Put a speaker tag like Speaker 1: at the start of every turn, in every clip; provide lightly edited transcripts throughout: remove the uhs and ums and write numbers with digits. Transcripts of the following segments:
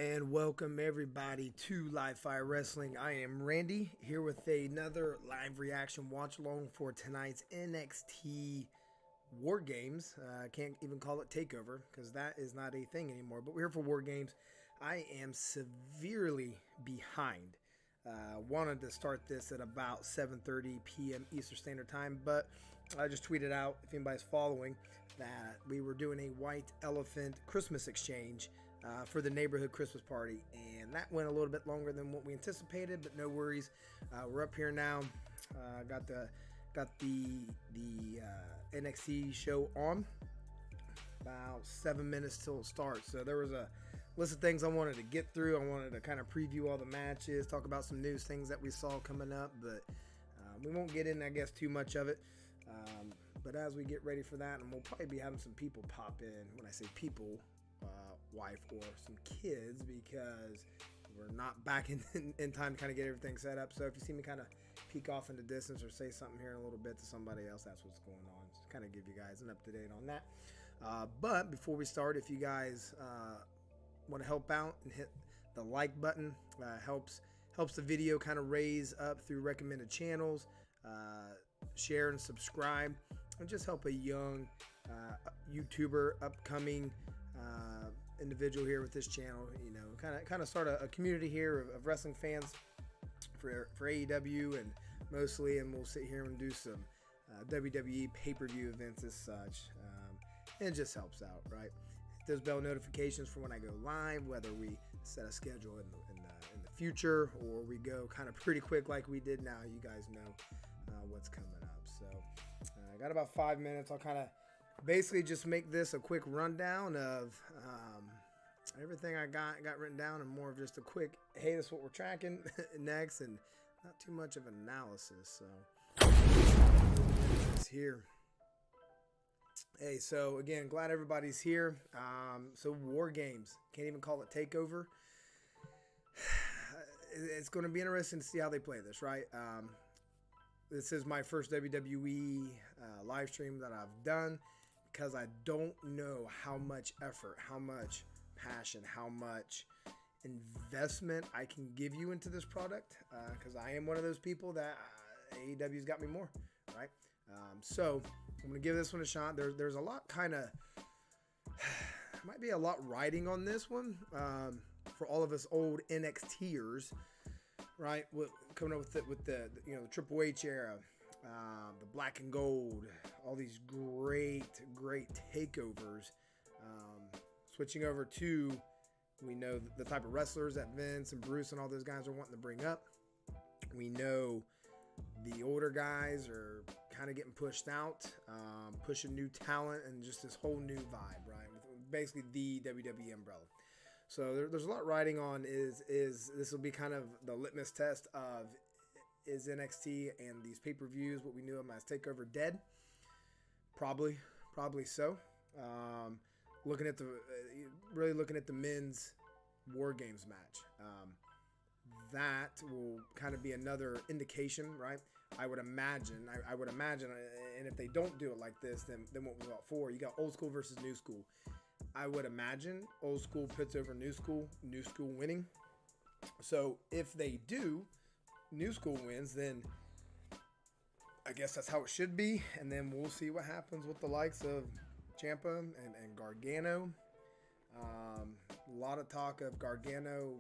Speaker 1: And welcome everybody to Live Fire Wrestling. I am Randy here with another live reaction watch along for tonight's NXT Wargames. I can't even call it Takeover because that is not a thing anymore. But we're here for Wargames. I am severely behind. Wanted to start this at about 7:30 p.m. Eastern Standard Time, but I just tweeted out, if anybody's following, that we were doing a white elephant Christmas exchange for the neighborhood Christmas party, and that went a little bit longer than what we anticipated, but no worries. We're up here now. Got the NXT show on. About 7 minutes till it starts. So there was a list of things I wanted to get through. I wanted to kind of preview all the matches, talk about some news, things that we saw coming up, but we won't get in, I guess, too much of it. But as we get ready for that, and we'll probably be having some people pop in. When I say people, wife or some kids, because we're not back in time to kind of get everything set up. So if you see me kind of peek off in the distance or say something here in a little bit to somebody else, that's what's going on. Just kind of give you guys an up-to-date on that. But before we start, if you guys want to help out and hit the like button, helps the video kind of raise up through recommended channels. Share and subscribe, and just help a young YouTuber, upcoming individual here with this channel. You know, kind of start a community here of wrestling fans for AEW and mostly, and we'll sit here and do some WWE pay-per-view events as such. And it just helps out, right? Hit those bell notifications for when I go live, whether we set a schedule in the future or we go kind of pretty quick like we did now. You guys know what's coming up. So I got about 5 minutes. I'll kind of basically just make this a quick rundown of everything I got written down, and more of just a quick, hey, this is what we're tracking next, and not too much of an analysis. So it's here. Hey, so again, glad everybody's here. So Wargames, can't even call it Takeover. It's going to be interesting to see how they play this, right? This is my first WWE live stream that I've done, because I don't know how much effort, how much passion, how much investment I can give you into this product, because I am one of those people that AEW's got me more, right? So I'm going to give this one a shot. There's a lot might be a lot riding on this one for all of us old NXTers, right? Coming up with the the Triple H era, the black and gold, all these great takeovers. Switching over to, we know the type of wrestlers that Vince and Bruce and all those guys are wanting to bring up. We know the older guys are kind of getting pushed out, pushing new talent, and just this whole new vibe, right? With basically the WWE umbrella. So there's a lot riding on. Is this will be kind of the litmus test of, is NXT and these pay-per-views, what we knew them as Takeover, dead? Probably so. Looking at the men's Wargames match. That will kind of be another indication, right? I would imagine, and if they don't do it like this, then what was about for? You got old school versus new school. I would imagine old school pits over new school winning. So if they do, new school wins, then I guess that's how it should be. And then we'll see what happens with the likes of Ciampa and Gargano. A lot of talk of Gargano,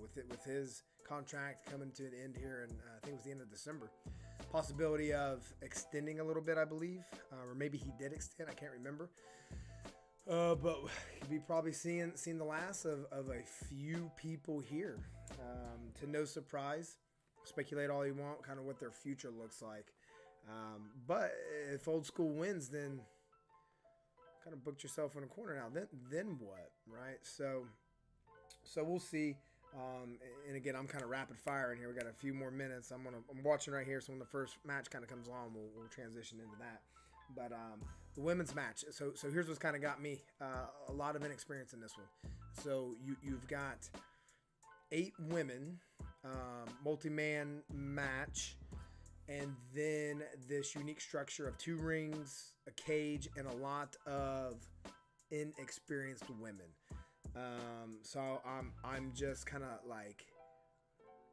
Speaker 1: with his contract coming to an end here, and I think it was the end of December. Possibility of extending a little bit, I believe, or maybe he did extend. I can't remember. But we probably seen the last of a few people here. To no surprise, speculate all you want, kind of what their future looks like. But if old school wins, then kind of booked yourself in a corner now. Then what, right? So we'll see. And again, I'm kind of rapid fire in here. We got a few more minutes. I'm watching right here. So when the first match kind of comes on, we'll transition into that. But the women's match. So here's what's kind of got me a lot of inexperience in this one. So you've got 8 women, multi-man match, and then this unique structure of 2 rings, a cage, and a lot of inexperienced women. So I'm just kind of like,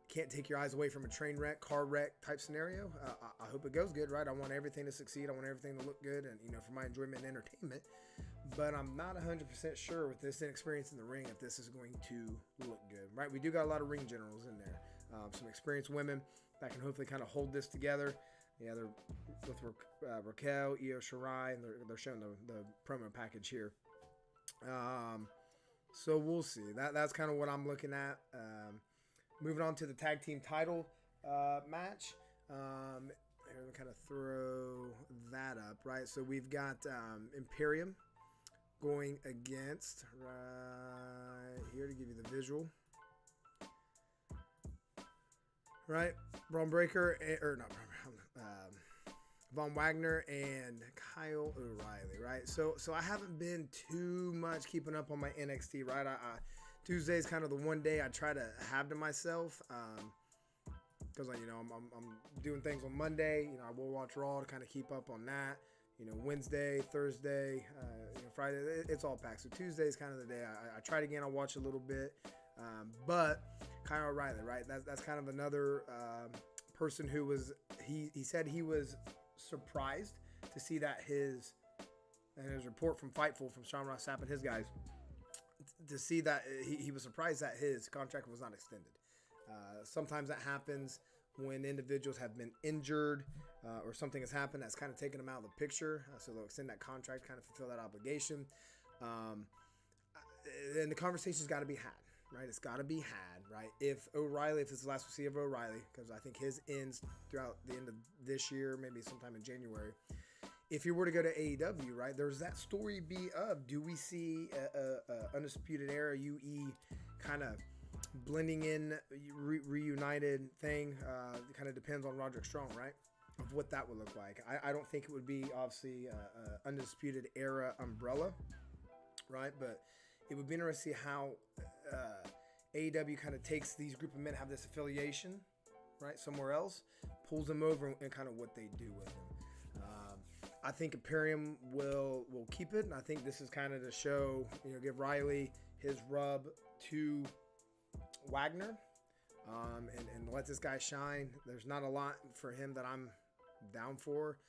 Speaker 1: can't take your eyes away from a train wreck, car wreck type scenario. I hope it goes good, right? I want everything to succeed. I want everything to look good, and for my enjoyment and entertainment. But I'm not 100% sure with this inexperience in the ring if this is going to look good, right? We do got a lot of ring generals in there, some experienced women that can hopefully kind of hold this together. Yeah, they're with Raquel, Io Shirai, and they're showing the promo package here. So we'll see. That's kind of what I'm looking at. Moving on to the tag team title match. Here, let me kind of throw that up, right? So we've got Imperium going against, right here to give you the visual, right? Braun Breaker, Von Wagner and Kyle O'Reilly, right? So I haven't been too much keeping up on my NXT, right? Tuesday is kind of the one day I try to have to myself, because I'm doing things on Monday. I will watch Raw to kind of keep up on that. Wednesday, Thursday, Friday, it's all packed. So Tuesday is kind of the day I try it again. I'll watch a little bit, but Kyle O'Reilly, right? That's kind of another person who was he said he was surprised to see that his report from Fightful from Sean Ross Sapp and his guys, to see that he was surprised that his contract was not extended. Sometimes that happens when individuals have been injured or something has happened that's kind of taken them out of the picture. So they'll extend that contract, kind of fulfill that obligation. And the conversation's got to be had, right? It's got to be had, right? If it's the last we see of O'Reilly, because I think his ends throughout the end of this year, maybe sometime in January. If you were to go to AEW, right, there's that story of, do we see a Undisputed Era UE kind of blending in, reunited thing? It kind of depends on Roderick Strong, right, of what that would look like. I don't think it would be, obviously, Undisputed Era umbrella, right, but it would be interesting to see how AEW kind of takes these group of men, have this affiliation, right, somewhere else, pulls them over, and kind of what they do with them. I think Imperium will keep it, and I think this is kind of to show, give Riley his rub to Wagner, and let this guy shine. There's not a lot for him that I'm down for.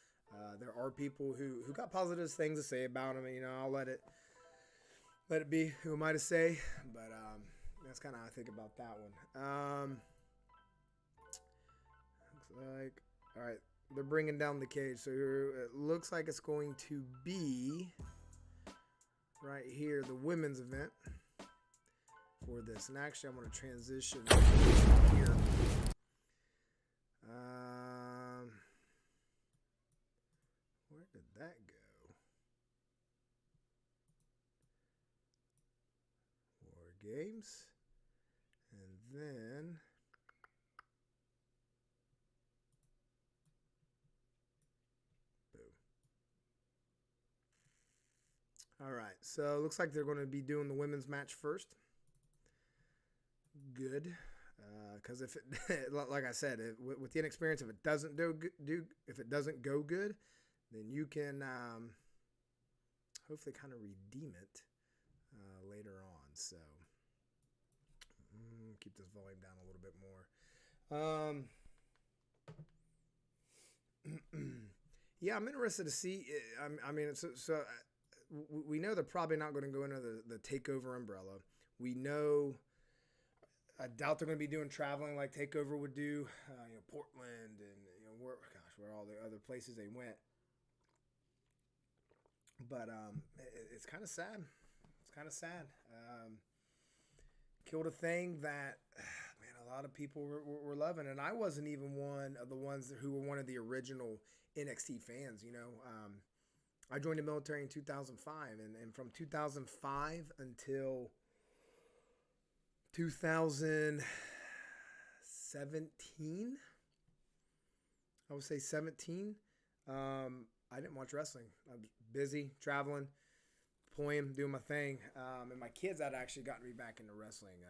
Speaker 1: There are people who got positive things to say about him, and I'll let it be. Who am I to say? But that's kind of how I think about that one. Looks like, all right. They're bringing down the cage, so it looks like it's going to be right here, the women's event for this. And actually, I'm going to transition here. Where did that go? Wargames, and then. All right, so it looks like they're going to be doing the women's match first. Good, because if it, like I said, with the inexperience, if it doesn't go good, then you can hopefully kind of redeem it later on. So keep this volume down a little bit more. Yeah, I'm interested to see. I mean, so we know they're probably not going to go under the Takeover umbrella. We know, I doubt they're going to be doing traveling like Takeover would do, Portland and where all the other places they went. But it's kind of sad. It's kind of sad. Killed a thing that, man, a lot of people were loving, and I wasn't even one of the ones who were one of the original NXT fans. I joined the military in 2005, and from 2005 until 2017, I would say 17, I didn't watch wrestling. I was busy, traveling, deploying, doing my thing, and my kids had actually gotten me back into wrestling.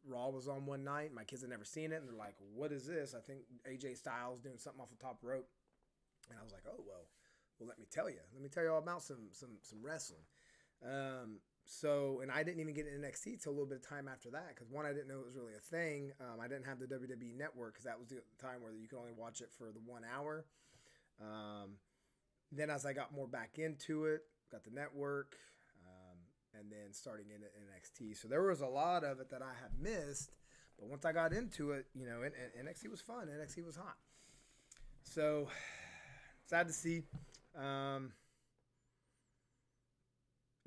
Speaker 1: Raw was on one night. My kids had never seen it, and they're like, what is this? I think AJ Styles doing something off the top rope, and I was like, oh, well, let me tell you all about some wrestling. So, and I didn't even get NXT till a little bit of time after that because one, I didn't know it was really a thing. I didn't have the WWE Network because that was the time where you could only watch it for the 1 hour. Then as I got more back into it, got the network, and then starting in NXT. So there was a lot of it that I had missed, but once I got into it, you know, NXT was fun. NXT was hot. So sad to see. And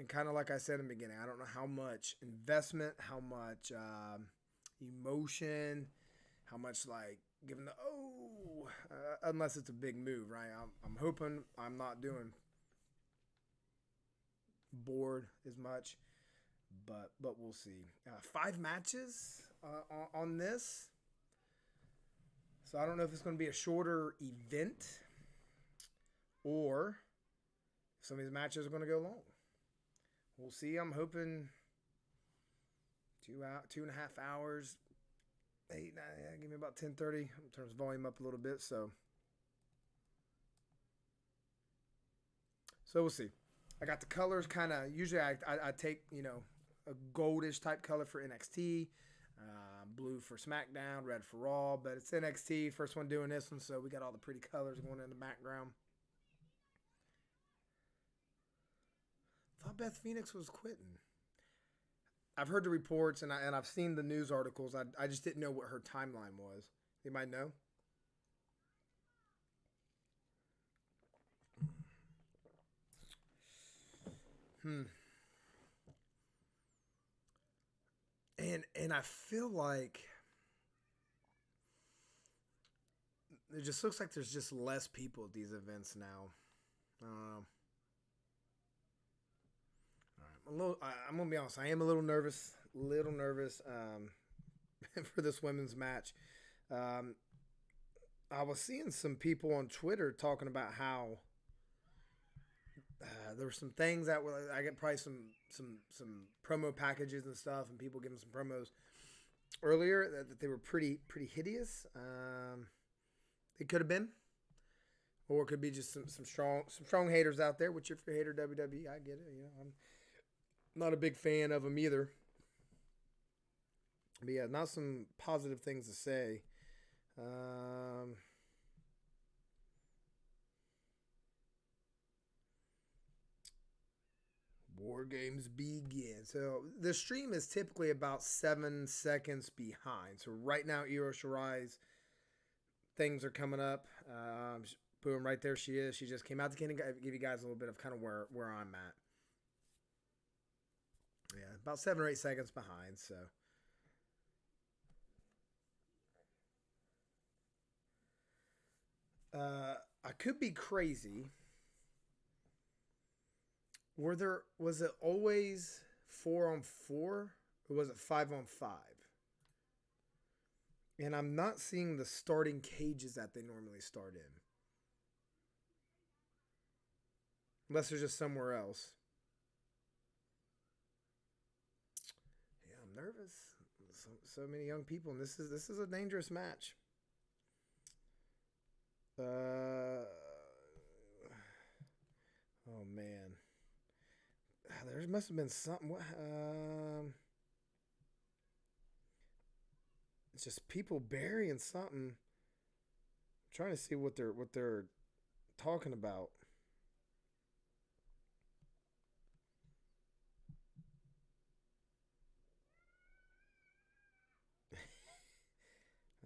Speaker 1: kind of like I said in the beginning, I don't know how much investment, how much emotion, how much like giving the unless it's a big move, right? I'm hoping I'm not doing bored as much, but we'll see. 5 matches on this, so I don't know if it's going to be a shorter event or if some of these matches are going to go long. We'll see. I'm hoping 2.5 hours. 8, 9, yeah, give me about 10:30. Turns volume up a little bit, so we'll see. I got the colors kind of. Usually, I take a goldish type color for NXT, blue for SmackDown, red for Raw. But it's NXT, first one doing this one, so we got all the pretty colors going in the background. Thought Beth Phoenix was quitting. I've heard the reports and I've seen the news articles. I just didn't know what her timeline was. You might know. And I feel like it just looks like there's just less people at these events now. I don't know. I'm gonna be honest. I am a little nervous. For this women's match. I was seeing some people on Twitter talking about how there were some things that were. I get probably some promo packages and stuff, and people giving some promos earlier that they were pretty hideous. It could have been, or it could be just some strong haters out there. Which if you're a hater WWE, I get it. You know, I'm not a big fan of them either. But yeah, not some positive things to say. Wargames begin. So the stream is typically about 7 seconds behind. So right now, Io Shirai's things are coming up. Boom, right there she is. She just came out to give you guys a little bit of kind of where I'm at. Yeah, about 7 or 8 seconds behind. So. I could be crazy. Was it always 4-on-4 or was it 5-on-5? And I'm not seeing the starting cages that they normally start in. Unless they're just somewhere else. Yeah, I'm nervous. So many young people, and this is a dangerous match. Oh man, there must have been something. It's just people burying something. I'm trying to see what they're talking about. I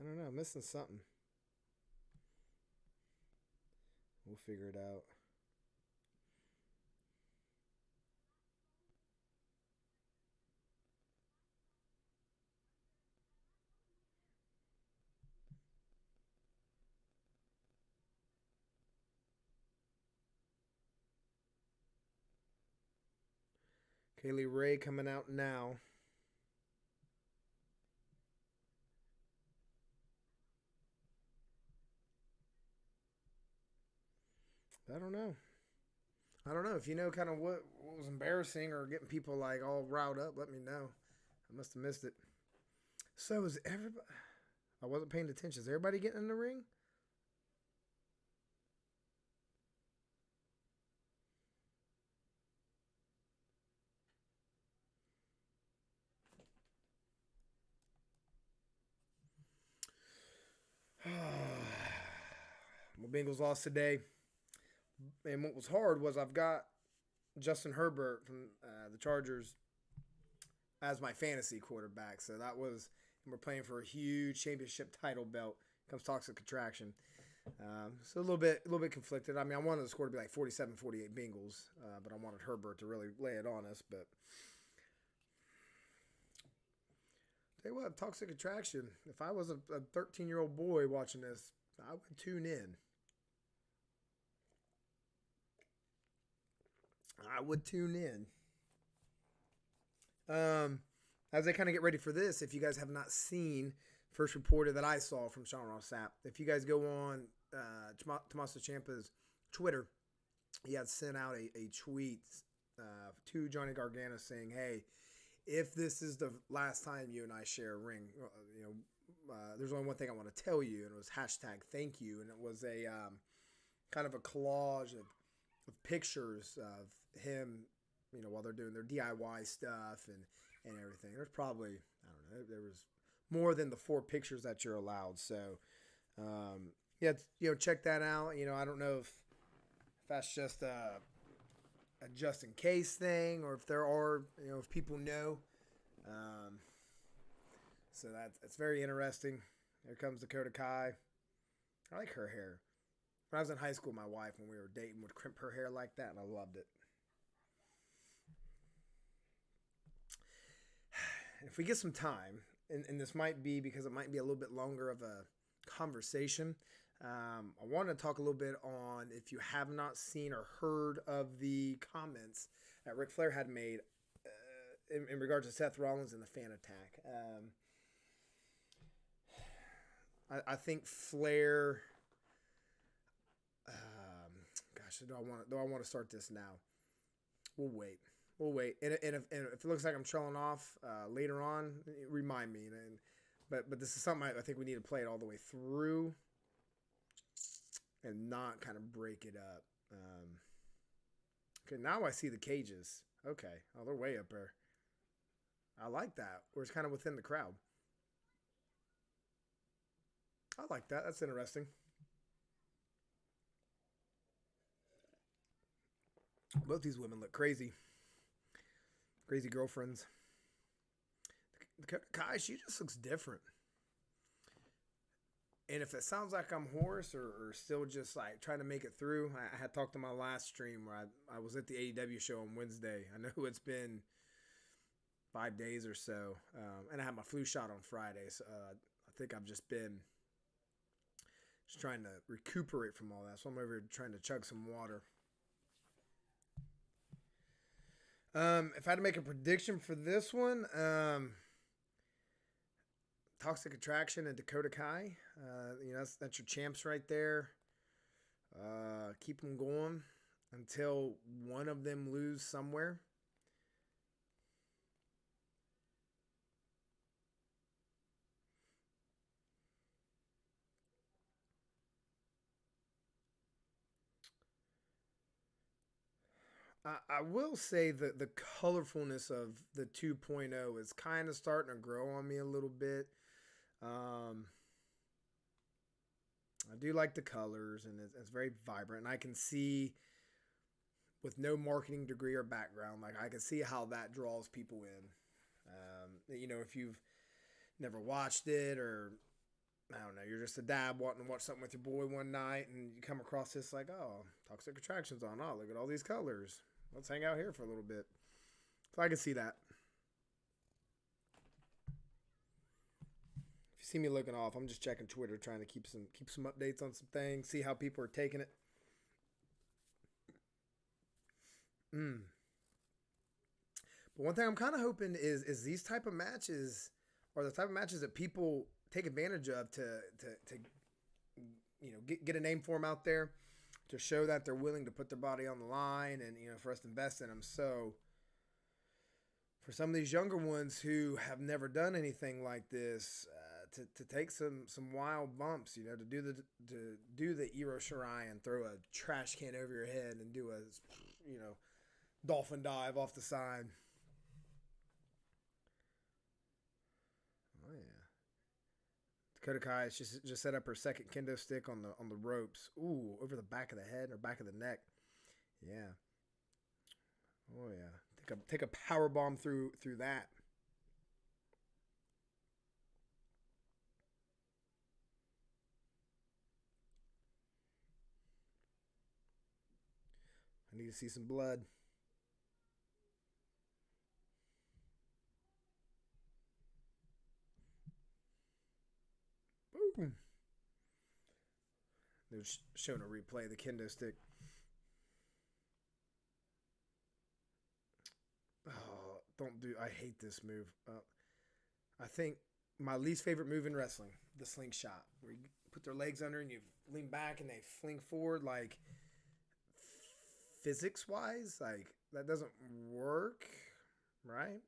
Speaker 1: don't know. I'm missing something. We'll figure it out. Kaylee Ray coming out now. I don't know. If you know kind of what was embarrassing or getting people like all riled up, let me know. I must have missed it. So is everybody? I wasn't paying attention. Is everybody getting in the ring? Bengals lost today. And what was hard was I've got Justin Herbert from the Chargers as my fantasy quarterback. So that was, and we're playing for a huge championship title belt. Comes Toxic Attraction. So a little bit conflicted. I mean, I wanted the score to be like 47-48 Bengals, but I wanted Herbert to really lay it on us. But tell you what, Toxic Attraction. If I was a 13-year-old boy watching this, I would tune in. As I kind of get ready for this, if you guys have not seen, first reported that I saw from Sean Ross Sapp, if you guys go on Tommaso Ciampa's Twitter, he had sent out a tweet to Johnny Gargano saying, hey, if this is the last time you and I share a ring, there's only one thing I want to tell you, and it was #thank you, and it was a kind of a collage of pictures of him, while they're doing their DIY stuff and everything. There's probably, I don't know, there was more than the 4 pictures that you're allowed. So, check that out. I don't know if that's just a just in case thing, or if there are, if people know. So that's very interesting. Here comes Dakota Kai. I like her hair. When I was in high school, my wife, when we were dating, would crimp her hair like that, and I loved it. If we get some time, and this might be because it might be a little bit longer of a conversation, I want to talk a little bit on, if you have not seen or heard of the comments that Ric Flair had made in regards to Seth Rollins and the fan attack. I think Flair... do I want to start this now? We'll wait. And if it looks like I'm trailing off later on, remind me. But this is something I think we need to play it all the way through and not kind of break it up. Okay, now I see the cages. Okay. Oh, they're way up there. I like that. Where it's kind of within the crowd. I like that. That's interesting. Both these women look crazy. Crazy girlfriends. Kai, she just looks different. And if it sounds like I'm hoarse or still just like trying to make it through, I had talked to my last stream where I was at the AEW show on Wednesday. I know it's been 5 days or so. And I had my flu shot on Friday. So I think I've just been trying to recuperate from all that. So I'm over here trying to chug some water. If I had to make a prediction for this one, Toxic Attraction and Dakota Kai, that's your champs right there. Keep them going until one of them lose somewhere. I will say that the colorfulness of the 2.0 is kind of starting to grow on me a little bit. I do like the colors, and it's very vibrant. And I can see, with no marketing degree or background, like I can see how that draws people in. If you've never watched it, or I don't know, you're just a dad wanting to watch something with your boy one night, and you come across this like, oh, Toxic Attraction's on. Oh, look at all these colors. Let's hang out here for a little bit. So I can see that. If you see me looking off, I'm just checking Twitter, trying to keep some updates on some things, see how people are taking it. But one thing I'm kind of hoping is these type of matches are the type of matches that people take advantage of to get a name for them out there, to show that they're willing to put their body on the line, and for us to invest in them. So for some of these younger ones who have never done anything like this, to take some wild bumps, to do the Iro Shirai and throw a trash can over your head and do a dolphin dive off the side. Oh yeah, Dakota Kai just set up her second kendo stick on the ropes. Ooh, over the back of the head or back of the neck. Yeah. Oh yeah. Take a power bomb through that. I need to see some blood. Boom. They're showing a replay of the kendo stick. Oh, don't do. I hate this move. I think my least favorite move in wrestling, the slingshot, where you put their legs under and you lean back and they fling forward. Like, physics wise, like, that doesn't work, right?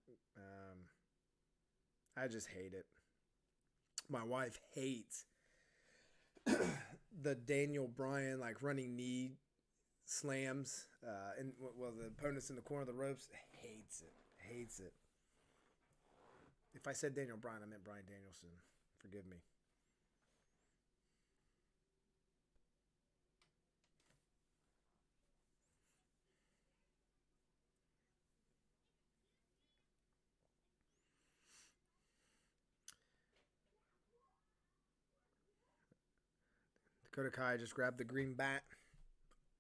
Speaker 1: I just hate it. My wife hates the Daniel Bryan, like, running knee slams, and the opponent's in the corner of the ropes. Hates it. If I said Daniel Bryan, I meant Bryan Danielson. Forgive me. Dakota Kai just grabbed the green bat.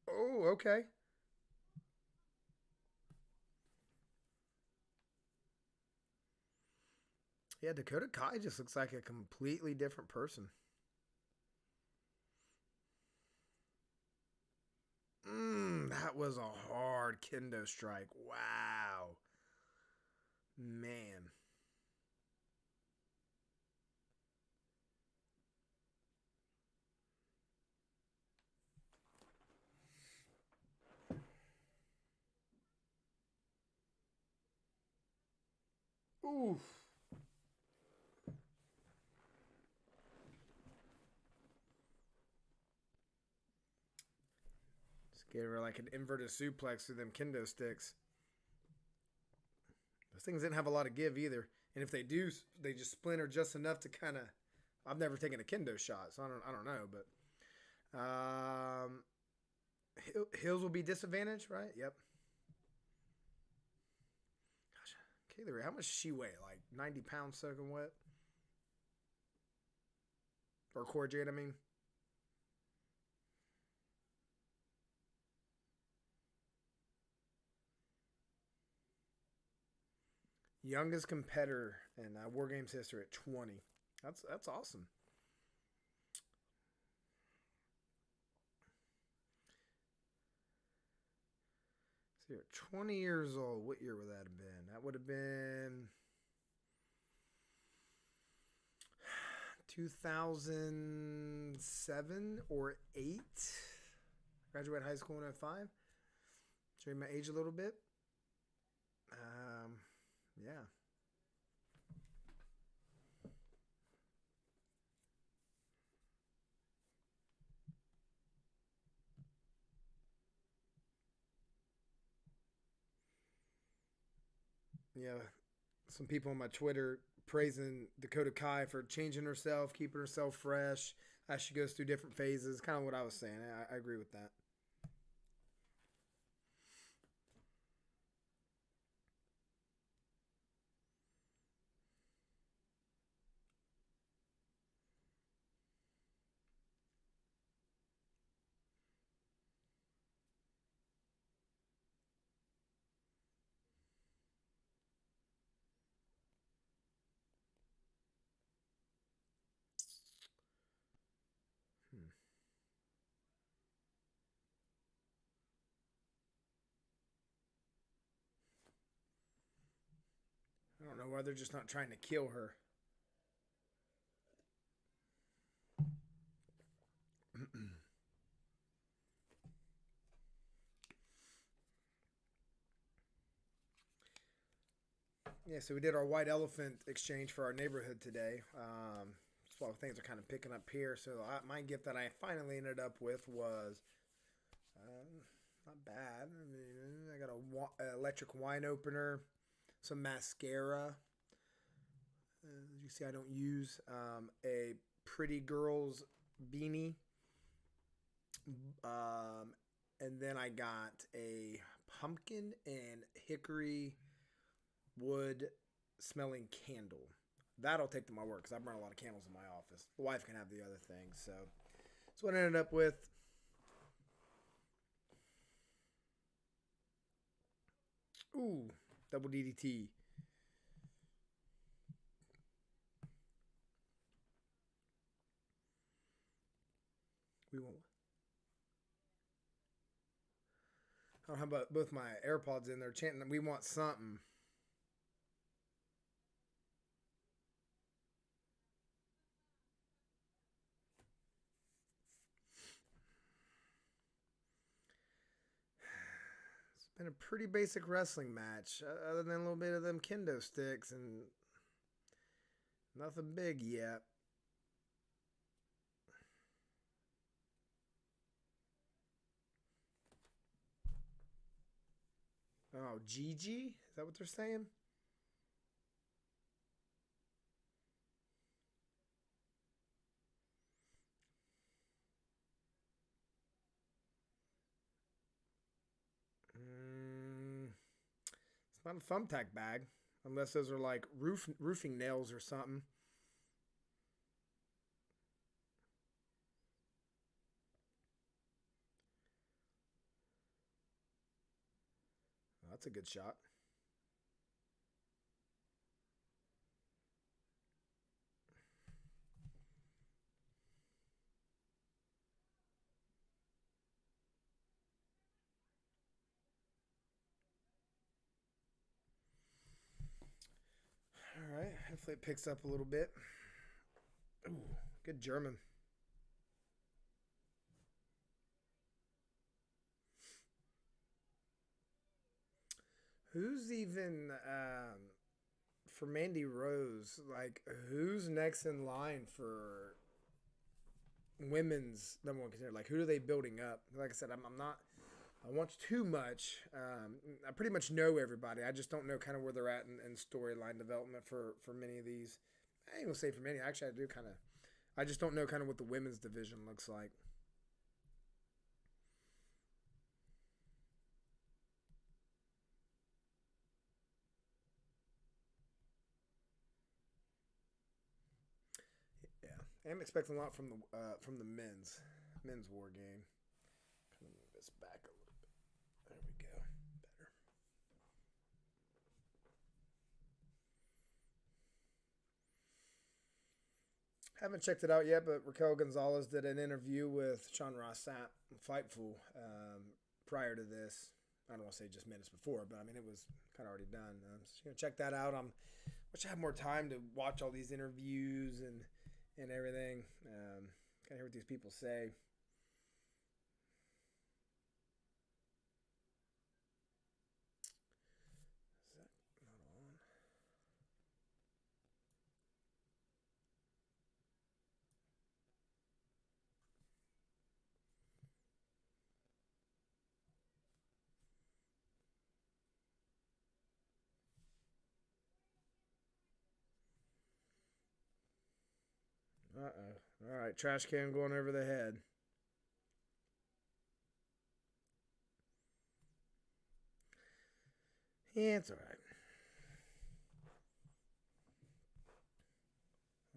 Speaker 1: Oh, okay. Yeah, Dakota Kai just looks like a completely different person. That was a hard kendo strike. Wow. Man. Oof. Just gave her like an inverted suplex through them kendo sticks. Those things didn't have a lot of give either. And if they do, they just splinter just enough to kind of. I've never taken a kendo shot, so I don't know, but heels will be disadvantaged, right? Yep. Gosh, Kaylee Ray, how much does she weigh? Like 90 pounds soaking wet? Or Cora Jade, I mean. Youngest competitor in Wargames history at 20. That's awesome. So you're 20 years old. What year would that have been? That would have been 2007 or 8. Graduated high school in 05. Show you my age a little bit. Yeah. Yeah. Some people on my Twitter praising Dakota Kai for changing herself, keeping herself fresh as she goes through different phases. Kind of what I was saying. I agree with that. I don't know why they're just not trying to kill her. Yeah, so we did our white elephant exchange for our neighborhood today. So things are kind of picking up here. So my gift that I finally ended up with was not bad. I mean, I got a electric wine opener, some mascara. As you see, I don't use a pretty girls beanie. And then I got a pumpkin and hickory wood smelling candle. That'll take to my work because I burn a lot of candles in my office. The wife can have the other things. So that's what I ended up with. Ooh, double DDT. We won't. I don't have both my AirPods in there chanting that we want something. It's been a pretty basic wrestling match, other than a little bit of them kendo sticks and nothing big yet. Oh, Gigi? Is that what they're saying? It's not a thumbtack bag, unless those are like roofing nails or something. Oh, that's a good shot. All right, hopefully it picks up a little bit. Ooh, good German. Who's even for Mandy Rose? Like, who's next in line for women's number one contender? Like, who are they building up? Like I said, I'm not. I watch too much. I pretty much know everybody. I just don't know kind of where they're at in storyline development for many of these. I ain't gonna say for many. Actually, I do kind of. I just don't know kind of what the women's division looks like. Yeah, I'm expecting a lot from the men's war game. Kind of move this back a little bit. There we go. Better. Haven't checked it out yet, but Raquel Gonzalez did an interview with Sean Ross Sapp, Fightful, prior to this. I don't want to say just minutes before, but I mean, it was kind of already done. So check that out. Wish I had more time to watch all these interviews and everything. Kind of hear what these people say. Is that not on? Uh-oh. All right, trash can going over the head. Yeah, it's all right.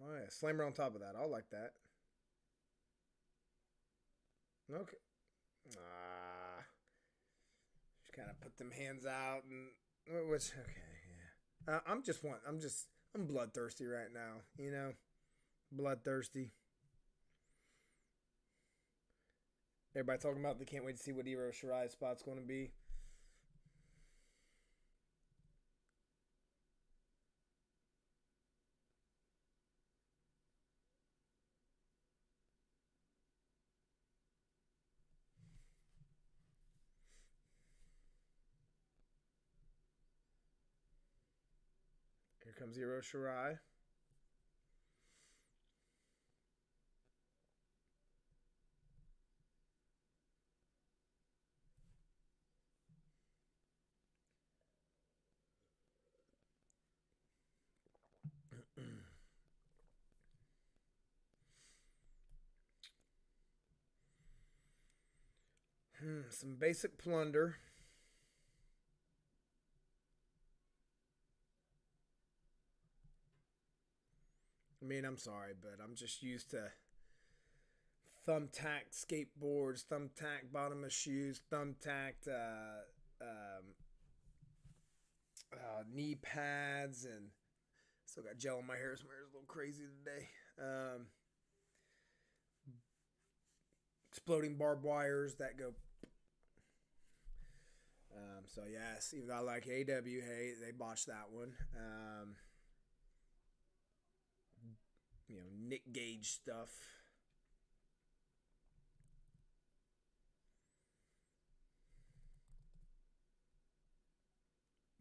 Speaker 1: Oh, yeah, slammer on top of that. I'll like that. Okay. Ah. Just kind of put them hands out and which okay, yeah. I'm bloodthirsty right now, you know? Bloodthirsty. Everybody talking about they can't wait to see what Iro Shirai's spot's going to be. Here comes Iro Shirai. Some basic plunder. I mean, I'm sorry, but I'm just used to thumbtacked skateboards, thumbtacked bottom of shoes, thumbtacked knee pads, and still got gel in my hair. So my hair's a little crazy today. Exploding barbed wires that go. So yes, even though I like AW, hey, they botched that one. Nick Gage stuff.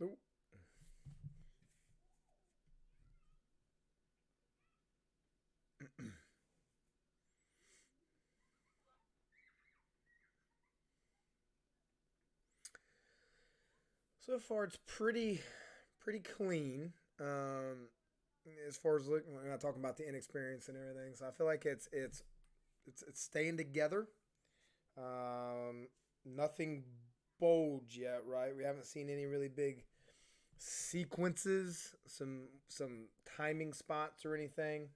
Speaker 1: Nope. So far, it's pretty clean. As far as looking, we're not talking about the inexperience and everything. So I feel like it's staying together. Nothing bulge yet, right? We haven't seen any really big sequences, some timing spots or anything.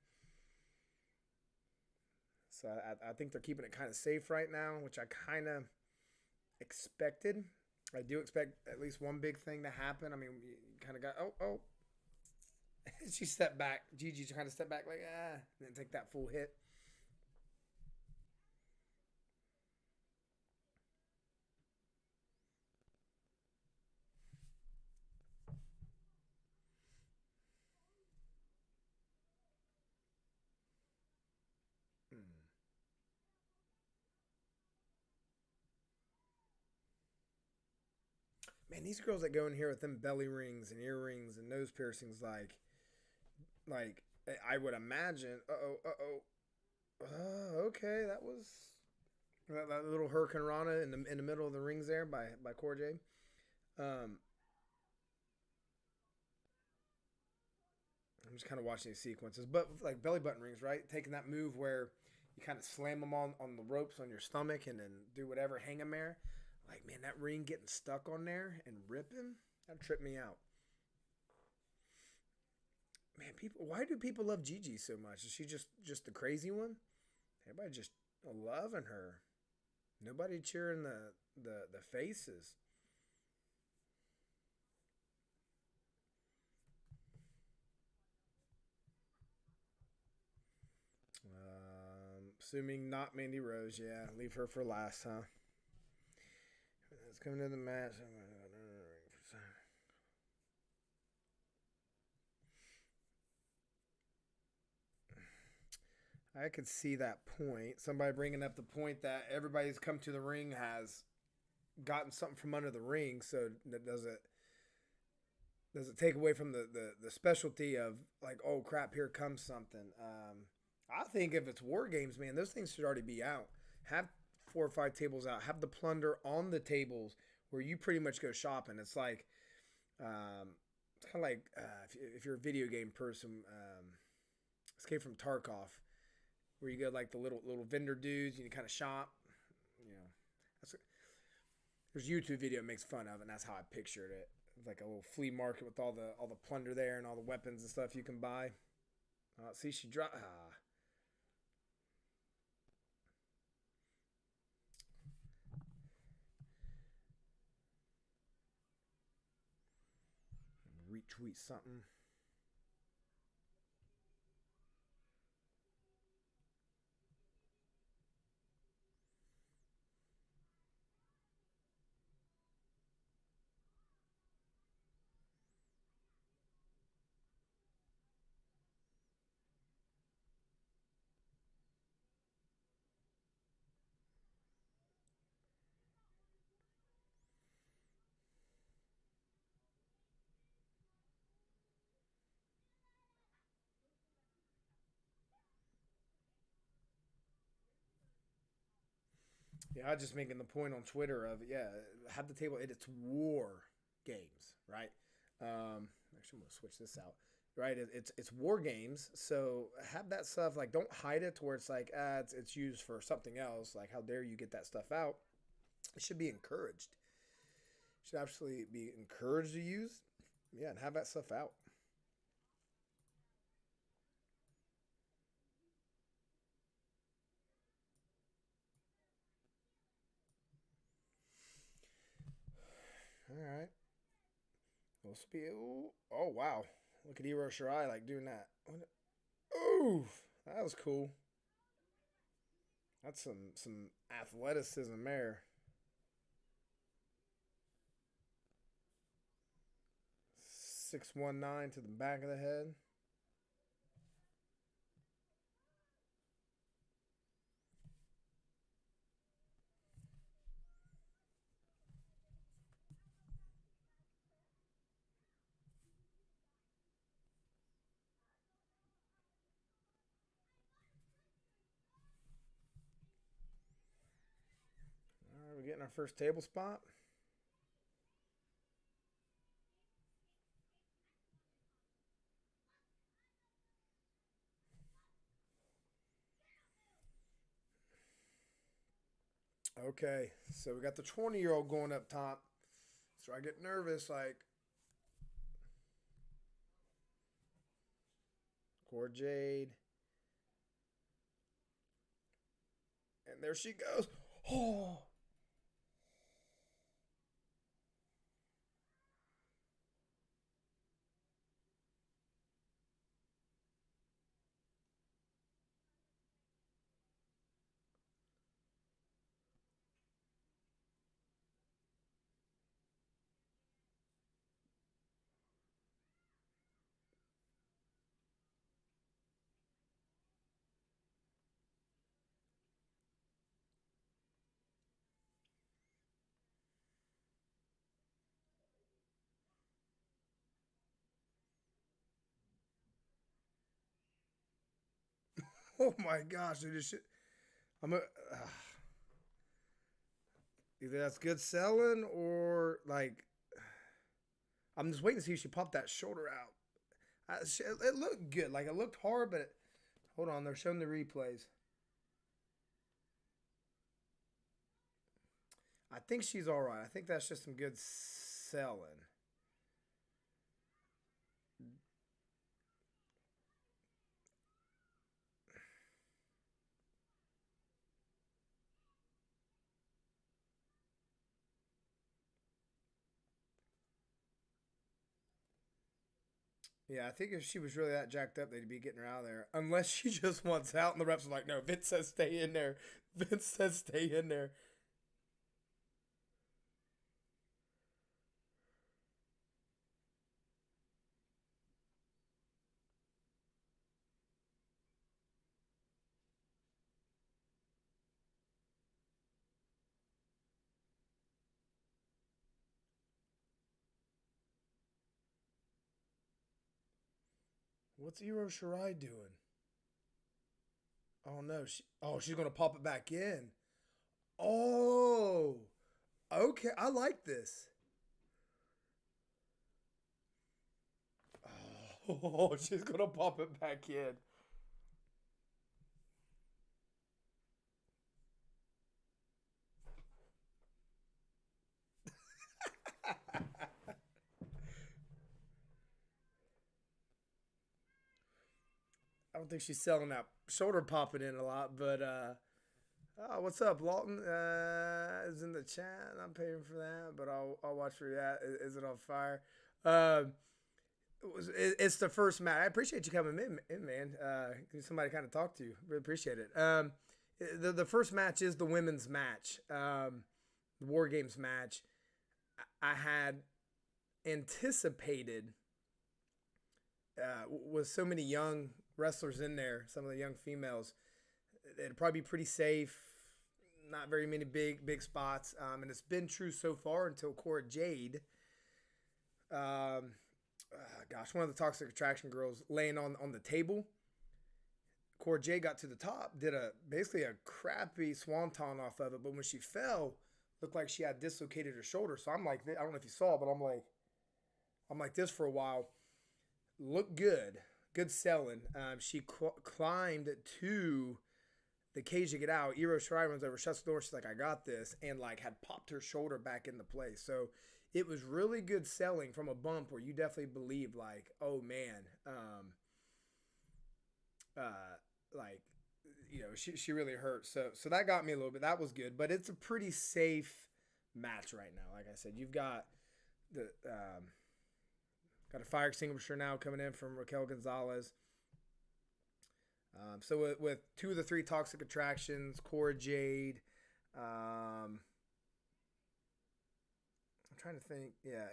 Speaker 1: So I think they're keeping it kind of safe right now, which I kind of expected. I do expect at least one big thing to happen. I mean, you kind of got, oh. She stepped back. Gigi kind of stepped back like, and then take that full hit. Man, these girls that go in here with them belly rings and earrings and nose piercings, like I would imagine. Okay, that was that little Hurricane Rana in the middle of the rings there by Corjay. I'm just kind of watching these sequences, but like belly button rings, right? Taking that move where you kind of slam them on the ropes on your stomach and then do whatever, hang them there. Like, man, that ring getting stuck on there and ripping, that tripped me out. Man, why do people love Gigi so much? Is she just the crazy one? Everybody just loving her. Nobody cheering the faces. Assuming not Mandy Rose, yeah. Leave her for last, huh? Let's come to the match. I could see that point. Somebody bringing up the point that everybody who's come to the ring has gotten something from under the ring, so that does it take away from the specialty of like, oh crap, here comes something. I think if it's War Games, man, those things should already be out. Have 4 or 5 tables out. Have the plunder on the tables where you pretty much go shopping. It's like, it's kind of like if you're a video game person, Escape from Tarkov, where you go like the little vendor dudes and you kind of shop. You know, there's a YouTube video that makes fun of it, and that's how I pictured it. It's like a little flea market with all the plunder there and all the weapons and stuff you can buy. See, she dropped. Retweet something. Yeah, I was just making the point on Twitter of have the table. It's War Games, right? Actually, I'm gonna switch this out. Right, it's War Games, so have that stuff like don't hide it to where it's like it's used for something else. Like how dare you get that stuff out? It should be encouraged. Should absolutely be encouraged to use. Yeah, and have that stuff out. All right. Oh, wow. Look at Iro Shirai like doing that. Ooh, that was cool. That's some athleticism there. 619 to the back of the head. All right, we're getting our first table spot. Okay, so we got the 20-year-old going up top. So I get nervous, like, Core Jade. And there she goes. Oh. Oh my gosh, dude, this shit. I'm a, either that's good selling or like I'm just waiting to see if she popped that shoulder out. It looked good. Like it looked hard, but hold on, they're showing the replays. I think she's all right. I think that's just some good selling. Yeah, I think if she was really that jacked up, they'd be getting her out of there. Unless she just wants out, and the refs are like, "No, Vince says stay in there. Vince says stay in there." What's Iro Shirai doing? Oh no, she's gonna pop it back in. Oh, okay, I like this. Oh, she's gonna pop it back in. I don't think she's selling that shoulder popping in a lot, but oh, what's up, Lawton? Is in the chat. I'm paying for that, but I'll watch for that. Is it on fire? Um, it's the first match. I appreciate you coming in man. Somebody kind of talk to you. Really appreciate it. The first match is the women's match, the Wargames match. I had anticipated with so many young wrestlers in there, some of the young females, it'd probably be pretty safe. Not very many big spots, and it's been true so far until Cora Jade. Um, Gosh, one of the Toxic Attraction girls laying on the table. Cora Jade got to the top, did basically a crappy swanton off of it, but when she fell, looked like she had dislocated her shoulder. So I'm like, I don't know if you saw, but I'm like this for a while. Looked good selling. She climbed to the cage to get out. Io Shirai runs over, shuts the door. She's like, I got this. And like had popped her shoulder back into place. So it was really good selling from a bump where you definitely believe like, oh man, like, you know, she really hurt. So that got me a little bit. That was good, but it's a pretty safe match right now. Like I said, you've got the, got a fire extinguisher now coming in from Raquel Gonzalez. So with 2 of the 3 Toxic Attractions, Cora Jade, I'm trying to think. Yeah,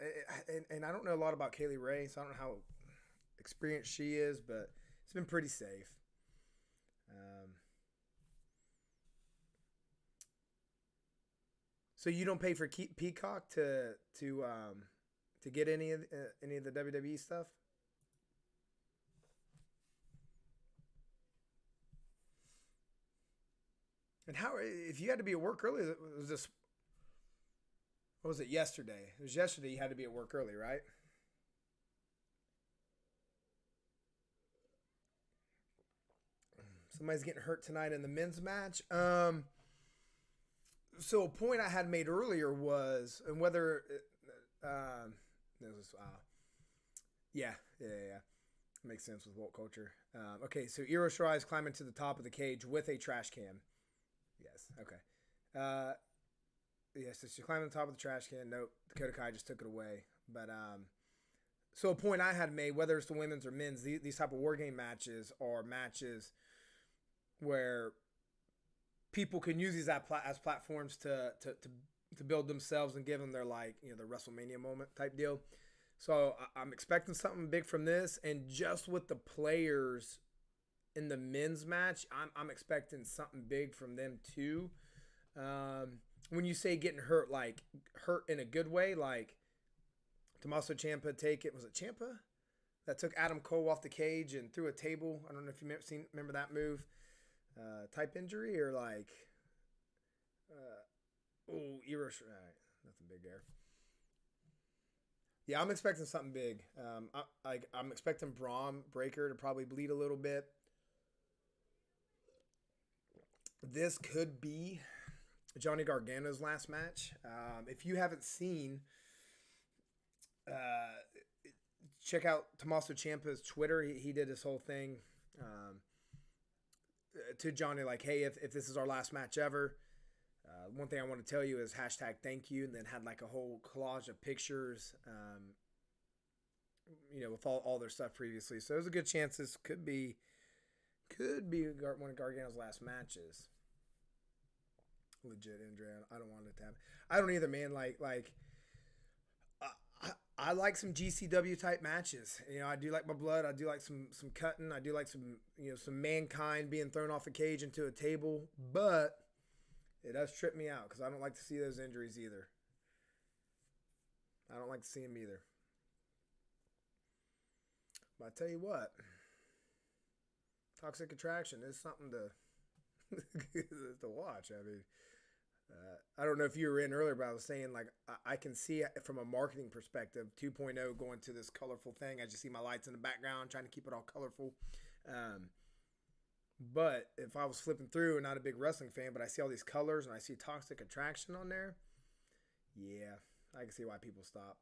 Speaker 1: and I don't know a lot about Kaylee Ray, so I don't know how experienced she is, but it's been pretty safe. So you don't pay for Peacock to get any of the WWE stuff? And how, if you had to be at work early, was this, what was it, yesterday? It was yesterday you had to be at work early, right? Somebody's getting hurt tonight in the men's match. So a point I had made earlier was, and whether, this was, yeah. Makes sense with woke culture. Okay, so Io Shirai is climbing to the top of the cage with a trash can. Yes, okay. Yes, so she's climbing to the top of the trash can. Nope, Dakota Kai just took it away. But so a point I had made, whether it's the women's or men's, these type of war game matches are matches where people can use these as platforms to build themselves and give them their, like, you know, their WrestleMania moment type deal. So I'm expecting something big from this, and just with the players in the men's match, I'm expecting something big from them too. When you say getting hurt, like hurt in a good way, like Tommaso Ciampa was it Ciampa that took Adam Cole off the cage and threw a table? I don't know if you remember that move. Type injury or like, Iro, nothing big there. Yeah, I'm expecting something big. I'm expecting Braun Breaker to probably bleed a little bit. This could be Johnny Gargano's last match. If you haven't seen, check out Tommaso Ciampa's Twitter. He did this whole thing to Johnny, like, hey, if this is our last match ever, one thing I want to tell you is #thank you, and then had like a whole collage of pictures, you know, with all their stuff previously. So there's a good chance this could be one of Gargano's last matches. Legit injury. I don't want it to happen. I don't either, man. I like some GCW type matches. You know, I do like my blood. I do like some cutting. I do like some, you know, some mankind being thrown off a cage into a table. But it does trip me out because I don't like to see those injuries either. I don't like to see them either. But I tell you what, Toxic Attraction is something to watch. I mean, I don't know if you were in earlier, but I was saying, like, I can see it from a marketing perspective, 2.0 going to this colorful thing. I just see my lights in the background, trying to keep it all colorful. But if I was flipping through and not a big wrestling fan, but I see all these colors and I see Toxic Attraction on there, yeah, I can see why people stop.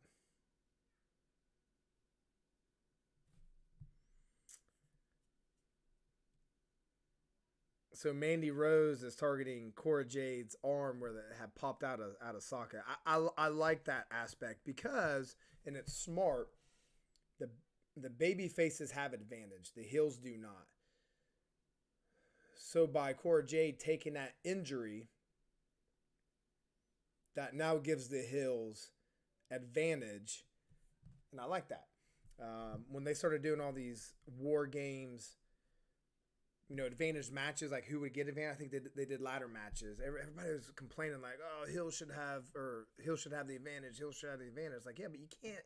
Speaker 1: So Mandy Rose is targeting Cora Jade's arm where it had popped out of socket. I like that aspect because, and it's smart, the baby faces have advantage. The heels do not. So by Cora Jade taking that injury, that now gives the heels advantage. And I like that. When they started doing all these war games, you know, advantage matches, like who would get advantage. I think they did ladder matches. Everybody was complaining like, oh, Hill should have the advantage. Hill should have the advantage. Like, yeah, but you can't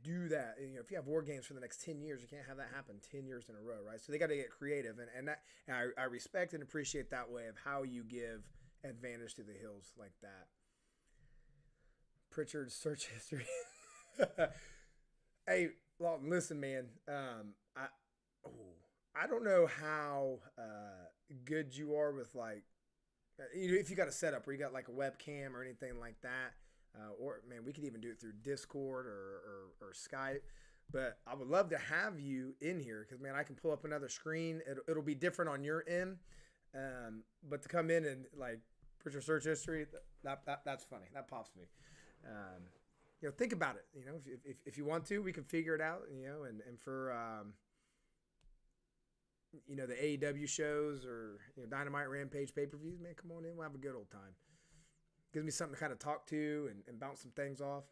Speaker 1: do that. You know, if you have war games for the next 10 years, you can't have that happen 10 years in a row, right? So they got to get creative, and I respect and appreciate that way of how you give advantage to the Hills like that. Pritchard's search history. Hey, Lawton, listen, man. I don't know how good you are with like, if you got a setup where you got like a webcam or anything like that, or man, we could even do it through Discord or Skype. But I would love to have you in here because, man, I can pull up another screen. It'll be different on your end. But to come in and, like, put your search history, that's funny. That pops me. Think about it. If you want to, we can figure it out, and for, the AEW shows or, Dynamite, Rampage, pay-per-views, man, come on in. We'll have a good old time. Gives me something to kind of talk to and bounce some things off.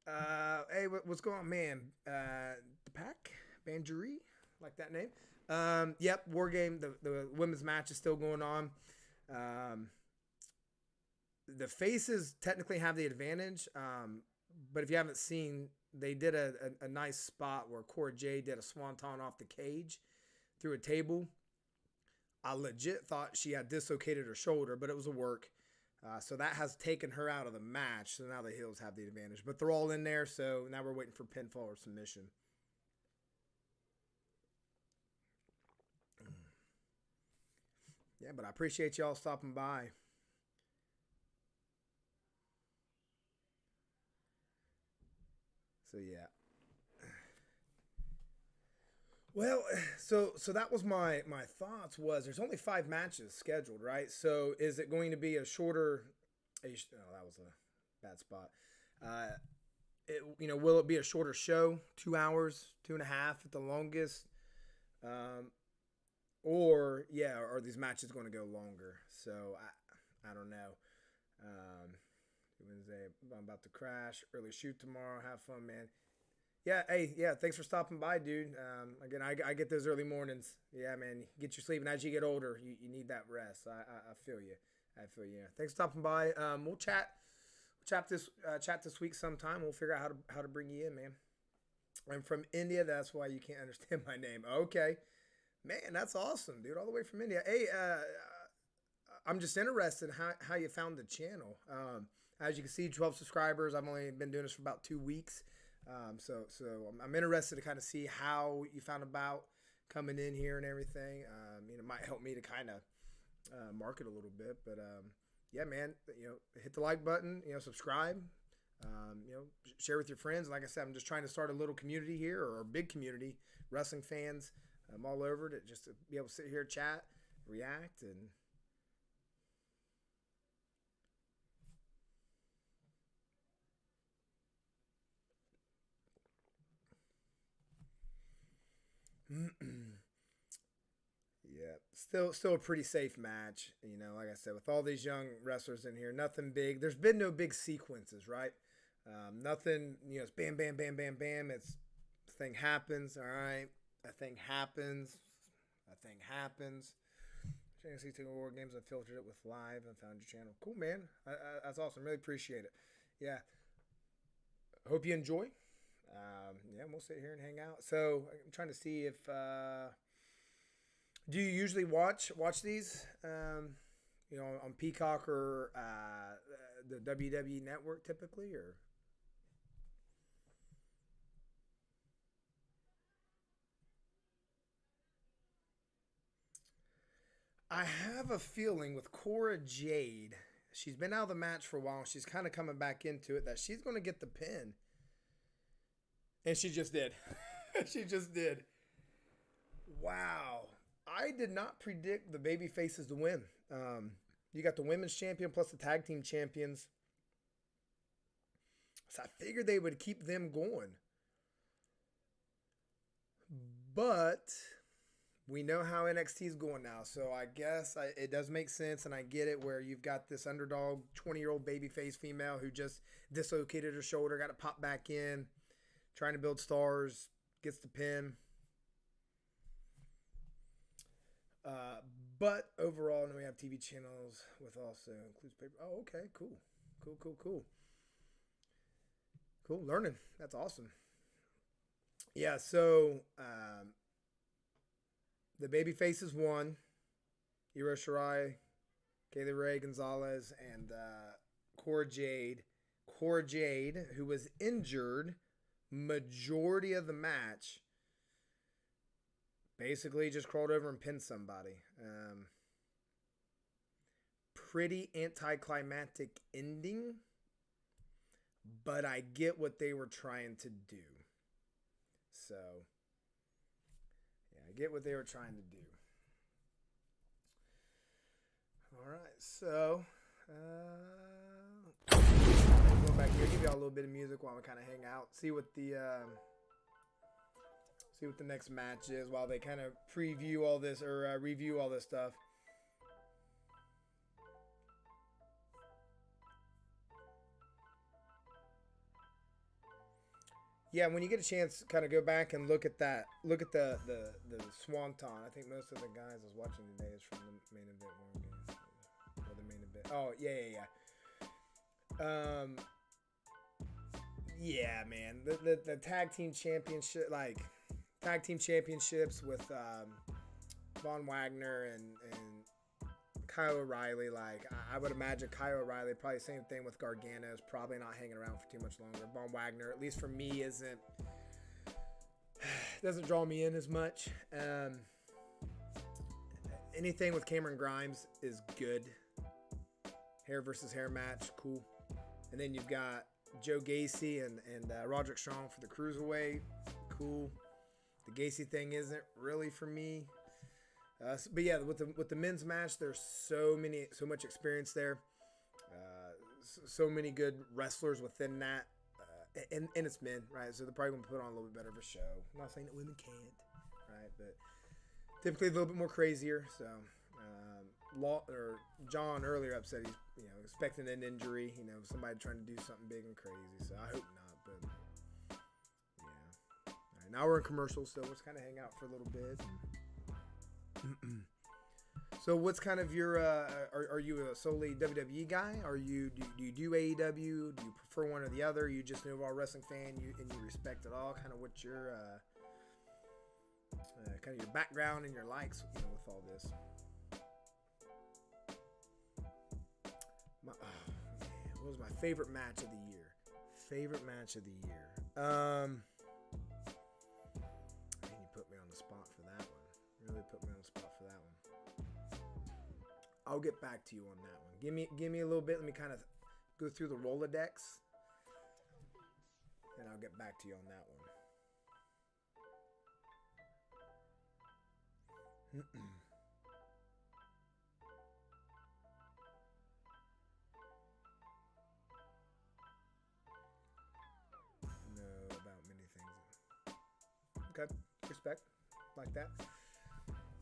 Speaker 1: Hey, what's going on, man? The Pack? Banjuri? Like that name? Yep, Wargame, the women's match is still going on. The faces technically have the advantage, but if you haven't seen, they did a nice spot where Cora Jade did a swanton off the cage through a table. I legit thought she had dislocated her shoulder, but it was a work. So that has taken her out of the match. So now the heels have the advantage. But they're all in there, so now we're waiting for pinfall or submission. Yeah, but I appreciate y'all stopping by. So, yeah. Well, so that was my thoughts was there's only 5 matches scheduled, right? So is it going to be a shorter? Oh, that was a bad spot. Will it be a shorter show? 2 hours, 2.5 at the longest, or are these matches going to go longer? So I don't know. Wednesday, I'm about to crash. Early shoot tomorrow. Have fun, man. Yeah, hey, thanks for stopping by, dude. Again, I get those early mornings. Yeah, man, get your sleep, and as you get older, you need that rest. I feel you. Thanks for stopping by. We'll chat this week sometime. We'll figure out how to bring you in, man. I'm from India. That's why you can't understand my name. Okay, man, that's awesome, dude. All the way from India. Hey, I'm just interested in how you found the channel. As you can see, 12 subscribers. I've only been doing this for about 2 weeks. So I'm interested to kind of see how you found about coming in here and everything. It might help me to kind of market a little bit, but yeah, man, hit the like button, subscribe, share with your friends. Like I said, I'm just trying to start a little community here, or a big community, wrestling fans all over, to be able to sit here, chat, react, and yeah, still a pretty safe match. Like I said, with all these young wrestlers in here, nothing big. There's been no big sequences, right? Nothing. It's bam, bam, bam, bam, bam. It's a thing happens. All right, a thing happens. NXT Wargames. I filtered it with live and found your channel. Cool, man. That's awesome. Really appreciate it. Yeah. Hope you enjoy. We'll sit here and hang out. So I'm trying to see if do you usually watch these on Peacock or the WWE Network typically, or I have a feeling with Cora Jade, she's been out of the match for a while. She's kind of coming back into it, that she's going to get the pin. And she just did. She just did. Wow. I did not predict the baby faces to win. You got the women's champion plus the tag team champions. So I figured they would keep them going. But we know how NXT is going now. So I guess it does make sense, and I get it, where you've got this underdog 20-year-old babyface female who just dislocated her shoulder, got to pop back in, trying to build stars, gets the pin. But overall, we have TV channels with also includes paper. Oh, okay, cool. Learning. That's awesome. Yeah, so the baby faces won. Io Shirai, Kaylee Ray Gonzalez, and Cora Jade. Cora Jade, who was injured majority of the match, basically just crawled over and pinned somebody. Pretty anticlimactic ending, but I get what they were trying to do. So, yeah, I get what they were trying to do. All right, so going back here, give y'all a little bit of music while we kind of hang out, see what the next match is while they kind of preview all this or review all this stuff. Yeah, when you get a chance, kind of go back and look at that. Look at the Swanton. I think most of the guys I was watching today is from the main event Wargames. Or the main event. Oh, yeah. Yeah, man. The tag team championship, like tag team championships with Von Wagner and Kyle O'Reilly. Like I would imagine Kyle O'Reilly, probably the same thing with Gargano, is probably not hanging around for too much longer. Von Wagner, at least for me, doesn't draw me in as much. Anything with Cameron Grimes is good. Hair versus hair match, cool. And then you've got Joe Gacy and Roderick Strong for the Cruiserweight, cool. The Gacy thing isn't really for me. But yeah, with the men's match, there's so much experience there. So many good wrestlers within that. And it's men, right? So they're probably going to put on a little bit better of a show. I'm not saying that women can't, right? But typically a little bit more crazier. So John earlier up said he's expecting an injury. Somebody trying to do something big and crazy. So I hope not. But yeah. All right, now we're in commercials, so let's kind of hang out for a little bit. So what's kind of your are you a solely WWE guy? Do you do AEW? Do you prefer one or the other? Are you just an overall wrestling fan and you respect it all? Kind of what's your kind of your background and your likes with all this? What was my favorite match of the year? Favorite match of the year. Man, you put me on the spot for that one. Really put me on the spot for that one. I'll get back to you on that one. Give me a little bit. Let me kind of go through the Rolodex, and I'll get back to you on that one. Know about many things. Okay, respect, like that.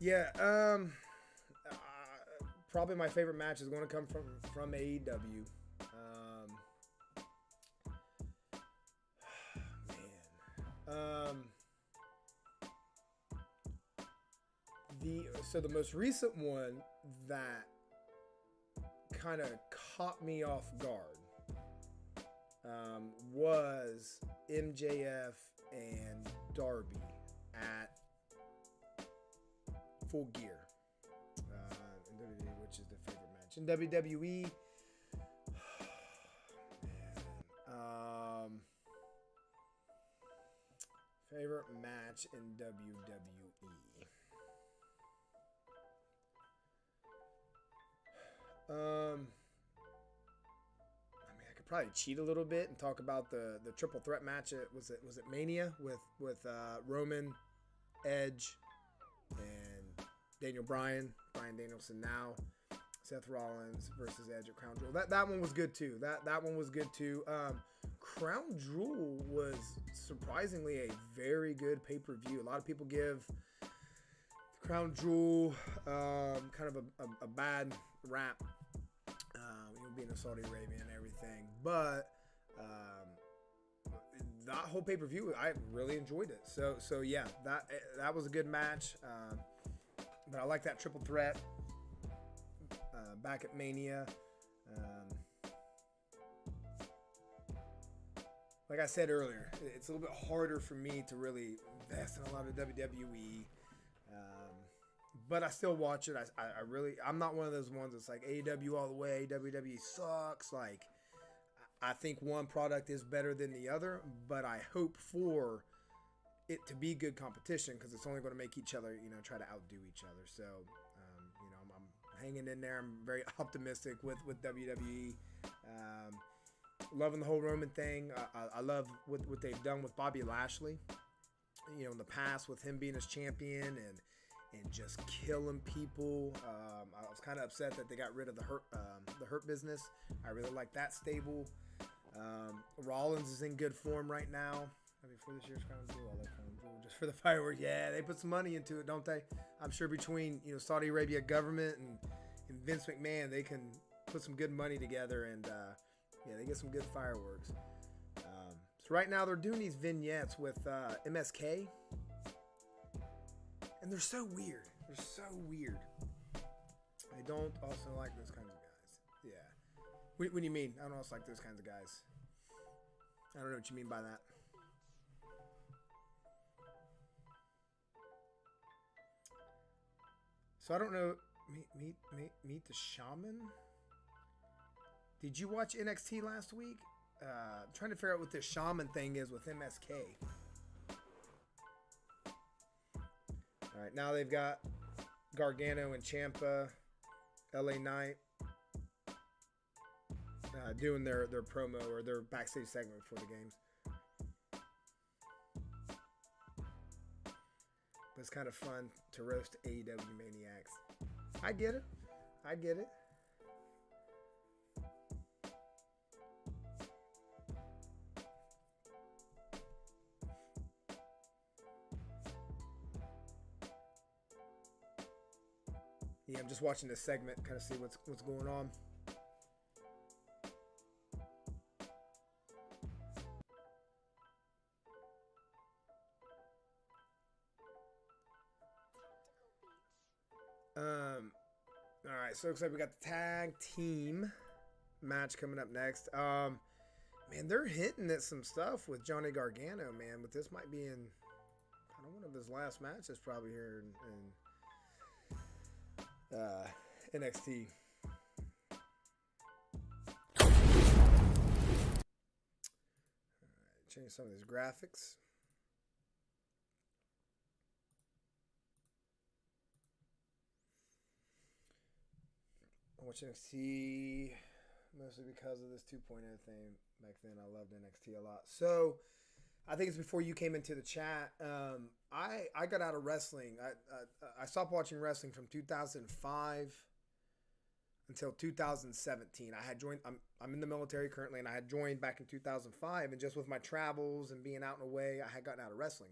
Speaker 1: Yeah. Probably my favorite match is going to come from AEW. So the most recent one that kind of caught me off guard was MJF and Darby at Full Gear. Which is the favorite match in WWE. Favorite match in WWE. I could probably cheat a little bit and talk about the triple threat match. Was it Mania with Roman, Edge, and Brian Danielson now. Seth Rollins versus Edge at Crown Jewel. That one was good too. That one was good too. Crown Jewel was surprisingly a very good pay-per-view. A lot of people give Crown Jewel kind of a bad rap, being in Saudi Arabia and everything. But that whole pay-per-view, I really enjoyed it. So yeah, that was a good match. But I like that triple threat back at Mania. Like I said earlier, it's a little bit harder for me to really invest in a lot of WWE. But I still watch it. I'm not one of those ones that's like AEW all the way. WWE sucks. Like, I think one product is better than the other, but I hope for it to be good competition, because it's only going to make each other, try to outdo each other. So, I'm hanging in there. I'm very optimistic with WWE. Loving the whole Roman thing. I love what they've done with Bobby Lashley. In the past, with him being his champion and just killing people. I was kind of upset that they got rid of the hurt business. I really like that stable. Rollins is in good form right now. For this year's Crown Jewel, I like Crown Jewel just for the fireworks. Yeah, they put some money into it, don't they? I'm sure between Saudi Arabia government and Vince McMahon, they can put some good money together, and they get some good fireworks. So right now they're doing these vignettes with MSK, and they're so weird. They're so weird. I don't also like those kinds of guys. Yeah. What do you mean? I don't also like those kinds of guys. I don't know what you mean by that. So I don't know. Meet the Shaman. Did you watch NXT last week? I'm trying to figure out what this Shaman thing is with MSK. All right, now they've got Gargano and Ciampa, LA Knight, doing their promo or their backstage segment before the games. But it's kind of fun to roast AEW maniacs. I get it. Yeah, I'm just watching this segment, kind of see what's going on. All right, so it looks like we got the tag team match coming up next. Man, they're hinting at some stuff with Johnny Gargano, man, but this might be in kind of one of his last matches probably here in NXT. All right, change some of these graphics. I watch NXT mostly because of this 2.0 thing. Back then, I loved NXT a lot. So, I think it's before you came into the chat. I got out of wrestling. I stopped watching wrestling from 2005 until 2017. I had joined. I'm in the military currently, and I had joined back in 2005. And just with my travels and being out and away, I had gotten out of wrestling.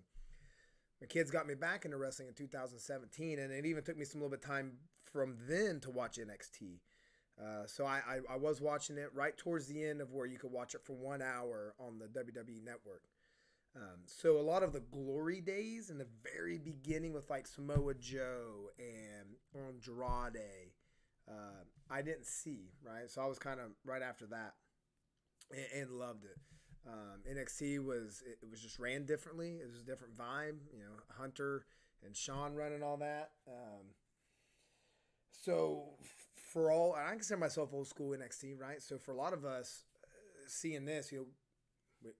Speaker 1: My kids got me back into wrestling in 2017, and it even took me some little bit of time from then to watch NXT. So I was watching it right towards the end of where you could watch it for 1 hour on the WWE Network. So a lot of the glory days in the very beginning with like Samoa Joe and Andrade, I didn't see, right? So I was kind of right after that and loved it. NXT was just ran differently. It was a different vibe, Hunter and Sean running all that. So for all, and I consider myself old school NXT, right? So for a lot of us seeing this,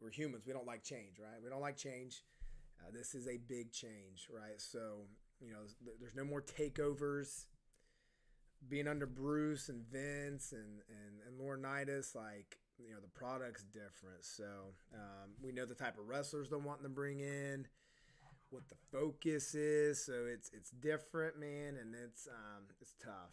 Speaker 1: we're humans. We don't like change, right? We don't like change. This is a big change, right? So, there's no more takeovers. Being under Bruce and Vince and Laurinaitis, like, the product's different. So we know the type of wrestlers they're wanting to bring in, what the focus is. So it's different, man, and it's tough.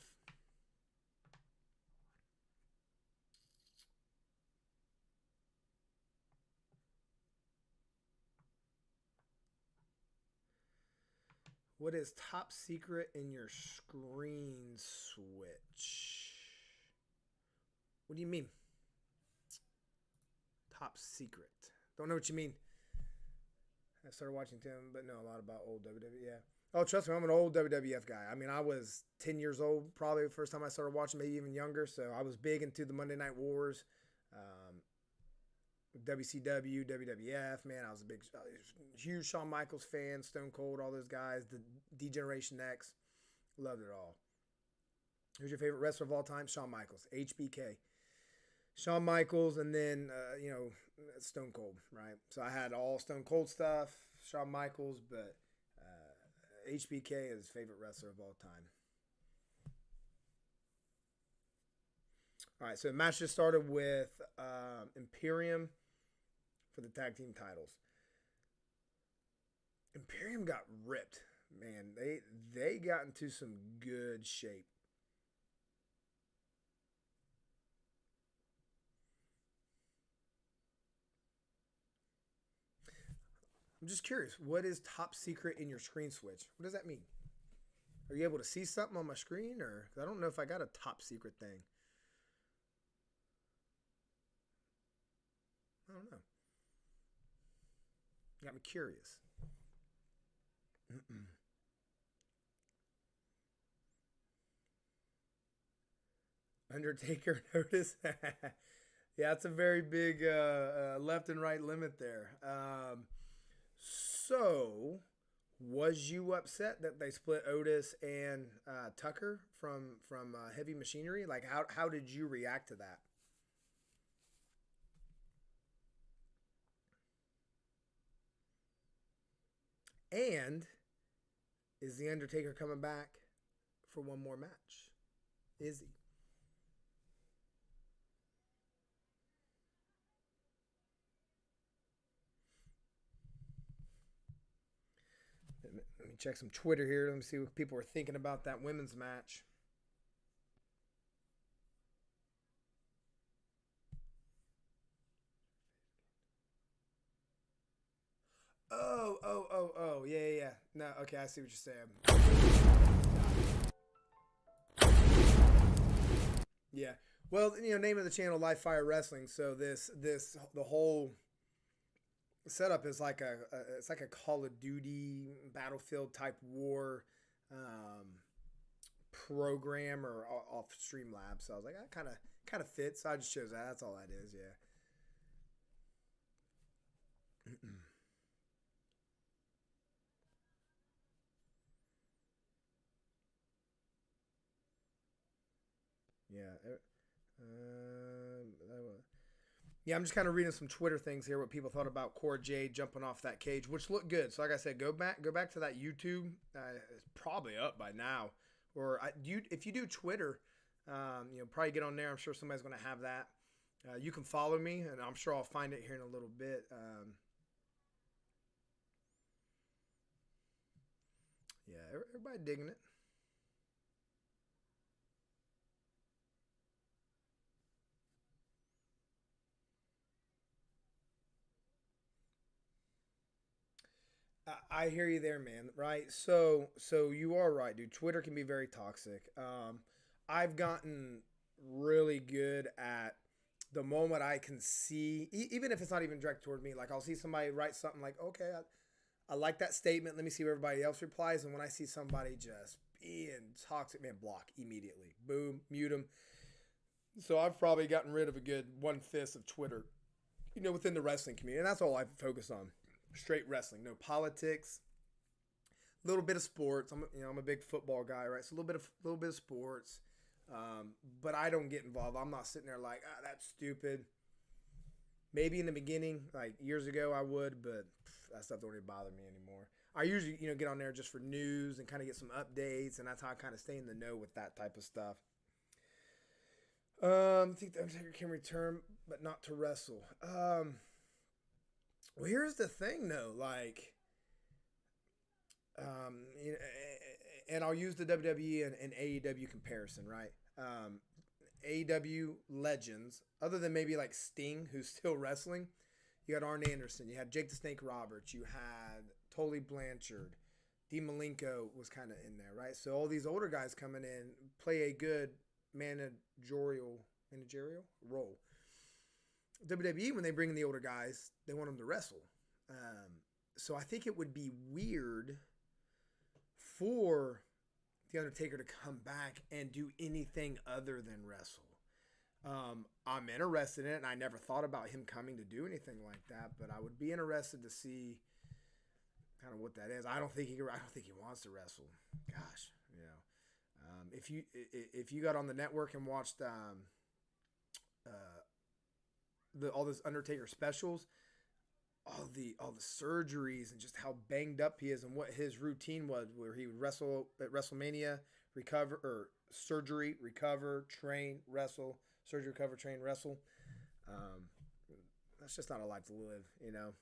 Speaker 1: What is top secret in your screen switch? What do you mean? Top secret. Don't know what you mean. I started watching Tim, but know a lot about old WWE. Yeah. Oh, trust me, I'm an old WWF guy. I mean, I was 10 years old probably the first time I started watching, maybe even younger. So I was big into the Monday Night Wars, WCW, WWF. Man, I was a huge Shawn Michaels fan, Stone Cold, all those guys, the D-Generation X. Loved it all. Who's your favorite wrestler of all time? Shawn Michaels, HBK. Shawn Michaels, and then, Stone Cold, right? So I had all Stone Cold stuff, Shawn Michaels, but HBK is his favorite wrestler of all time. All right, so the match just started with Imperium for the tag team titles. Imperium got ripped, man. They got into some good shape. I'm just curious, what is top secret in your screen switch? What does that mean? Are you able to see something on my screen, or I don't know if I got a top secret thing. I don't know. Got me curious. Undertaker notice. Yeah, it's a very big left and right limit there. So, was you upset that they split Otis and Tucker from Heavy Machinery? Like, how did you react to that? And is the Undertaker coming back for one more match? Is he? Let me check some Twitter here. Let me see what people are thinking about that women's match. Oh. Yeah. No, okay, I see what you're saying. Yeah. Well, name of the channel, Live Fire Wrestling. So the whole setup is like it's like a Call of Duty Battlefield type war program or off Streamlabs. So I was like, that kind of fits. So I just chose that. That's all that is. Yeah. Yeah. Yeah, I'm just kind of reading some Twitter things here. What people thought about Cora Jade jumping off that cage, which looked good. So, like I said, go back to that YouTube. It's probably up by now. Or if you do Twitter, probably get on there. I'm sure somebody's going to have that. You can follow me, and I'm sure I'll find it here in a little bit. Yeah, everybody digging it. I hear you there, man. Right. So you are right, dude. Twitter can be very toxic. I've gotten really good at the moment I can see, even if it's not even direct toward me. Like I'll see somebody write something like, "Okay, I like that statement. Let me see what everybody else replies." And when I see somebody just being toxic, man, block immediately. Boom, mute them. So I've probably gotten rid of a good 1/5 of Twitter, within the wrestling community, and that's all I focus on. Straight wrestling, no politics. A little bit of sports. I'm a big football guy, right? So a little bit of sports, but I don't get involved. I'm not sitting there like, that's stupid. Maybe in the beginning, like years ago, I would, but that stuff don't really bother me anymore. I usually, get on there just for news and kind of get some updates, and that's how I kind of stay in the know with that type of stuff. I think the Undertaker can return, but not to wrestle. Well, here's the thing, though. Like, and I'll use the WWE and AEW comparison, right? AEW legends, other than maybe like Sting, who's still wrestling, you had Arn Anderson, you had Jake the Snake Roberts, you had Tully Blanchard, Dean Malenko was kind of in there, right? So all these older guys coming in play a good managerial role. WWE, when they bring in the older guys, they want them to wrestle. So I think it would be weird for the Undertaker to come back and do anything other than wrestle. I'm interested in it, and I never thought about him coming to do anything like that, but I would be interested to see kind of what that is. I don't think he wants to wrestle. Gosh, if you got on the network and watched all those Undertaker specials, all the surgeries and just how banged up he is and what his routine was, where he would wrestle at WrestleMania, recover or surgery, recover, train, wrestle, surgery, recover, train, wrestle. Um, that's just not a life to live, you know.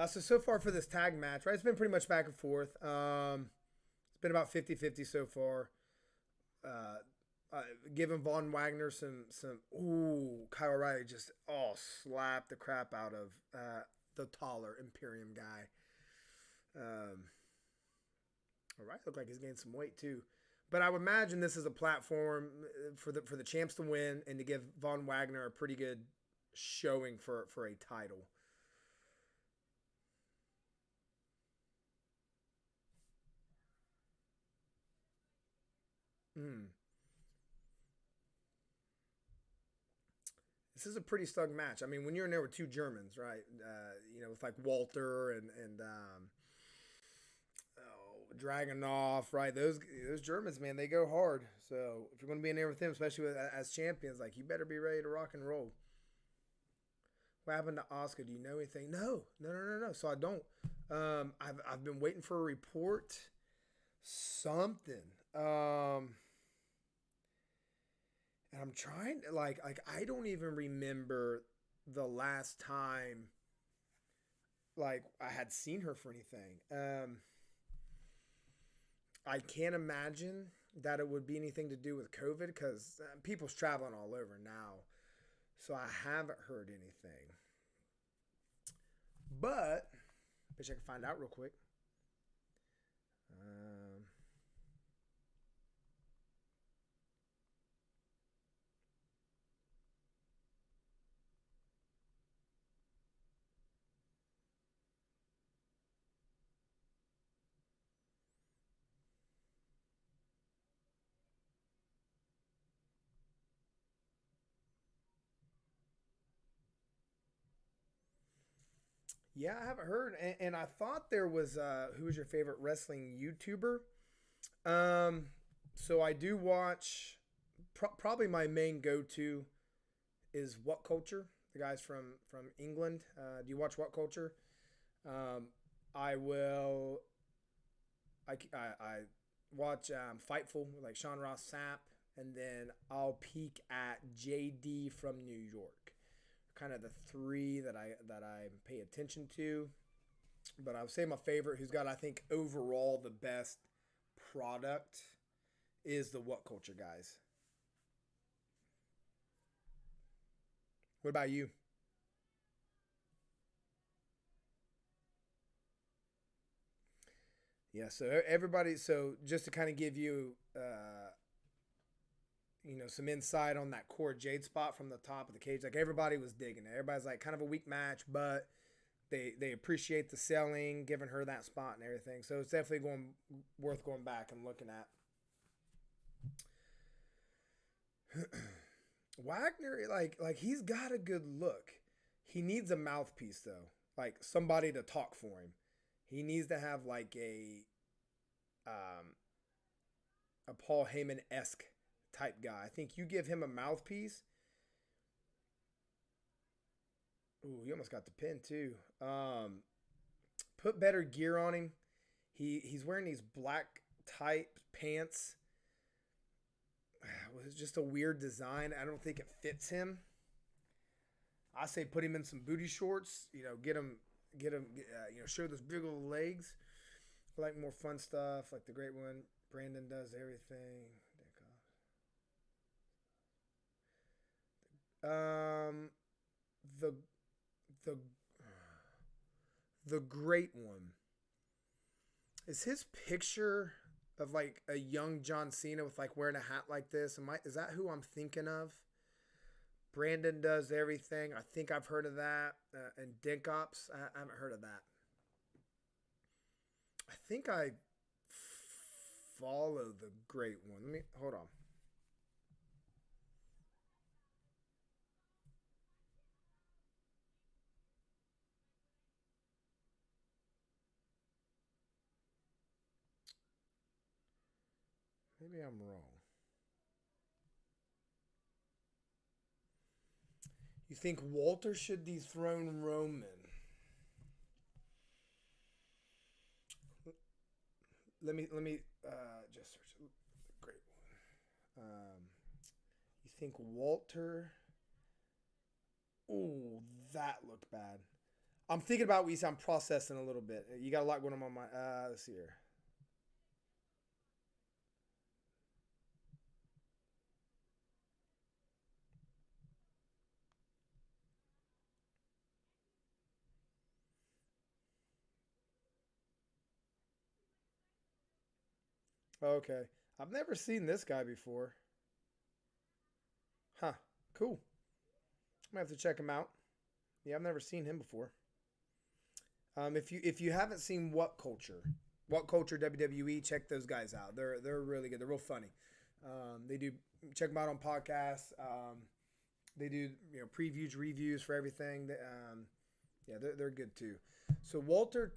Speaker 1: So far for this tag match, right? It's been pretty much back and forth. It's been about 50-50 so far. Uh, Giving Von Wagner some. Ooh, Kyle O'Reilly just slapped the crap out of the taller Imperium guy. O'Reilly looked like he's gained some weight too. But I would imagine this is a platform for the champs to win and to give Von Wagner a pretty good showing for a title. Mm. This is a pretty snug match. I mean, when you're in there with two Germans, right? With like Walter and Dragunov, right? Those Germans, man, they go hard. So if you're going to be in there with them, especially as champions, like you better be ready to rock and roll. What happened to Oscar? Do you know anything? No. So I don't. I've been waiting for a report. Something. And I'm trying to like I don't even remember the last time like I had seen her for anything. I can't imagine that it would be anything to do with COVID because people's traveling all over now. So I haven't heard anything. But, bet you I can find out real quick. Um, yeah, I haven't heard. And I thought there was, who was your favorite wrestling YouTuber? Um, so I do watch, probably my main go-to is What Culture, the guys from England. Do you watch What Culture? Um, I will. I watch Fightful with like Sean Ross Sapp, and then I'll peek at JD from New York. Kind of the three that I pay attention to. But I would say my favorite, who's got I think overall the best product, is the What Culture guys. What about you? Yeah, so everybody, so just to kind of give you, some insight on that core Jade spot from the top of the cage, like everybody was digging it. Everybody's like kind of a weak match, but they appreciate the selling, giving her that spot and everything. So it's definitely worth going back and looking at. Wagner, like he's got a good look. He needs a mouthpiece though, like somebody to talk for him. He needs to have like um, a Paul Heyman esque type guy. I think you give him a mouthpiece. Ooh, he almost got the pin too. Put better gear on him. He's wearing these black tight pants. It was just a weird design. I don't think it fits him. I say put him in some booty shorts. Get him. Show those big old legs. I like more fun stuff, like the great one. Brandon does everything. Um, the the the great one is his picture of like a young John Cena with like wearing a hat like this. Is that who I'm thinking of? Brandon does everything. I think I've heard of that. And Dink Ops, I haven't heard of that. I think I follow the great one. Let me hold on. Maybe I'm wrong. You think Walter should dethrone Roman? Let me just search. Great one. You think Walter? Ooh, that looked bad. I'm thinking about what you said. I'm processing a little bit. You got a lot going on my mind. Let's see here. Okay. I've never seen this guy before. Huh. Cool. I'm gonna have to check him out. Yeah, I've never seen him before. If you haven't seen What Culture WWE, check those guys out. They're really good. They're real funny. They do check them out on podcasts. They do previews, reviews for everything. Yeah, they're good too. So Walter,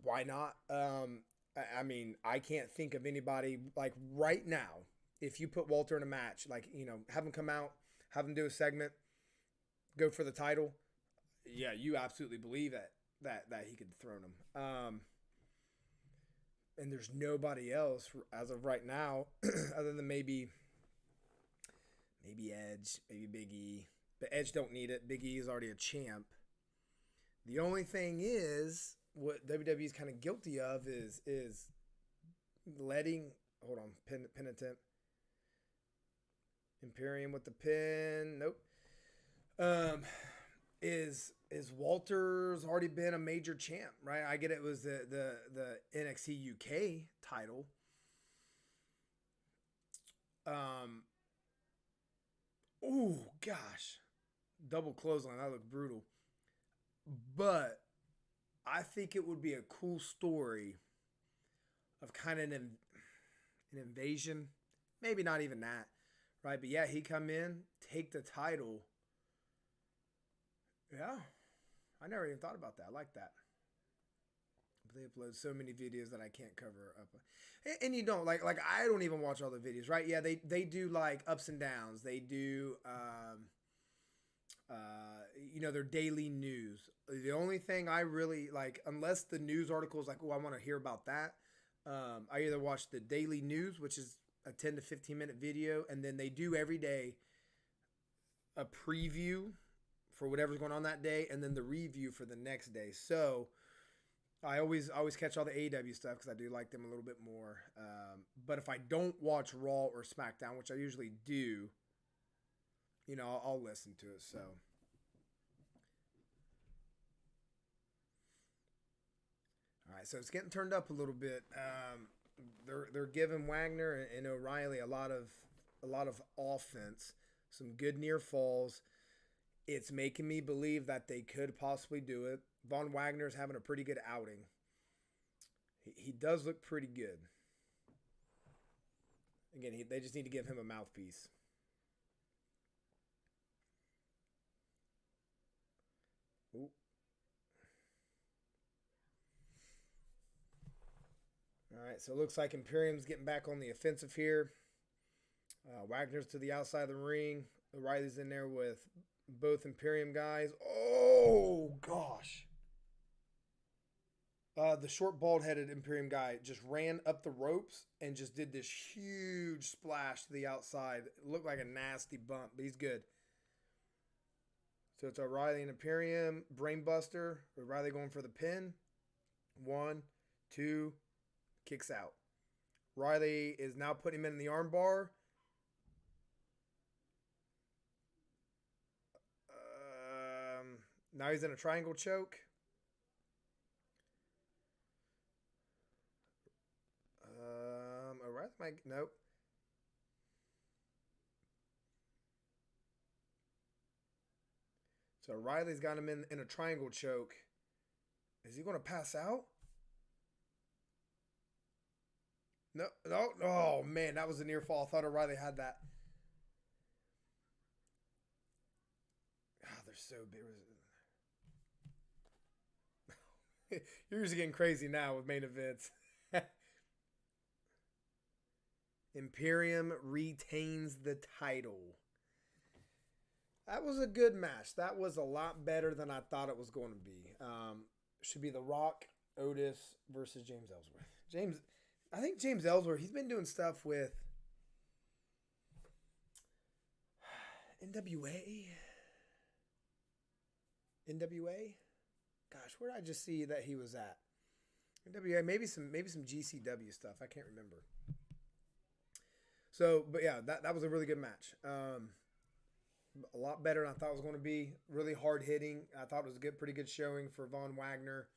Speaker 1: why not? I mean, I can't think of anybody like right now. If you put Walter in a match, like have him come out, have him do a segment, go for the title. Yeah, you absolutely believe that he could dethrone him. And there's nobody else as of right now, other than maybe Edge, maybe Big E. But Edge don't need it. Big E is already a champ. The only thing is, what WWE is kind of guilty of is letting. Hold on, pin attempt. Imperium with the pin. Nope. Is Walter's already been a major champ, right? I get it was the NXT UK title. Oh gosh, double clothesline, that looked brutal. But I think it would be a cool story of kind of an invasion, maybe not even that, right? But yeah, he come in, take the title. Yeah, I never even thought about that. I like that. But they upload so many videos that I can't cover up. And you don't like I don't even watch all the videos, right? Yeah, they do like ups and downs. They do their daily news. The only thing I really like, unless the news article is like, oh, I want to hear about that. I either watch the daily news, which is a 10 to 15-minute video, and then they do every day a preview for whatever's going on that day, and then the review for the next day. So I always catch all the AEW stuff because I do like them a little bit more. But if I don't watch Raw or SmackDown, which I usually do, I'll listen to it. So. All right, so it's getting turned up a little bit. They're giving Wagner and O'Reilly a lot of offense, some good near falls. It's making me believe that they could possibly do it. Von Wagner's having a pretty good outing. He does look pretty good. Again, they just need to give him a mouthpiece. Ooh. All right, so it looks like Imperium's getting back on the offensive here. Wagner's to the outside of the ring. O'Reilly's in there with both Imperium guys. Oh, gosh. The short, bald-headed Imperium guy just ran up the ropes and just did this huge splash to the outside. It looked like a nasty bump, but he's good. So it's O'Reilly and Imperium. Brainbuster. O'Reilly going for the pin. 1, 2, kicks out. Riley is now putting him in the armbar. Now he's in a triangle choke. O'Reilly, nope. So Riley's got him in a triangle choke. Is he going to pass out? No. Oh, man, that was a near fall. I thought O'Reilly had that. They're so big. You're just getting crazy now with main events. Imperium retains the title. That was a good match. That was a lot better than I thought it was going to be. Should be The Rock, Otis versus James Ellsworth. I think James Ellsworth, he's been doing stuff with NWA. Gosh, where did I just see that he was at? NWA, maybe some GCW stuff. I can't remember. So, but yeah, that was a really good match. A lot better than I thought it was going to be. Really hard hitting. I thought it was a pretty good showing for Von Wagner.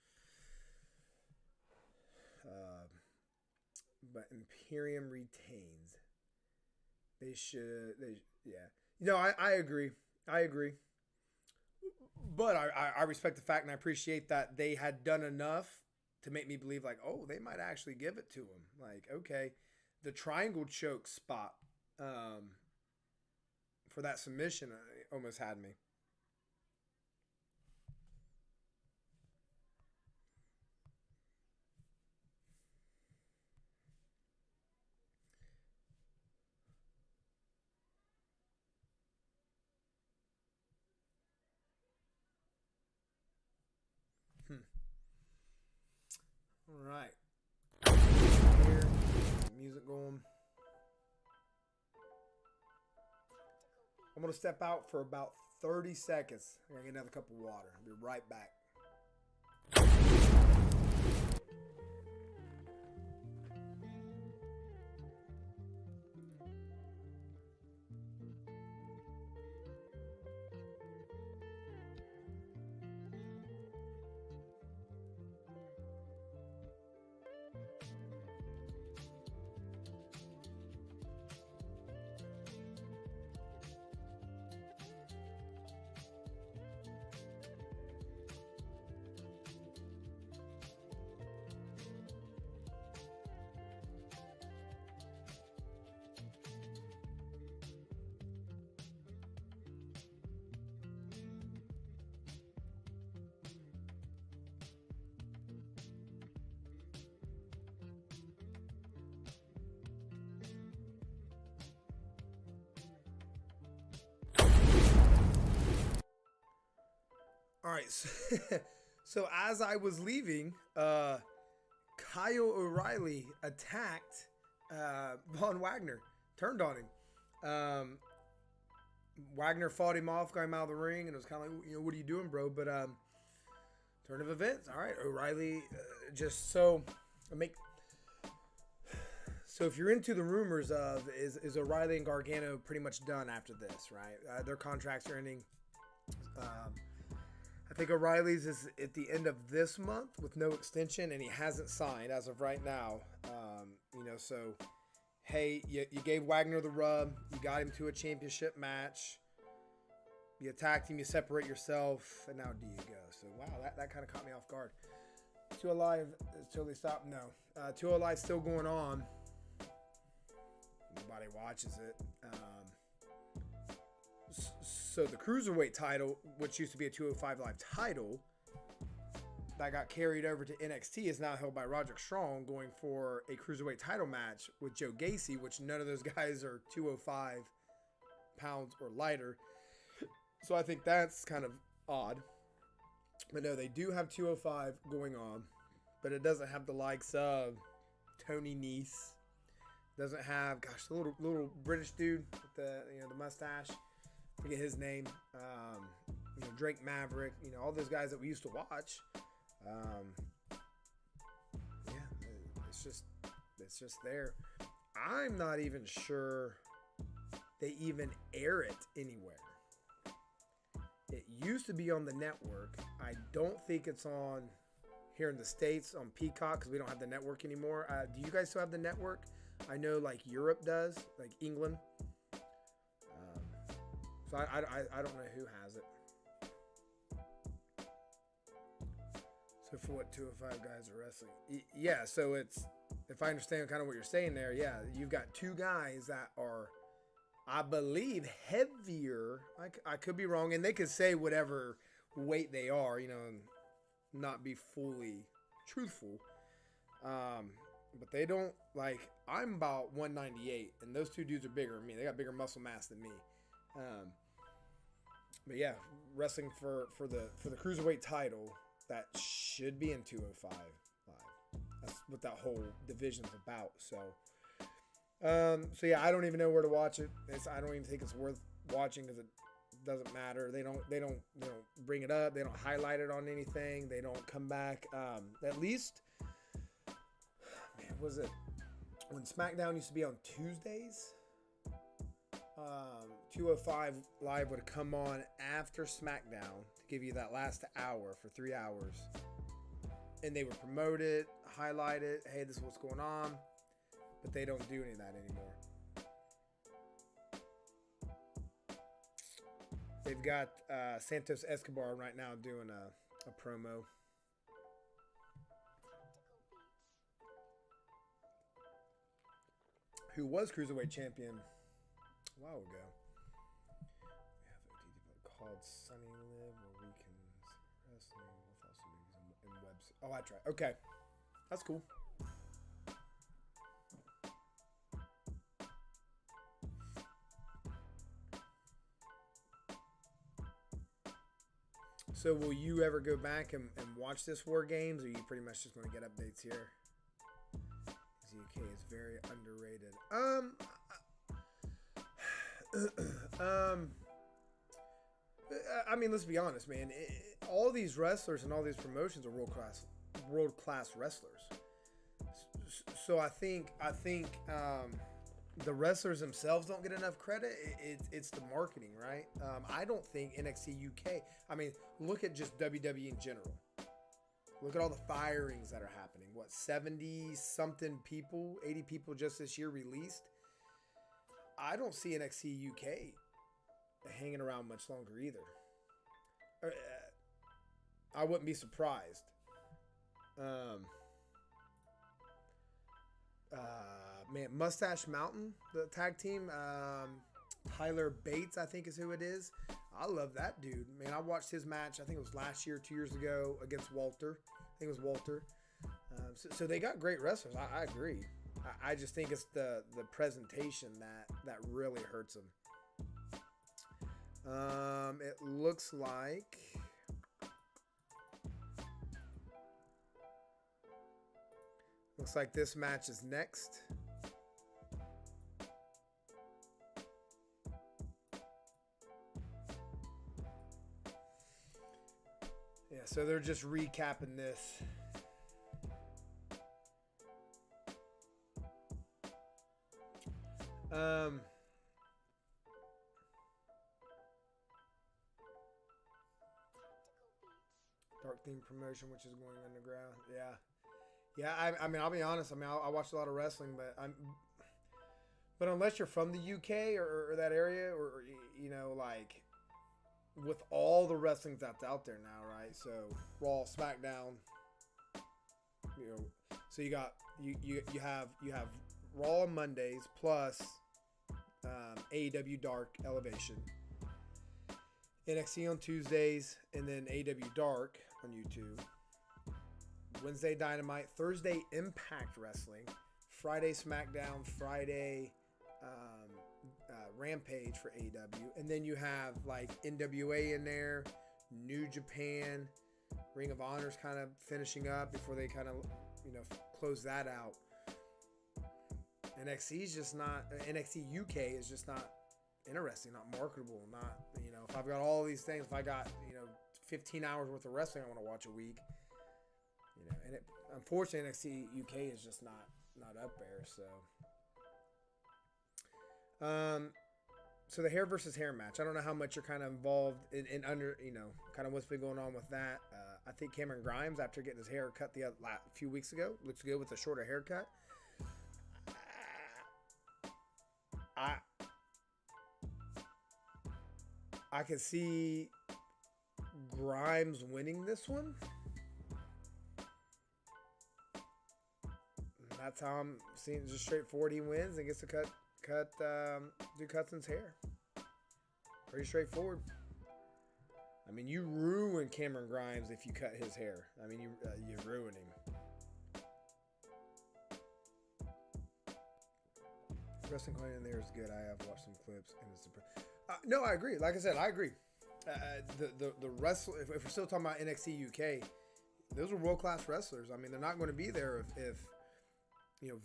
Speaker 1: But Imperium retains. Yeah. I agree. But I respect the fact and I appreciate that they had done enough to make me believe, like, oh, they might actually give it to him. Like, okay, the triangle choke spot for that submission almost had me. All right. Here, music going. I'm going to step out for about 30 seconds. I'm going to get another cup of water. I'll be right back. All right, so as I was leaving, Kyle O'Reilly attacked Von Wagner, turned on him. Wagner fought him off, got him out of the ring, and it was kind of like, what are you doing, bro? But turn of events. All right, O'Reilly, so if you're into the rumors of is O'Reilly and Gargano pretty much done after this, right? Their contracts are ending. I think O'Reilly's is at the end of this month with no extension, and he hasn't signed as of right now. So, hey, you gave Wagner the rub. You got him to a championship match. You attacked him. You separate yourself, and now do you go? So, wow, that kind of caught me off guard. 2 Alive is totally stopped? No. 2 Alive still going on. Nobody watches it. So the Cruiserweight title, which used to be a 205 Live title, that got carried over to NXT, is now held by Roderick Strong, going for a Cruiserweight title match with Joe Gacy, which none of those guys are 205 pounds or lighter. So I think that's kind of odd. But no, they do have 205 going on, but it doesn't have the likes of Tony Nese. Doesn't have, gosh, the little British dude with the mustache. Forget his name. Drake Maverick. All those guys that we used to watch. It's just there. I'm not even sure they even air it anywhere. It used to be on the network. I don't think it's on here in the States on Peacock because we don't have the network anymore. Do you guys still have the network? I know like Europe does, like England. So I don't know who has it. So for what 205 guys are wrestling? Yeah, so it's, if I understand kind of what you're saying there, yeah, you've got 2 guys that are, I believe, heavier. I could be wrong, and they could say whatever weight they are, and not be fully truthful. but they don't, like, I'm about 198, and those two dudes are bigger than me. They got bigger muscle mass than me. But yeah, wrestling for the Cruiserweight title, that should be in 205 live. That's what that whole division's about. So yeah, I don't even know where to watch it. I don't even think it's worth watching because it doesn't matter. They don't bring it up. They don't highlight it on anything. They don't come back. At least, man, was it when SmackDown used to be on Tuesdays? 205 Live would come on after SmackDown to give you that last hour for 3 hours. And they would promote it, highlight it. Hey, this is what's going on. But they don't do any of that anymore. They've got Santos Escobar right now doing a promo. Who was Cruiserweight champion a while ago. We have a called Sunny Live where we can wrestling with also movies and webs. Oh, that's right. Okay. That's cool. So will you ever go back and watch this Wargames, or are you pretty much just going to get updates here? ZK is very underrated. I mean, let's be honest, man. All these wrestlers and all these promotions are world class wrestlers. So I think the wrestlers themselves don't get enough credit. It's the marketing, right? I don't think NXT UK. I mean, look at just WWE in general. Look at all the firings that are happening. What, 70 something people, 80 people just this year released? I don't see NXT UK hanging around much longer either. I wouldn't be surprised. Man, Mustache Mountain, the tag team. Tyler Bates, I think is who it is. I love that dude. Man, I watched his match. I think it was last year, 2 years ago, against Walter. I think it was Walter. So they got great wrestlers. I agree. I just think it's the presentation that really hurts them. It looks like this match is next. Yeah, so they're just recapping this. Dark Theme promotion, which is going underground. Yeah. I mean, I'll be honest. I mean, I watch a lot of wrestling, but unless you're from the UK or that area, or you know, like with all the wrestling that's out there now, right? So Raw, SmackDown, you know, so you have Raw on Mondays plus AEW Dark Elevation, NXT on Tuesdays, and then AEW Dark on YouTube. Wednesday Dynamite, Thursday Impact Wrestling, Friday SmackDown, Friday Rampage for AEW, and then you have like NWA in there, New Japan, Ring of Honor's kind of finishing up before they kind of, you know, close that out. NXT UK is just not interesting, not marketable, not, you know, if I've got all these things, if I got, you know, 15 hours worth of wrestling I want to watch a week, you know, and unfortunately NXT UK is just not up there. So the hair versus hair match, I don't know how much you're kind of involved in under, you know, kind of what's been going on with that. I think Cameron Grimes, after getting his hair cut a few weeks ago, looks good with a shorter haircut. I can see Grimes winning this one. That's how I'm seeing it, just straightforward. He wins and gets to do Cutson's hair. Pretty straightforward. I mean, you ruin Cameron Grimes if you cut his hair. I mean, you ruin him. Wrestling content in there is good. I have watched some clips and it's no, I agree. Like I said, I agree. The wrestle. If we're still talking about NXT UK, those are world class wrestlers. I mean, they're not going to be there if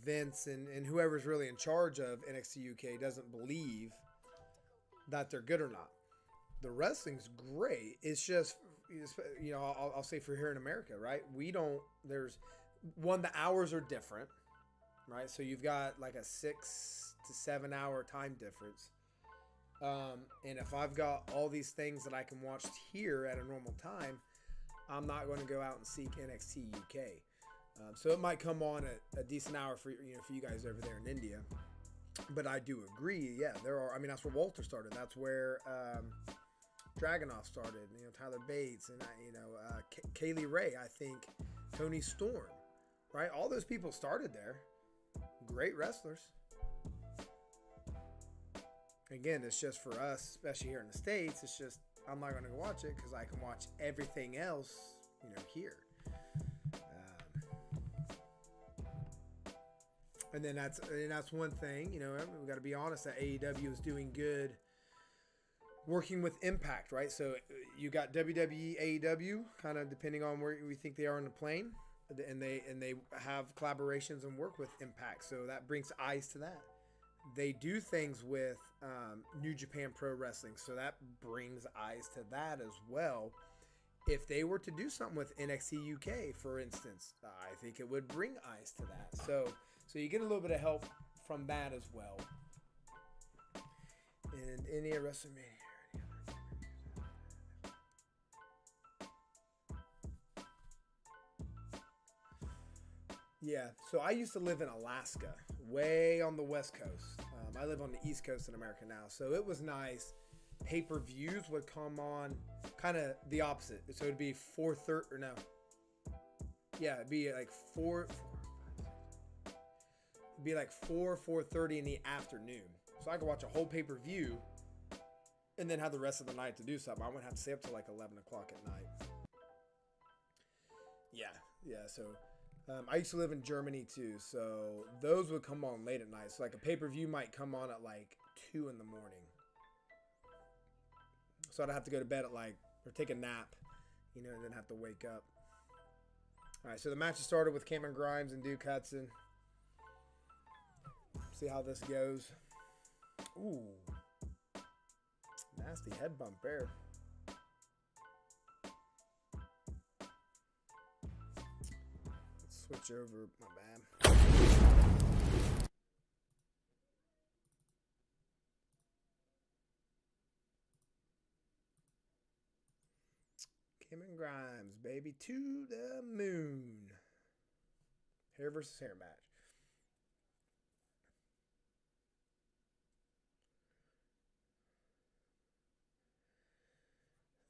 Speaker 1: Vince and whoever's really in charge of NXT UK doesn't believe that they're good or not. The wrestling's great. It's just I'll say for here in America, right? There's one, the hours are different, right? So you've got like a 6 to 7 hour time difference. And if I've got all these things that I can watch here at a normal time, I'm not going to go out and seek NXT UK. So it might come on at a decent hour for you guys over there in India. But I do agree, yeah, there are. I mean, that's where Walter started. That's where Dragunov started. Tyler Bates and Kaylee Ray. I think Tony Storm, right? All those people started there. Great wrestlers. Again, it's just for us, especially here in the States. It's just I'm not going to go watch it because I can watch everything else, here. And then that's one thing, we got to be honest that AEW is doing good working with Impact, right? So you got WWE, AEW, kind of depending on where we think they are in the plane, and they have collaborations and work with Impact. So that brings eyes to that. They do things with New Japan Pro Wrestling, so that brings eyes to that as well. If they were to do something with NXT UK, for instance, I think it would bring eyes to that. So you get a little bit of help from that as well. And any WrestleMania. Yeah, so I used to live in Alaska, way on the West Coast. I live on the East Coast in America now, so it was nice. Pay-per-views would come on kind of the opposite. So it'd be 4:30 or no. Yeah, it'd be like 4:30 in the afternoon. So I could watch a whole pay-per-view and then have the rest of the night to do something. I wouldn't have to stay up till like 11 o'clock at night. Yeah. So I used to live in Germany too. So those would come on late at night. So like a pay-per-view might come on at like 2 in the morning. So I'd have to go to bed at or take a nap, and then have to wake up. All right, so the match started with Cameron Grimes and Duke Hudson. See how this goes. Ooh. Nasty head bump there. Let's switch over. My bad. Cameron Grimes, baby, to the moon. Hair versus hair match.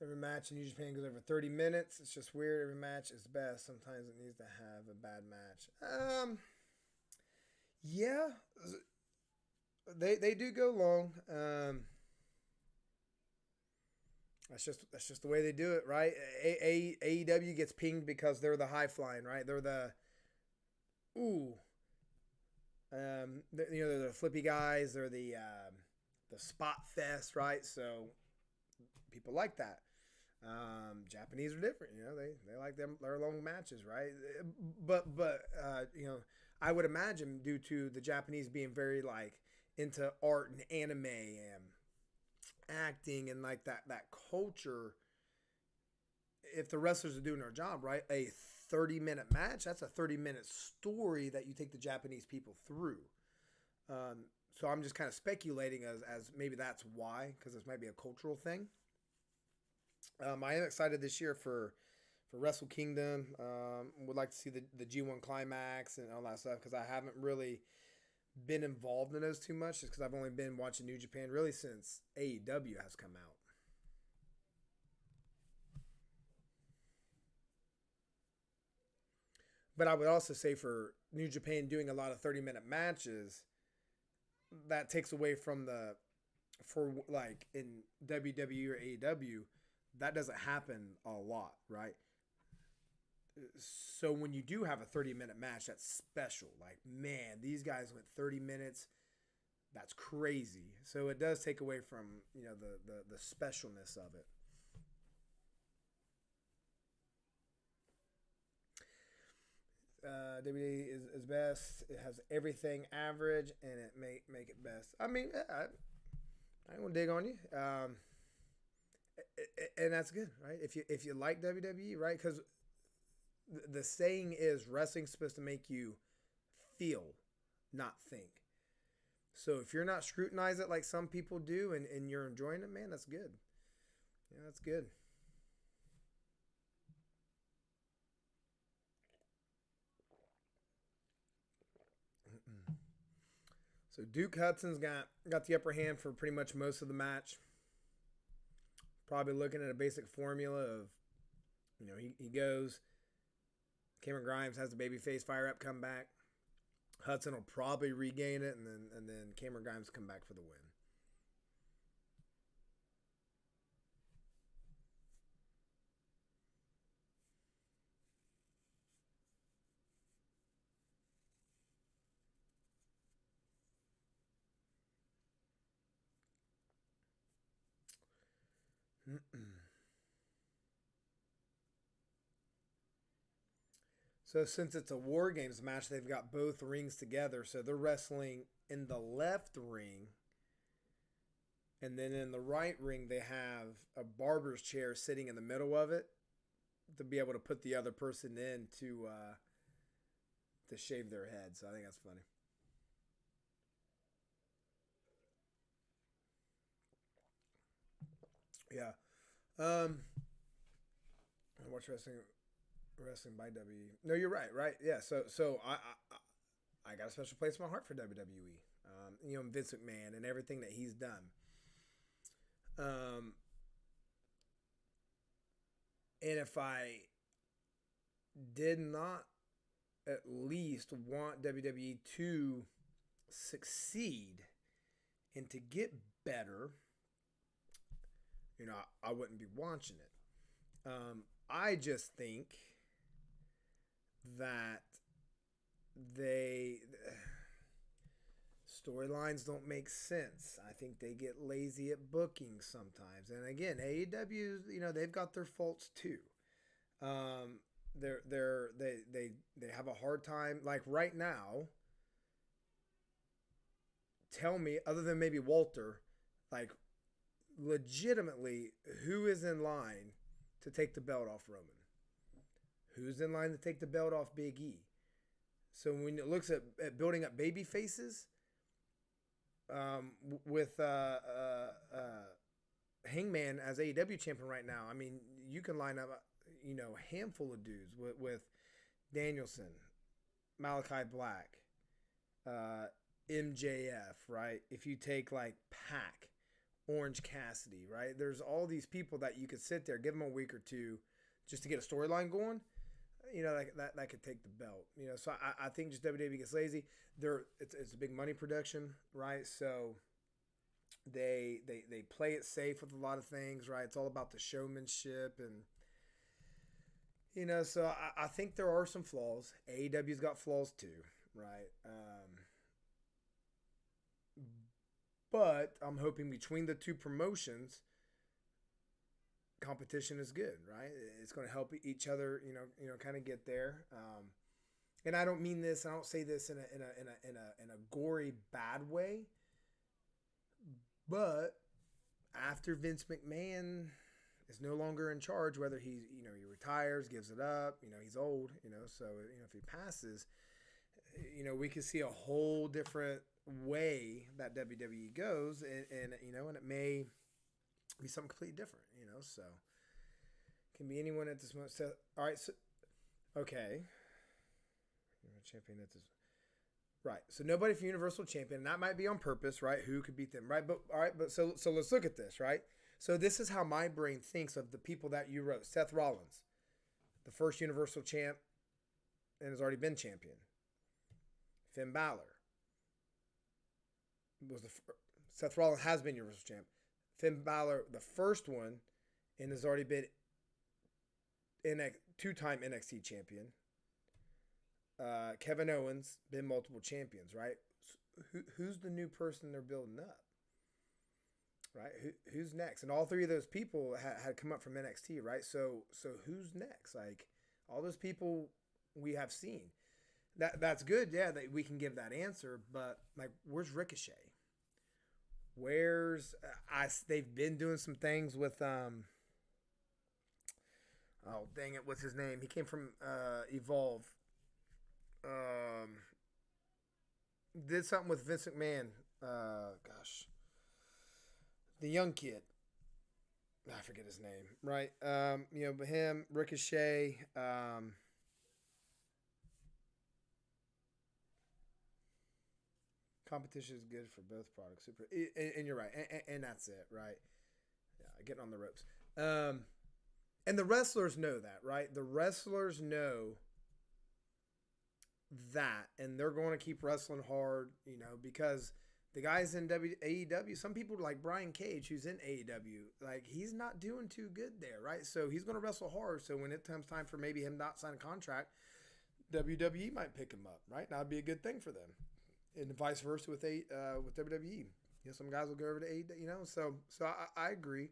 Speaker 1: Every match in New Japan goes over 30 minutes. It's just weird. Every match is best. Sometimes it needs to have a bad match. Yeah. They do go long. That's just the way they do it, right? AEW gets pinged because they're the high flying, right? They're the they're the flippy guys. They're the spot fest, right? So people like that. Japanese are different, they like their long matches, right? But I would imagine due to the Japanese being very into art and anime and acting and that culture, if the wrestlers are doing their job right, a 30-minute match, that's a 30-minute story that you take the Japanese people through. So I'm just kind of speculating as maybe that's why, because this might be a cultural thing. I am excited this year for Wrestle Kingdom. Would like to see the G1 Climax and all that stuff, because I haven't really been involved in those too much, just because I've only been watching New Japan really since AEW has come out. But I would also say for New Japan doing a lot of 30-minute matches, that takes away from in WWE or AEW, that doesn't happen a lot, right? So when you do have a 30-minute match, that's special. Man, these guys went 30 minutes. That's crazy. So it does take away from, the specialness of it. WWE is best. It has everything average, and it make it best. I mean, I ain't gonna dig on you, and that's good, right? If you like WWE, right? Because the saying is wrestling's supposed to make you feel, not think. So if you're not scrutinizing it like some people do, and you're enjoying it, man, that's good. Yeah, that's good. So Duke Hudson's got the upper hand for pretty much most of the match. Probably looking at a basic formula of, he goes. Cameron Grimes has the babyface fire up, come back. Hudson will probably regain it, and then Cameron Grimes come back for the win. So since it's a Wargames match, they've got both rings together. So they're wrestling in the left ring. And then in the right ring, they have a barber's chair sitting in the middle of it to be able to put the other person in to shave their head. So I think that's funny. Yeah. I watch wrestling by W. No, you're right. Right. Yeah. So I got a special place in my heart for WWE. Vince McMahon and everything that he's done. And if I did not at least want WWE to succeed and to get better, I wouldn't be watching it. I just think that they storylines don't make sense. I think they get lazy at booking sometimes. And again, AEW, they've got their faults too. They have a hard time. Like right now, tell me, other than maybe Walter, like legitimately, who is in line to take the belt off Roman? Who's in line to take the belt off Big E? So when it looks at building up baby faces, with Hangman as AEW champion right now, I mean, you can line up, a handful of dudes with Danielson, Malachi Black, MJF, right? If you take like Pac, Orange Cassidy, right? There's all these people that you could sit there, give them a week or two just to get a storyline going. That could take the belt. So I think just WWE gets lazy. It's a big money production, right? So they play it safe with a lot of things, right? It's all about the showmanship and so I think there are some flaws. AEW's got flaws too, right? But I'm hoping between the two promotions, competition is good, right? It's going to help each other, kind of get there. And I don't mean this. I don't say this in a gory bad way. But after Vince McMahon is no longer in charge, whether he retires, gives it up, he's old, so if he passes, we can see a whole different way that WWE goes, and it may be something completely different, so can be anyone at this moment. So, all right, so okay, champion at this, right? So nobody for Universal Champion, and that might be on purpose, right? Who could beat them, right? But all right, but so let's look at this, right? So this is how my brain thinks of the people that you wrote. Seth Rollins, the first Universal Champ, and has already been champion. Finn Balor was Seth Rollins has been Universal Champ. Finn Balor, the first one, and has already been two-time NXT champion. Kevin Owens, been multiple champions, right? who's the new person they're building up, right? Who's next? And all three of those people had come up from NXT, right? So who's next? Like all those people we have seen. That's good, yeah, that we can give that answer. But like, where's Ricochet? Where's they've been doing some things with oh dang it, what's his name? He came from Evolve. Did something with Vince McMahon. Gosh, the young kid. I forget his name. Right. But him, Ricochet. Competition is good for both products. Super, and you're right, and that's it, right? Yeah, getting on the ropes. And the wrestlers know that, right? The wrestlers know that, and they're going to keep wrestling hard, because the guys in AEW, some people like Brian Cage, who's in AEW, like he's not doing too good there, right? So he's going to wrestle hard. So when it comes time for maybe him not sign a contract, WWE might pick him up, right? That'd be a good thing for them. And vice versa with WWE. Some guys will go over to AEW, So I agree.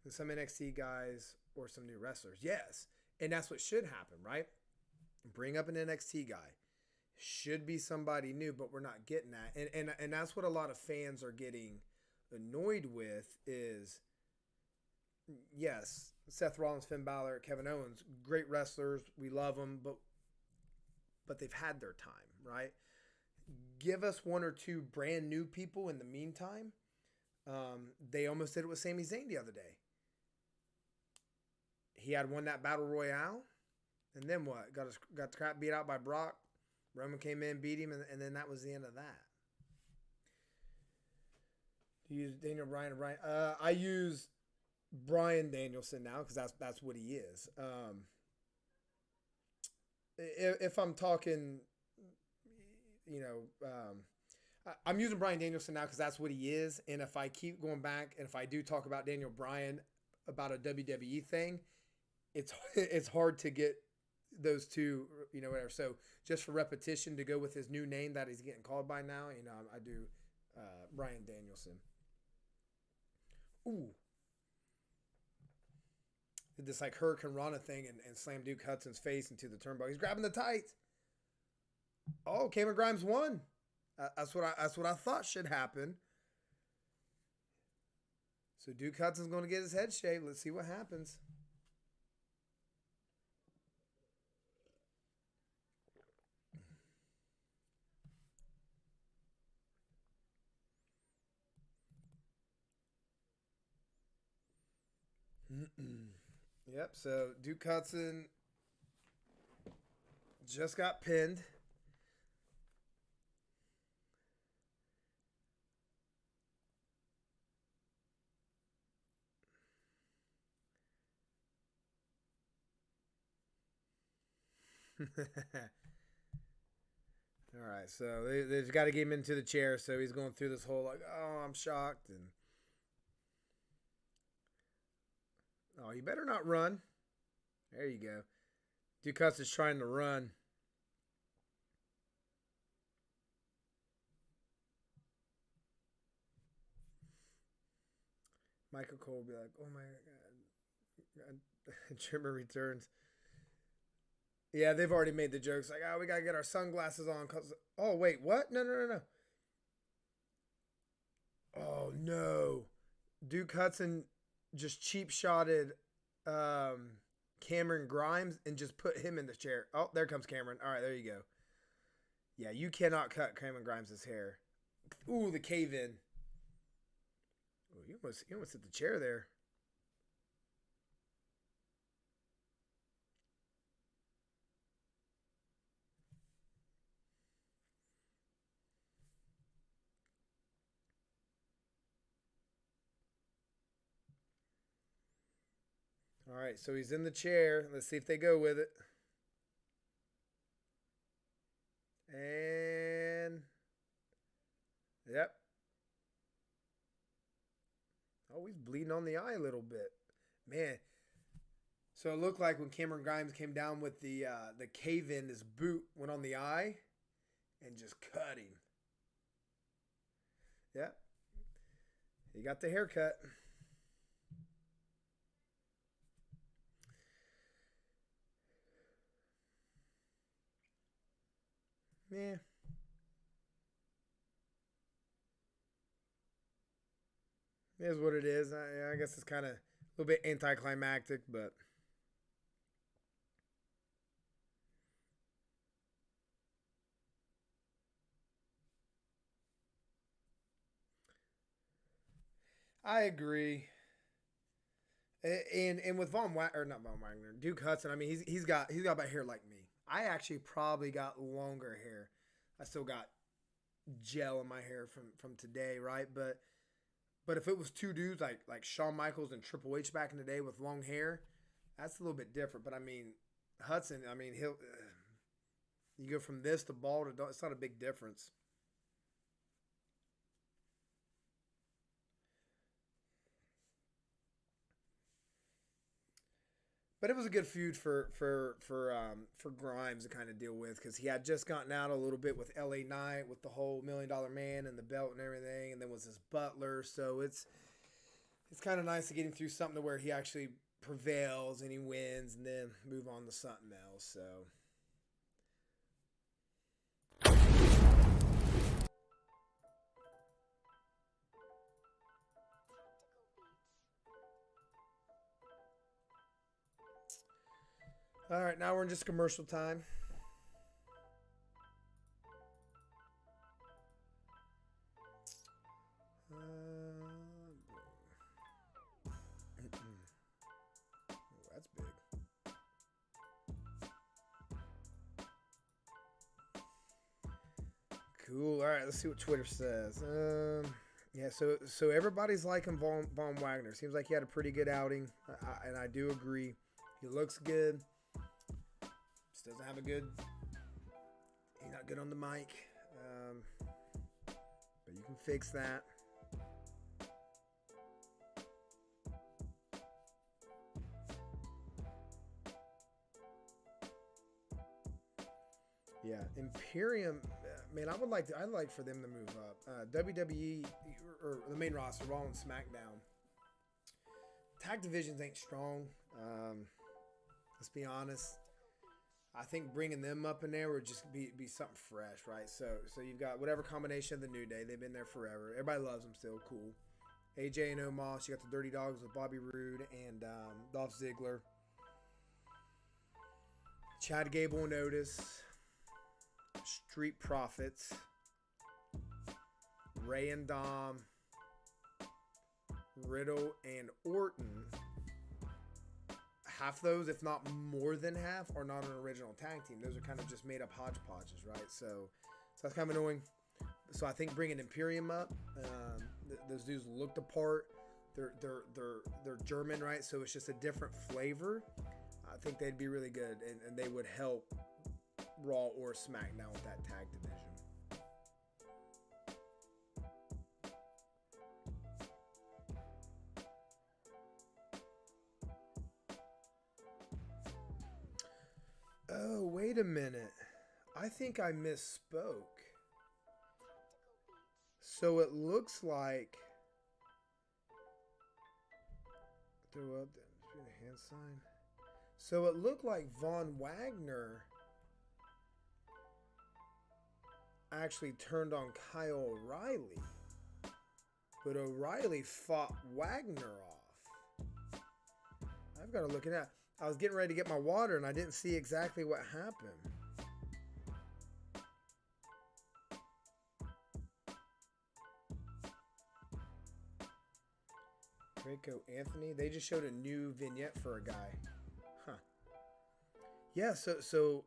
Speaker 1: And some NXT guys or some new wrestlers, yes, and that's what should happen, right? Bring up an NXT guy. Should be somebody new, but we're not getting that, and that's what a lot of fans are getting annoyed with. Is yes, Seth Rollins, Finn Balor, Kevin Owens, great wrestlers. We love them, but they've had their time, right? Give us one or two brand new people in the meantime. They almost did it with Sami Zayn the other day. He had won that Battle Royale, and then what? Got the crap beat out by Brock. Roman came in, beat him, and then that was the end of that. Do you use Daniel Bryan or Bryan? I use Bryan Danielson now because that's what he is. If I'm talking, I'm using Bryan Danielson now because that's what he is. And if I keep going back, and if I do talk about Daniel Bryan about a WWE thing, it's hard to get those two, whatever. So just for repetition, to go with his new name that he's getting called by now, I do Bryan Danielson. Ooh. Did this like Hurricane Rana thing and slam Duke Hudson's face into the turnbuckle. He's grabbing the tights. Oh, Cameron Grimes won. That's what I thought should happen. So Duke Hudson's going to get his head shaved. Let's see what happens. Yep, so Duke Hudson just got pinned. All right, so they've got to get him into the chair, so he's going through this whole like, oh, I'm shocked, and oh, you better not run. There you go. Dukas is trying to run. Michael Cole will be like, oh my God. Trimmer returns. Yeah, they've already made the jokes. Like, oh, we got to get our sunglasses on. Oh, wait, what? No. Oh, no. Duke Hudson just cheap-shotted Cameron Grimes and just put him in the chair. Oh, there comes Cameron. All right, there you go. Yeah, you cannot cut Cameron Grimes' hair. Ooh, the cave-in. Oh, you almost hit the chair there. All right, so he's in the chair. Let's see if they go with it. And yep. Oh, he's bleeding on the eye a little bit. Man. So it looked like when Cameron Grimes came down with the cave-in, his boot went on the eye and just cut him. Yeah. He got the haircut. Yeah. It is what it is. I guess it's kind of a little bit anticlimactic, but I agree. And with Von Wagner, or not Von Wagner, Duke Hudson. I mean, he's got about hair like me. I actually probably got longer hair. I still got gel in my hair from today, right? But if it was two dudes like Shawn Michaels and Triple H back in the day with long hair, that's a little bit different. But I mean, Hudson. I mean, he'll you go from this to bald. It's not a big difference. But it was a good feud for Grimes to kind of deal with because he had just gotten out a little bit with LA Knight with the whole $1 Million Man and the belt and everything, and then was his butler. So it's kind of nice to get him through something to where he actually prevails and he wins, and then move on to something else. So. All right, now we're in just commercial time. Oh, that's big. Cool. All right, let's see what Twitter says. Yeah, so everybody's liking Von Wagner. Seems like he had a pretty good outing, and I do agree. He looks good. Just doesn't have a good. He's not good on the mic, but you can fix that. Yeah, Imperium. Man, I'd like for them to move up. WWE or the main roster, Raw and SmackDown. Tag divisions ain't strong. Let's be honest. I think bringing them up in there would just be something fresh, right? So you've got whatever combination of the New Day. They've been there forever. Everybody loves them still. Cool. AJ and Omos. You got the Dirty Dogs with Bobby Roode and Dolph Ziggler. Chad Gable and Otis. Street Profits. Ray and Dom. Riddle and Orton. Half those, if not more than half, are not an original tag team. Those are kind of just made up hodgepodges, right? So that's kind of annoying. So I think bringing Imperium up, those dudes look the part. They're German, right? So it's just a different flavor. I think they'd be really good, and they would help Raw or SmackDown with that tag division. Oh, wait a minute. I think I misspoke. So it looks like. Throw up the hand sign. So it looked like Von Wagner actually turned on Kyle O'Reilly. But O'Reilly fought Wagner off. I've got to look at that. I was getting ready to get my water and I didn't see exactly what happened. Draco Anthony. They just showed a new vignette for a guy. Huh. Yeah, so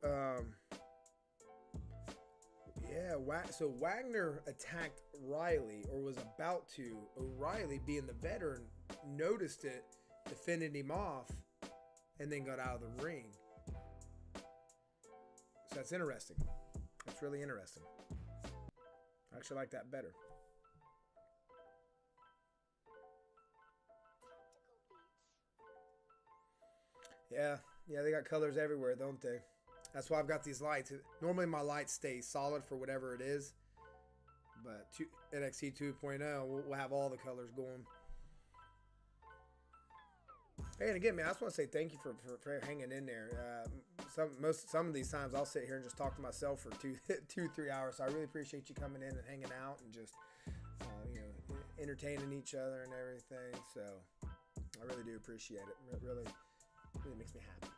Speaker 1: Wagner attacked Riley, or was about to. O'Reilly, being the veteran, noticed it, defended him off, and then got out of the ring. So that's interesting. That's really interesting. I actually like that better. Yeah, they got colors everywhere, don't they? That's why I've got these lights. Normally my lights stay solid for whatever it is, But NXT 2.0, we'll have all the colors going. Hey, and again, man, I just want to say thank you for hanging in there. Some of these times I'll sit here and just talk to myself for 2-3 hours. So I really appreciate you coming in and hanging out and just entertaining each other and everything. So I really do appreciate it. It really makes me happy.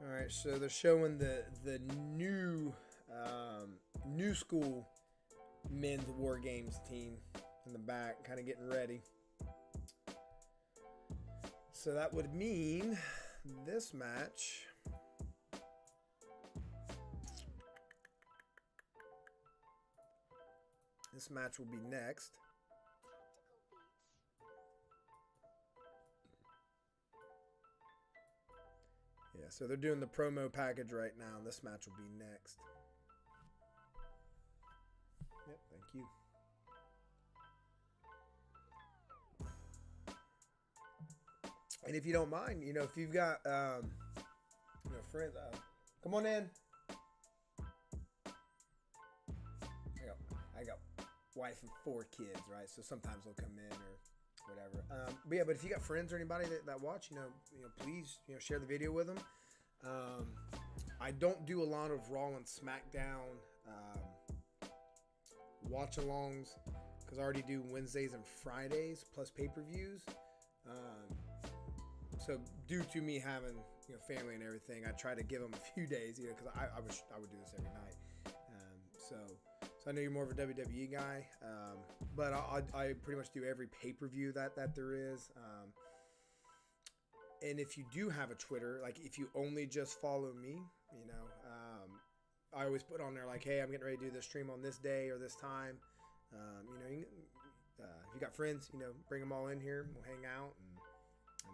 Speaker 1: All right, so they're showing the new school men's Wargames team in the back, kind of getting ready. So that would mean this match will be next. Yeah, so they're doing the promo package right now, and this match will be next. Yep, thank you. And if you don't mind, if you've got, friends, come on in. I got wife and 4 kids, right? So sometimes they'll come in or whatever. But if you got friends or anybody that watch, please, share the video with them. I don't do a lot of Raw and SmackDown watch-alongs because I already do Wednesdays and Fridays plus pay-per-views. So due to me having family and everything, I try to give them a few days, because I would do this every night. So I know you're more of a WWE guy, but I pretty much do every pay-per-view that there is. And if you do have a Twitter, like if you only just follow me, I always put on there like, hey, I'm getting ready to do this stream on this day or this time. If you got friends, bring them all in here. We'll hang out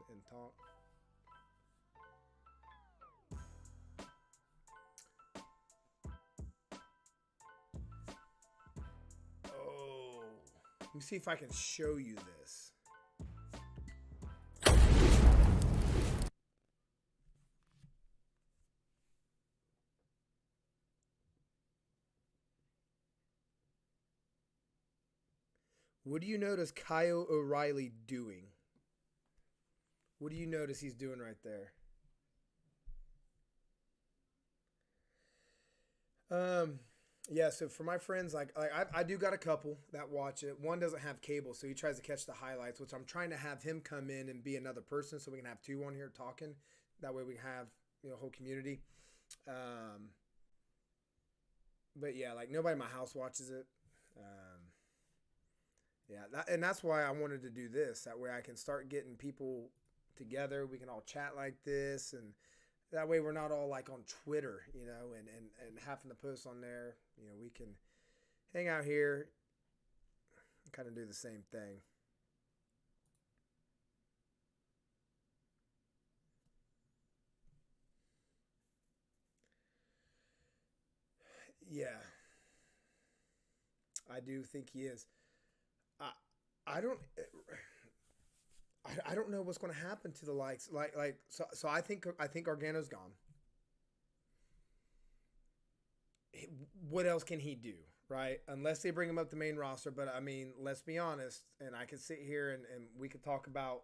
Speaker 1: and talk. Oh, let me see if I can show you this. What do you notice Kyle O'Reilly doing? What do you notice he's doing right there? Yeah, so for my friends, I do got a couple that watch it. One doesn't have cable, so he tries to catch the highlights, which I'm trying to have him come in and be another person so we can have 2 on here talking. That way we can have, a whole community. But yeah, nobody in my house watches it. Yeah, that's why I wanted to do this. That way I can start getting people together. We can all chat like this, and that way we're not all on Twitter, and having to post on there. We can hang out here and kind of do the same thing. Yeah, I do think he is. I don't know what's going to happen to the likes. So I think Gargano's gone. What else can he do, right? Unless they bring him up the main roster. But I mean, let's be honest. And I could sit here and we could talk about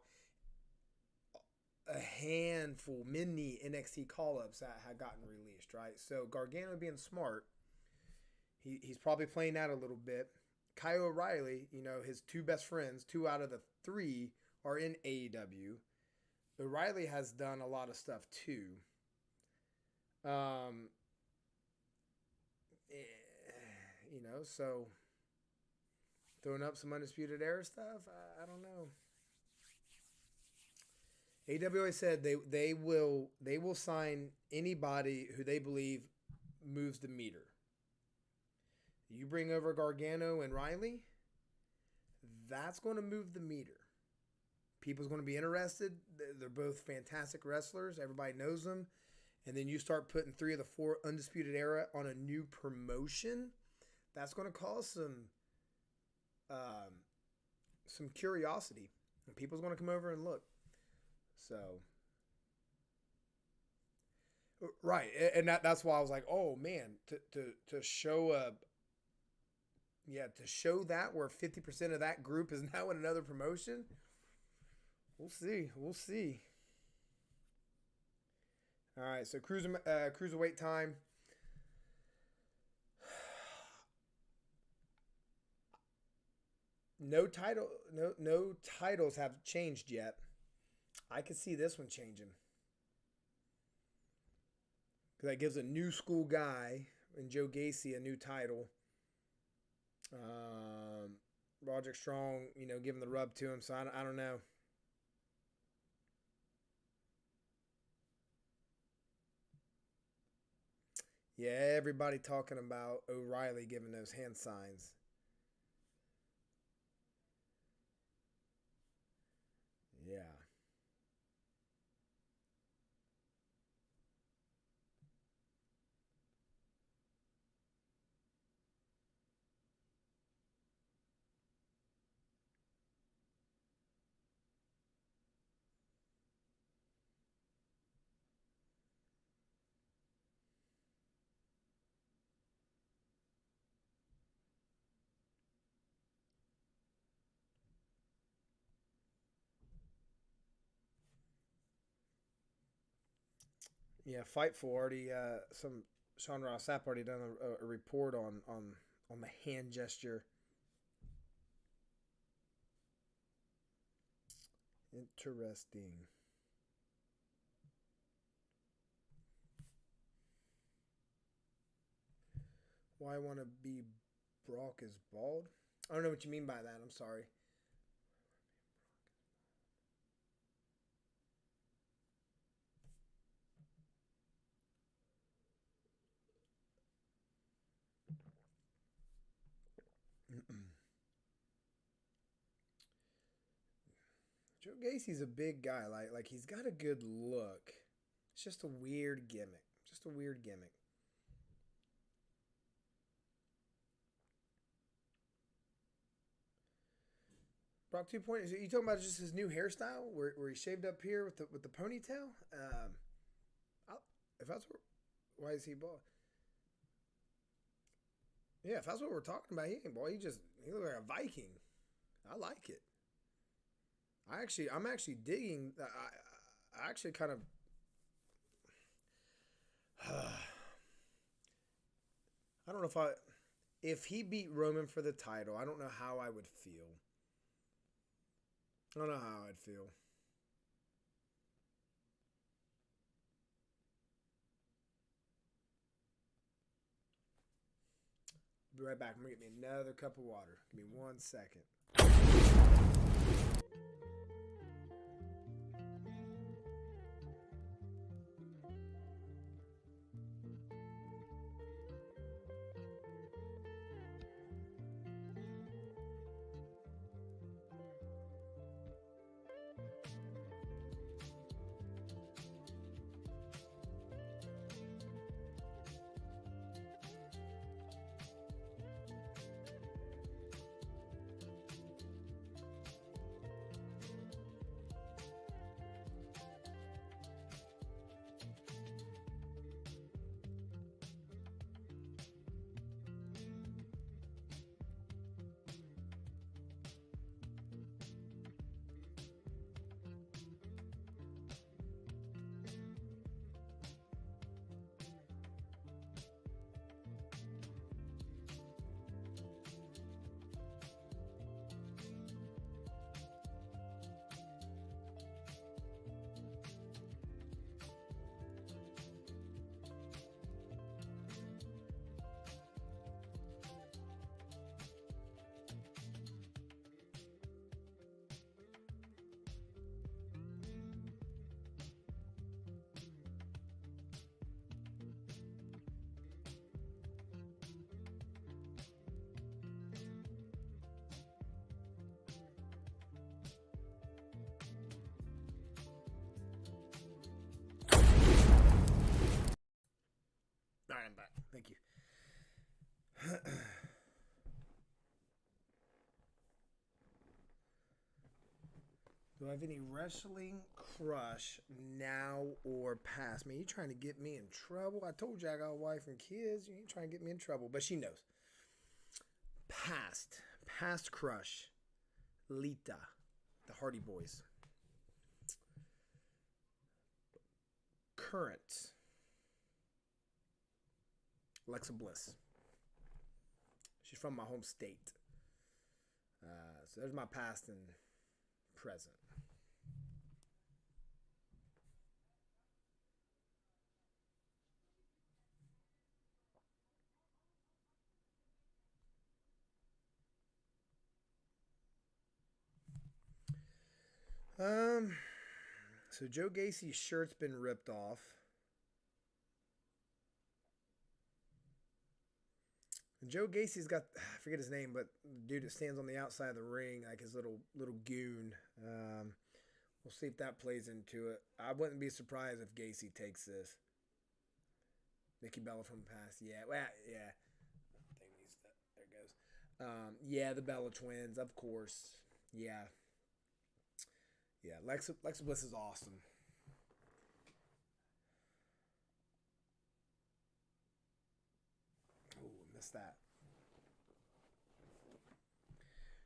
Speaker 1: a handful, many NXT call-ups that had gotten released, right? So Gargano being smart, he's probably playing that a little bit. Kyle O'Reilly, his 2 best friends, 2 out of the 3 are in AEW. O'Reilly has done a lot of stuff too. So throwing up some Undisputed Era stuff, I don't know. AEW said they will sign anybody who they believe moves the meter. You bring over Gargano and Riley, that's going to move the meter. People's going to be interested. They're both fantastic wrestlers. Everybody knows them. And then you start putting 3 of the 4 Undisputed Era on a new promotion. That's going to cause some curiosity. And people's going to come over and look. So, Right, and that's why I was like, oh man, to show a to show that where 50% of that group is now in another promotion. We'll see. We'll see. All right, so cruiserweight time. No titles have changed yet. I could see this one changing because that gives a new school guy and Joe Gacy a new title. Roderick Strong, giving the rub to him. So I don't know. Yeah, everybody talking about O'Reilly giving those hand signs. Yeah. Yeah, Fightful already some Sean Ross Sapp already done a report on the hand gesture. Interesting. Why I want to be Brock is bald? I don't know what you mean by that. I'm sorry. Joe Gacy's a big guy. Like he's got a good look. It's just a weird gimmick. Just a weird gimmick. Brock 2.0. Are you talking about just his new hairstyle, where he shaved up here with the ponytail? If that's why is he bald? Yeah, if that's what we're talking about, he ain't bald. He look like a Viking. I like it. I'm actually digging. I actually kind of. I don't know if he beat Roman for the title. I don't know how I would feel. I don't know how I'd feel. Be right back. I'm gonna get me another cup of water. Give me 1 second. All right, I'm back. Thank you. Do I have any wrestling crush now or past? Man, you trying to get me in trouble? I told you I got a wife and kids. You ain't trying to get me in trouble, but she knows. Past crush. Lita, the Hardy Boys. Current. Alexa Bliss. She's from my home state. So there's my past and present. So Joe Gacy's shirt's been ripped off. And Joe Gacy's got, I forget his name, but the dude that stands on the outside of the ring, like his little goon. We'll see if that plays into it. I wouldn't be surprised if Gacy takes this. Nikki Bella from the past, yeah, well, yeah. There it goes. Yeah, the Bella twins, of course. Yeah. Yeah, Alexa Bliss is awesome. Oh, missed that.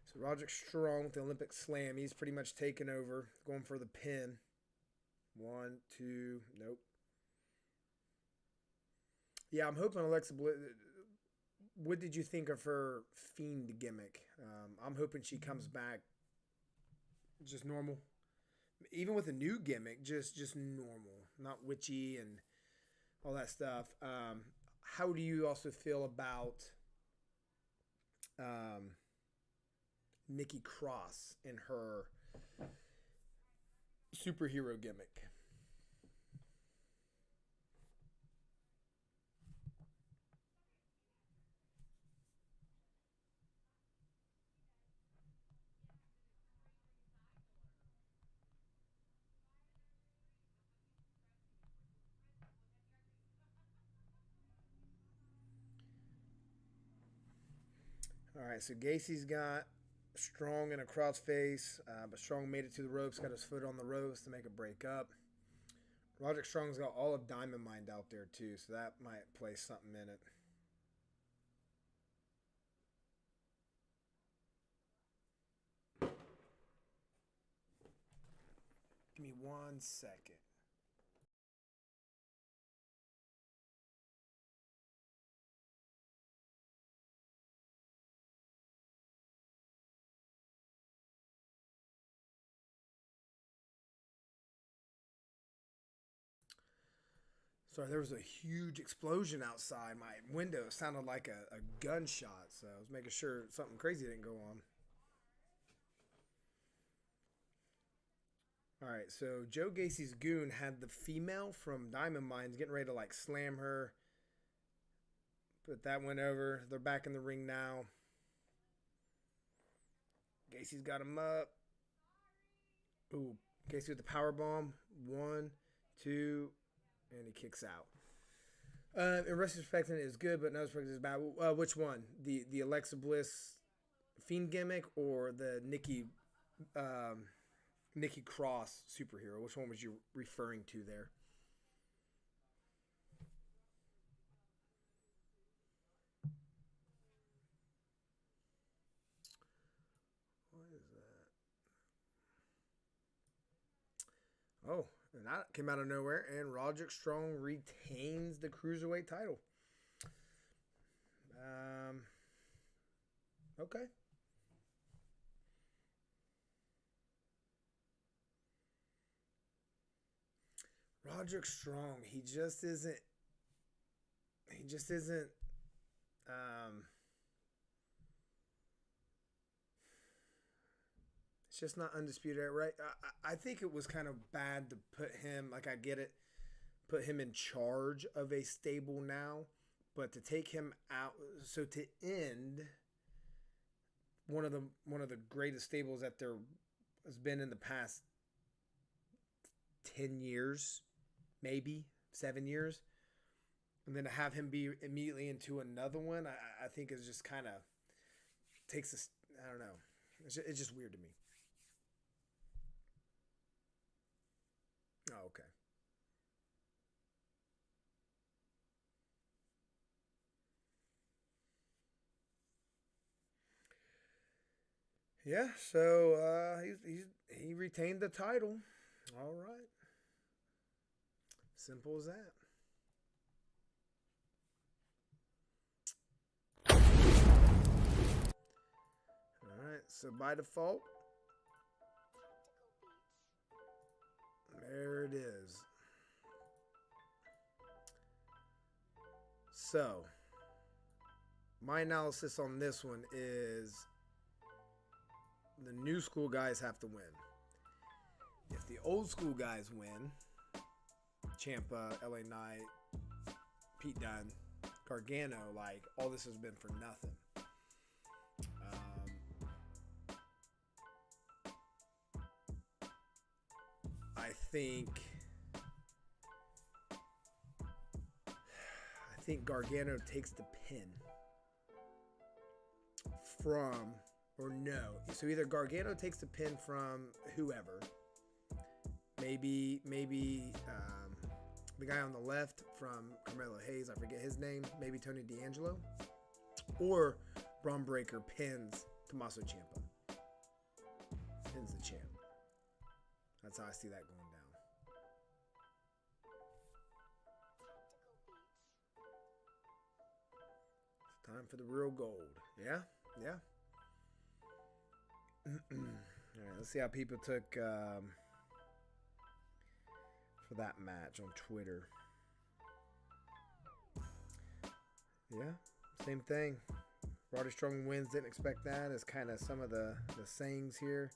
Speaker 1: So Roderick Strong with the Olympic Slam. He's pretty much taken over, going for the pin. 1, 2, nope. Yeah, I'm hoping Alexa Bliss. What did you think of her Fiend gimmick? I'm hoping she comes back just normal. Even with a new gimmick, just normal, not witchy and all that stuff. How do you also feel about Nikki Cross in her superhero gimmick? All right, so Gacy's got Strong in a crossface, but Strong made it to the ropes, got his foot on the ropes to make a break up. Roderick Strong's got all of Diamond Mine out there too, so that might play something in it. Give me 1 second. Sorry, there was a huge explosion outside my window. It sounded like a gunshot, so I was making sure something crazy didn't go on. All right, so Joe Gacy's goon had the female from Diamond Mines getting ready to like slam her. But that went over. They're back in the ring now. Gacy's got him up. Ooh, Gacy with the power bomb. 1, 2, and he kicks out. In retrospect, it is good, but in retrospect, it's bad. Which one? The Alexa Bliss Fiend gimmick or the Nikki Cross superhero? Which one was you referring to there? What is that? Oh, and that came out of nowhere, and Roderick Strong retains the Cruiserweight title. Okay. Roderick Strong, he just isn't. He just isn't. Um, it's just not undisputed, right? I think it was kind of bad to put him. Like I get it, put him in charge of a stable now, but to take him out. So to end one of the greatest stables that there has been in the past 10 years, maybe 7 years, and then to have him be immediately into another one, I think is just kind of takes us. I don't know. It's just weird to me. Okay. Yeah, so he retained the title. All right. Simple as that. All right, so by default, there it is. So, my analysis on this one is the new school guys have to win. If the old school guys win, Ciampa, LA Knight, Pete Dunne, Gargano, like, all this has been for nothing. I think Gargano takes the pin from, or no. So either Gargano takes the pin from whoever. Maybe the guy on the left from Carmelo Hayes, I forget his name. Maybe Tony D'Angelo. Or Braun Breaker pins Tommaso Ciampa. Pins the champ. That's how I see that going down. It's time for the real gold. Yeah? Yeah. All right, let's see how people took for that match on Twitter. Yeah, same thing. Roddy Strong wins, didn't expect that. Is kind of some of the sayings here.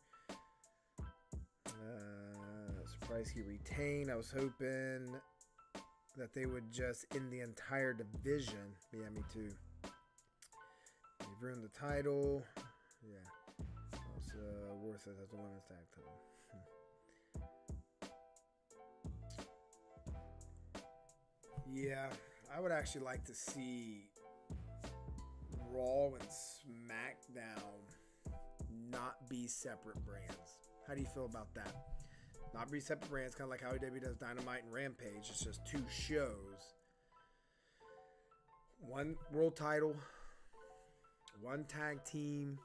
Speaker 1: Surprised he retained. I was hoping that they would just end the entire division. Yeah, me too. They've ruined the title. Yeah. Also, worth it as a women's tag team. Yeah, I would actually like to see Raw and SmackDown not be separate brands. How do you feel about that? Not be separate brands, kind of like how AEW does Dynamite and Rampage. It's just two shows. One world title, one tag team,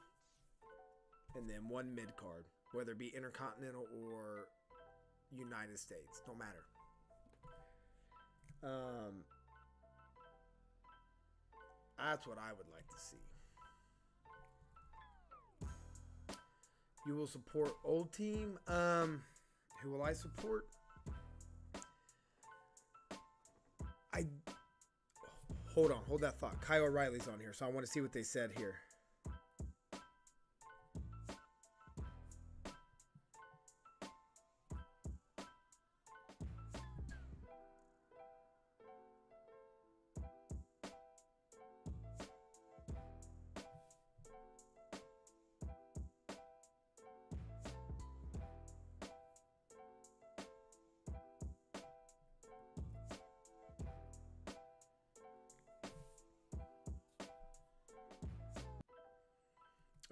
Speaker 1: and then one mid-card. Whether it be Intercontinental or United States. Don't matter. That's what I would like to see. You will support old team. Who will I support? Hold that thought. Kyle O'Reilly's on here, so I want to see what they said here.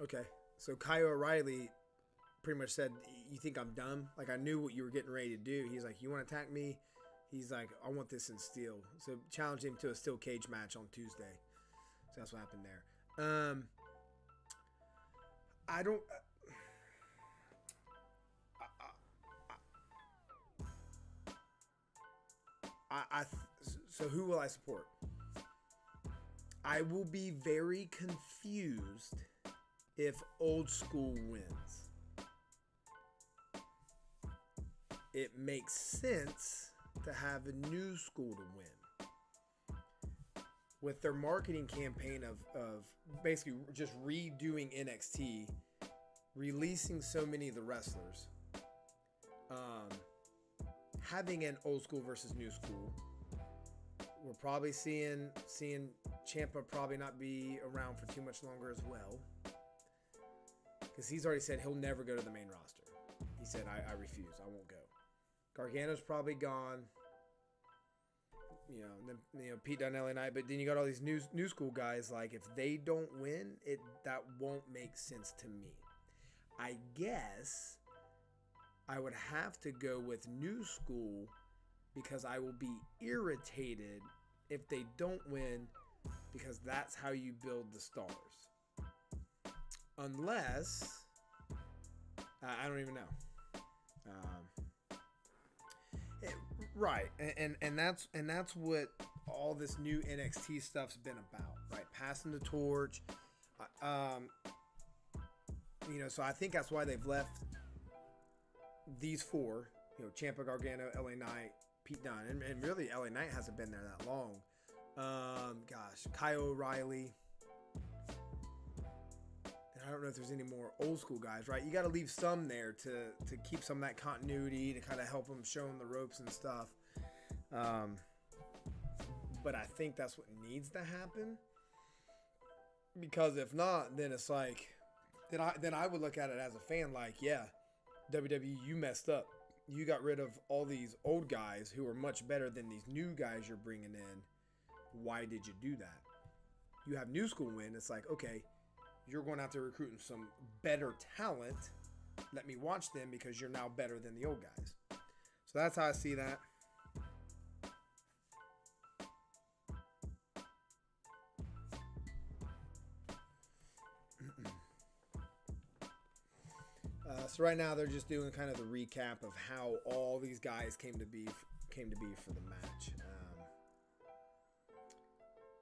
Speaker 1: Okay, so Kyle O'Reilly pretty much said, you think I'm dumb? Like, I knew what you were getting ready to do. He's like, you want to attack me? He's like, I want this in steel. So challenged him to a steel cage match on Tuesday. So that's what happened there. I don't... So who will I support? I will be very confused if old school wins. It makes sense to have a new school to win. With their marketing campaign of basically just redoing NXT, releasing so many of the wrestlers, having an old school versus new school, we're probably seeing Ciampa probably not be around for too much longer as well. Because he's already said he'll never go to the main roster. He said, I refuse. I won't go. Gargano's probably gone. Then Pete Dunne, LA Knight. But then you got all these new school guys. Like, if they don't win, that won't make sense to me. I guess I would have to go with New School because I will be irritated if they don't win, because that's how you build the stars. Unless, I don't even know. Right, and that's what all this new NXT stuff's been about, right? Passing the torch. So I think that's why they've left these four, Ciampa, Gargano, LA Knight, Pete Dunne, and really LA Knight hasn't been there that long. Kyle O'Reilly. And I don't know if there's any more old school guys, right? You got to leave some there to keep some of that continuity, to kind of help them show them the ropes and stuff. But I think that's what needs to happen, because if not, then it's like, then I would look at it as a fan like, yeah, WWE, you messed up. You got rid of all these old guys who are much better than these new guys you're bringing in. Why did you do that? You have New School win. It's like, okay, you're going out there recruiting some better talent. Let me watch them because you're now better than the old guys. So that's how I see that. So right now they're just doing kind of the recap of how all these guys came to be for the match.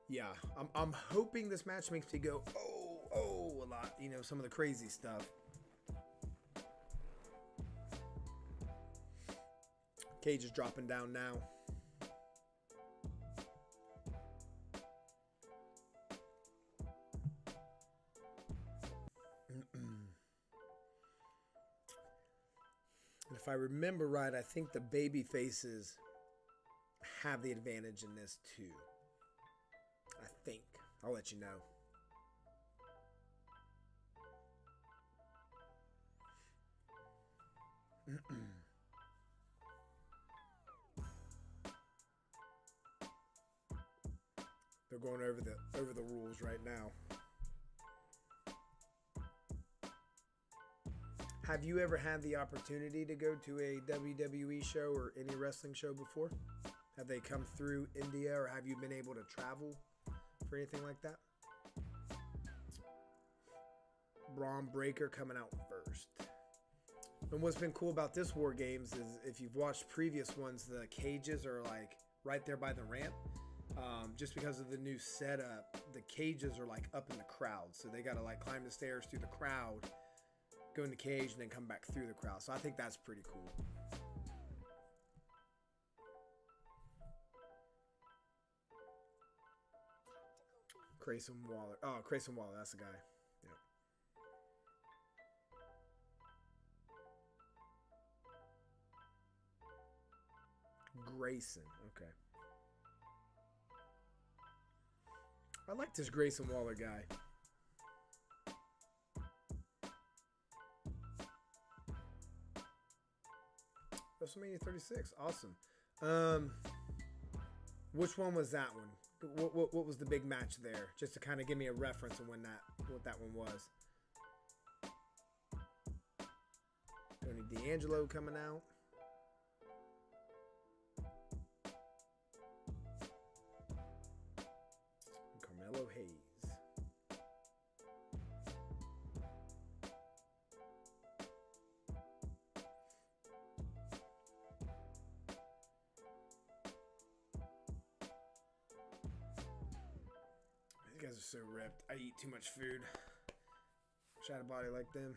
Speaker 1: Yeah, I'm hoping this match makes me go oh a lot. Some of the crazy stuff. Cage is dropping down now. If I remember right, I think the baby faces have the advantage in this too. I think. I'll let you know. They're going over the rules right now. Have you ever had the opportunity to go to a WWE show or any wrestling show before? Have they come through India, or have you been able to travel for anything like that? Braun Breaker coming out first. And what's been cool about this Wargames is, if you've watched previous ones, the cages are like right there by the ramp. Just because of the new setup, the cages are like up in the crowd. So they got to like climb the stairs through the crowd, go in the cage, and then come back through the crowd. So I think that's pretty cool. Grayson Waller. Oh, Grayson Waller. That's the guy. Yeah. Grayson. Okay. I like this Grayson Waller guy. WrestleMania 36. Awesome. Which one was that one? What was the big match there? Just to kind of give me a reference of what that one was. Tony D'Angelo coming out. Carmelo Hayes. These guys are so ripped. I eat too much food. Wish I had a body like them.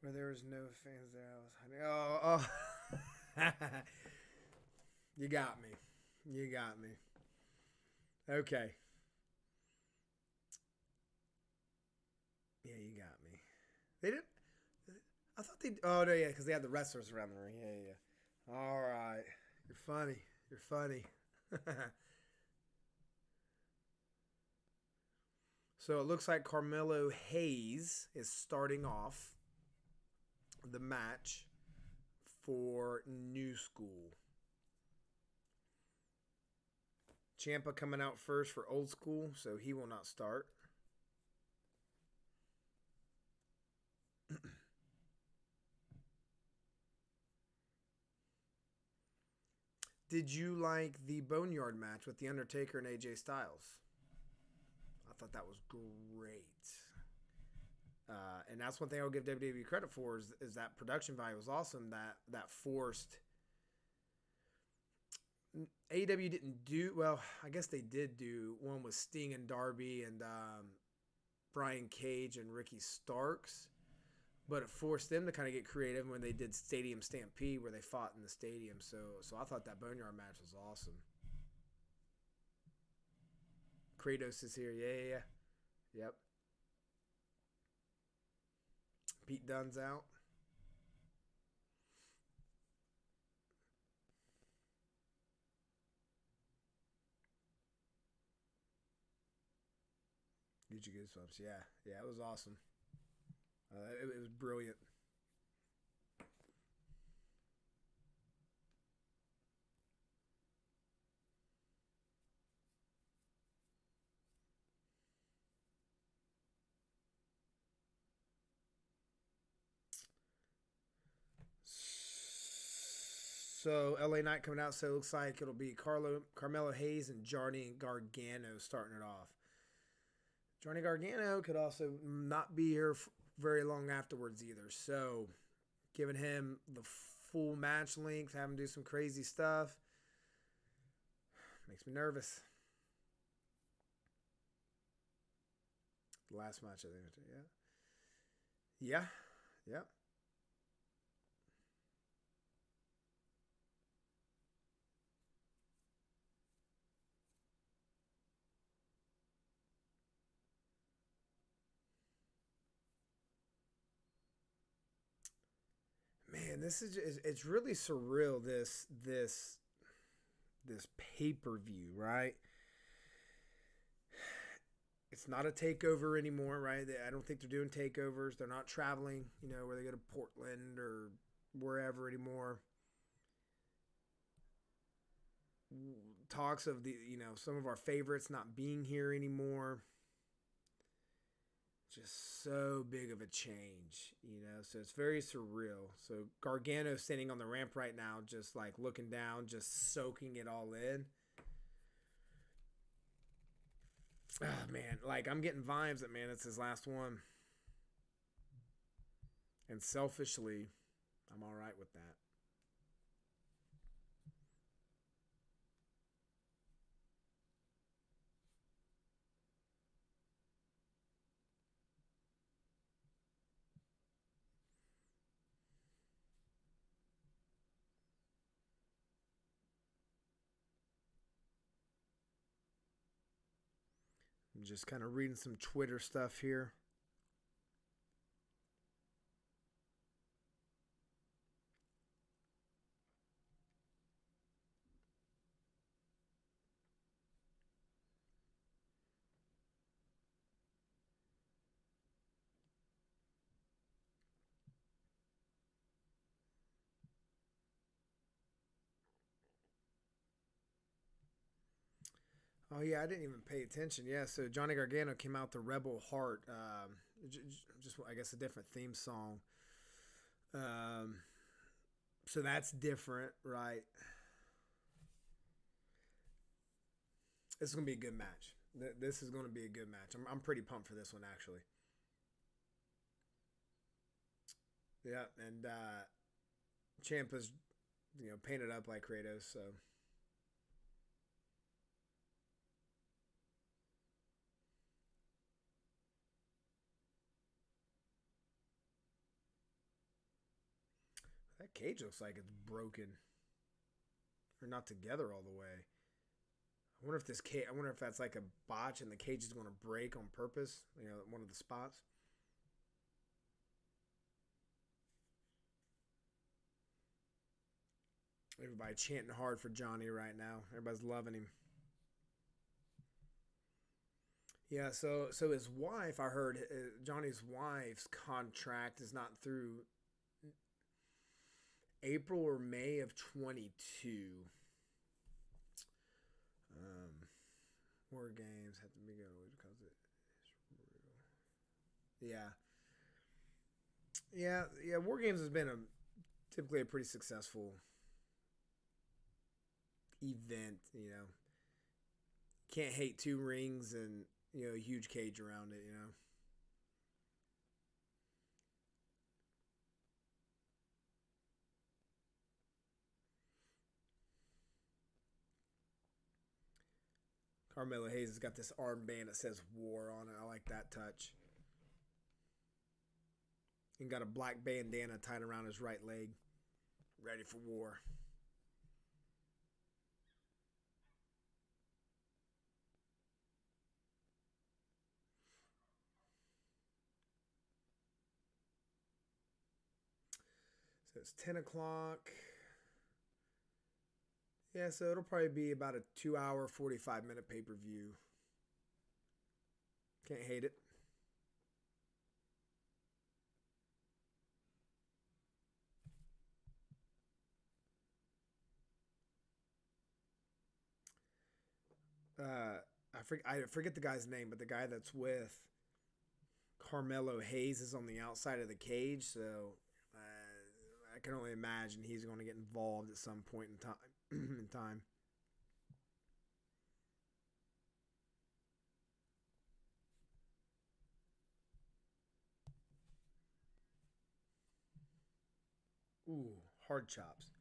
Speaker 1: Where there was no fans there, I was hiding. Oh. You got me. Okay. Yeah, you got me. They didn't. I thought they. Oh no, yeah, because they had the wrestlers around the ring. Yeah. All right, you're funny. You're funny. So it looks like Carmelo Hayes is starting off the match for New School. Ciampa coming out first for Old School, so he will not start. Did you like the Boneyard match with The Undertaker and AJ Styles? I thought that was great. And that's one thing I'll give WWE credit for is that production value was awesome. That forced AEW didn't do well. I guess they did do one with Sting and Darby and Brian Cage and Ricky Starks, but it forced them to kind of get creative when they did Stadium Stampede, where they fought in the stadium. So I thought that Boneyard match was awesome. Kratos is here. Yeah. Yep. Pete Dunne's out. Get you goosebumps. Yeah, it was awesome. It was brilliant. So LA Knight coming out, so it looks like it'll be Carmelo Hayes and Johnny Gargano starting it off. Johnny Gargano could also not be here very long afterwards either. So giving him the full match length, having him do some crazy stuff, makes me nervous. The last match, I think. Yeah. Man, this is it's really surreal. This pay-per-view, right? It's not a takeover anymore, right? I don't think they're doing takeovers. They're not traveling, where they go to Portland or wherever anymore. Talks of some of our favorites not being here anymore. Just so big of a change, so it's very surreal. So Gargano standing on the ramp right now, just like looking down, just soaking it all in. Oh man, like I'm getting vibes that, man, it's his last one. And selfishly, I'm all right with that. I'm just kind of reading some Twitter stuff here. Oh yeah, I didn't even pay attention. Yeah, so Johnny Gargano came out to Rebel Heart, just I guess a different theme song. So that's different, right? This is gonna be a good match. This is gonna be a good match. I'm pretty pumped for this one actually. Yeah, and Ciampa's painted up like Kratos, so. That cage looks like it's broken. Or not together all the way. I wonder if I wonder if that's like a botch and the cage is going to break on purpose. One of the spots. Everybody chanting hard for Johnny right now. Everybody's loving him. Yeah, so his wife, I heard Johnny's wife's contract is not through April or May of 22. Wargames had to be go because it is real. Yeah. Wargames has been typically a pretty successful event. Can't hate 2 rings and a huge cage around it. Carmelo Hayes has got this armband that says "War" on it. I like that touch. And got a black bandana tied around his right leg, ready for war. So it's 10 o'clock. Yeah, so it'll probably be about a 2-hour, 45-minute pay-per-view. Can't hate it. I forget the guy's name, but the guy that's with Carmelo Hayes is on the outside of the cage, so I can only imagine he's going to get involved at some point in time. Ooh, hard chops.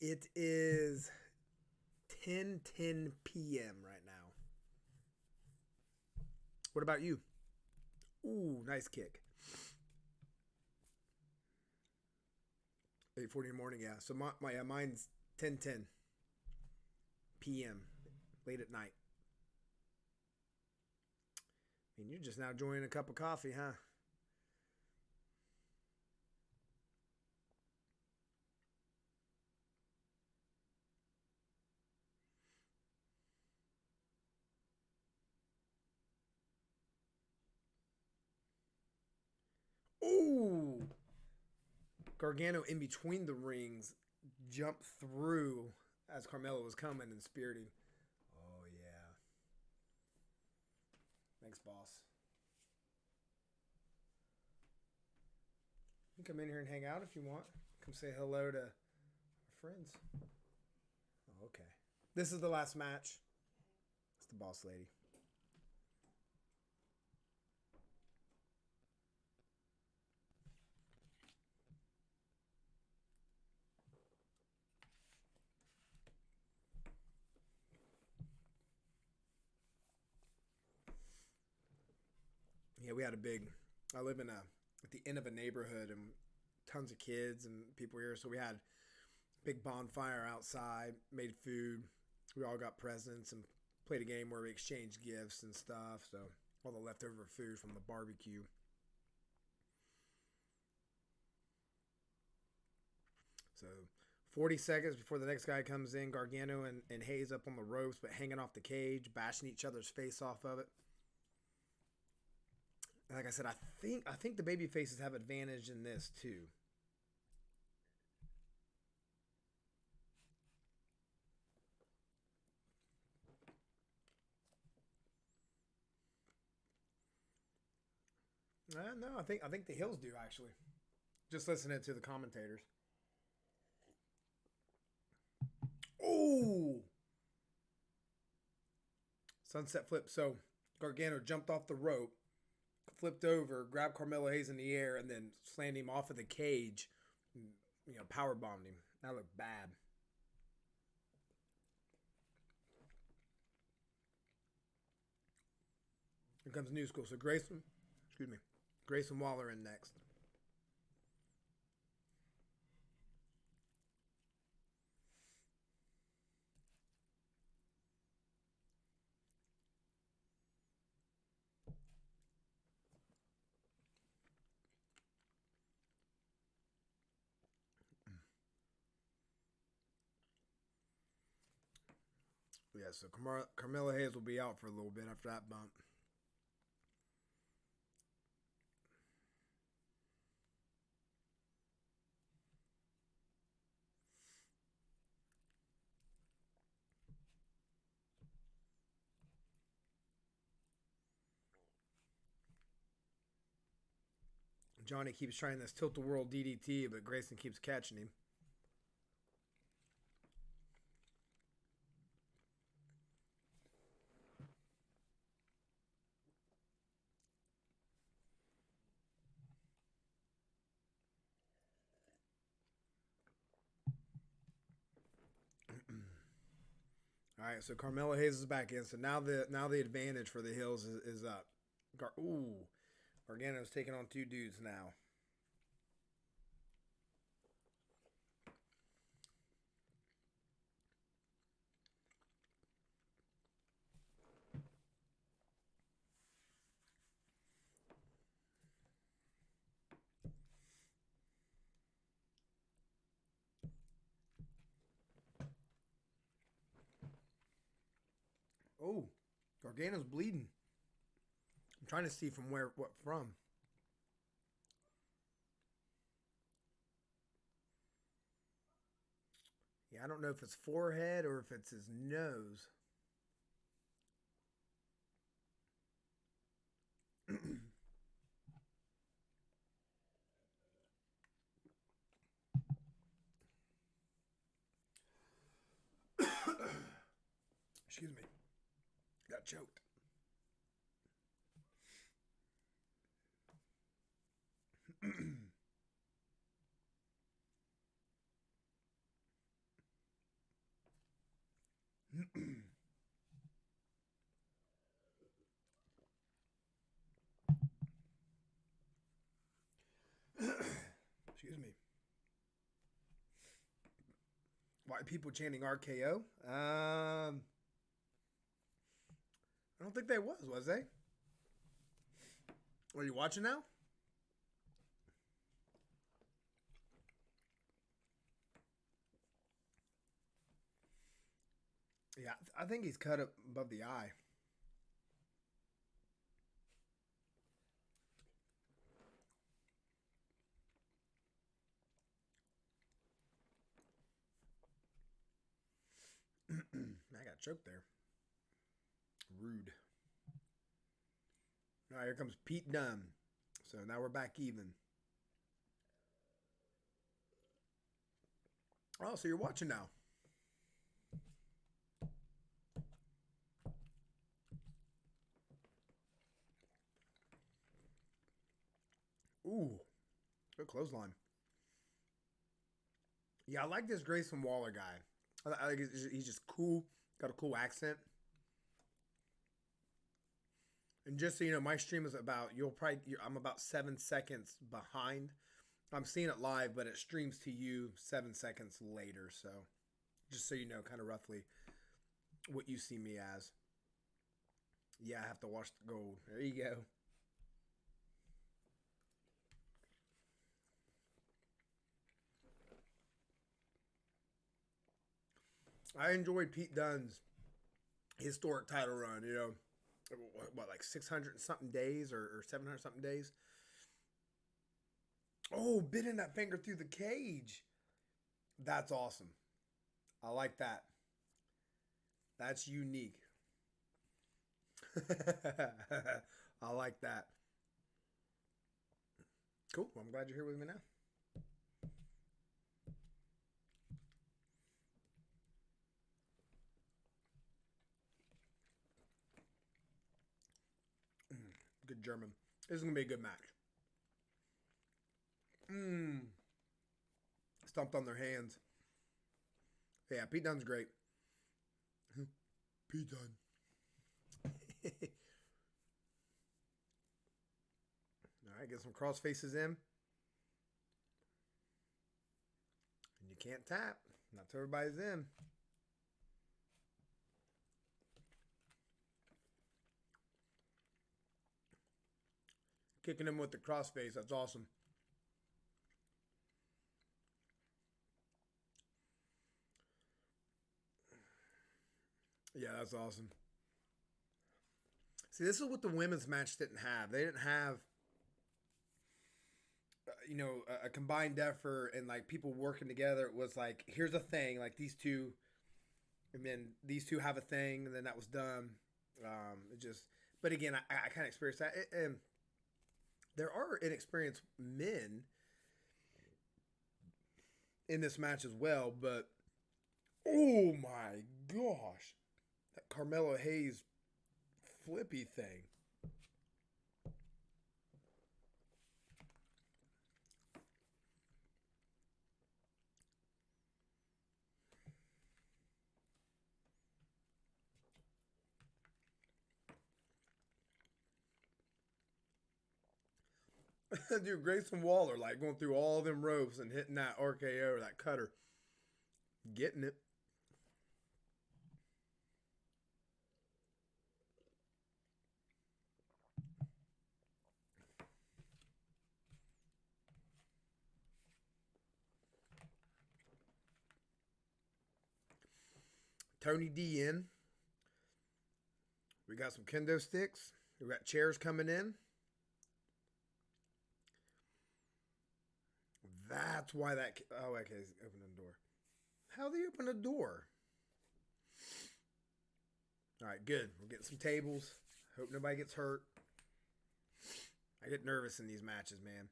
Speaker 1: It is 10:10 p.m. right now. What about you? Ooh, nice kick. 8:40 in the morning, yeah. So mine's 10:10 p.m. late at night. I mean, you're just now enjoying a cup of coffee, huh? Ooh! Gargano in between the rings jumped through as Carmelo was coming and speared him. Oh, yeah. Thanks, boss. You can come in here and hang out if you want. Come say hello to our friends. Oh, okay. This is the last match. It's the boss lady. Yeah, we had I live at the end of a neighborhood and tons of kids and people here. So we had a big bonfire outside, made food. We all got presents and played a game where we exchanged gifts and stuff. So all the leftover food from the barbecue. So 40 seconds before the next guy comes in, Gargano and Hayes up on the ropes, but hanging off the cage, bashing each other's face off of it. Like I said, I think the baby faces have advantage in this too. No, I think the Hills do actually. Just listening to the commentators. Oh! Sunset flip. So Gargano jumped off the rope, flipped over, grabbed Carmelo Hayes in the air, and then slammed him off of the cage. Power bombed him. That looked bad. Here comes New School. So Grayson Waller in next. Yeah, so Carmelo Hayes will be out for a little bit after that bump. Johnny keeps trying this tilt-the-world DDT, but Grayson keeps catching him. All right, so Carmelo Hayes is back in. So now the advantage for the Hills is up. Gargano's taking on two dudes now. Oh, Gargano's bleeding. I'm trying to see from what from. Yeah, I don't know if it's forehead or if it's his nose. Excuse me. Got choked. Excuse me. Why are people chanting RKO? I don't think they was they? Are you watching now? Yeah, I think he's cut up above the eye. I got choked there. Rude. All right, here comes Pete Dunne. So now we're back even. Oh, so you're watching now. Ooh, good clothesline. Yeah, I like this Grayson Waller guy. I think he's just cool. Got a cool accent. And just so you know, my stream is about, I'm about 7 seconds behind. I'm seeing it live, but it streams to you 7 seconds later. So just so you know kind of roughly what you see me as. Yeah, I have to wash the gold. There you go. I enjoyed Pete Dunne's historic title run, you know. What, like 600 something days or 700 something days? Oh, biting that finger through the cage. That's awesome. I like that. That's unique. I like that. Cool. Well, I'm glad you're here with me now. Good German. This is going to be a good match. Stomped on their hands. Yeah, Pete Dunne's great. Pete Dunne. All right, get some cross faces in. And you can't tap. Not till everybody's in. Kicking him with the crossface. That's awesome. Yeah, that's awesome. See, this is what the women's match didn't have. They didn't have, a combined effort and like people working together. It was like, here's a thing, like these two, and then these two have a thing, and then that was done. It just, but again, I kind of experienced that. And there are inexperienced men in this match as well, but oh my gosh, that Carmelo Hayes flippy thing. Dude, Grayson Waller, like going through all them ropes and hitting that RKO or that cutter. Getting it. Tony D in. We got some kendo sticks. We got chairs coming in. That's why that. Oh, okay. He's opening the door. How they open a door? All right, good. We're getting some tables. Hope nobody gets hurt. I get nervous in these matches, man.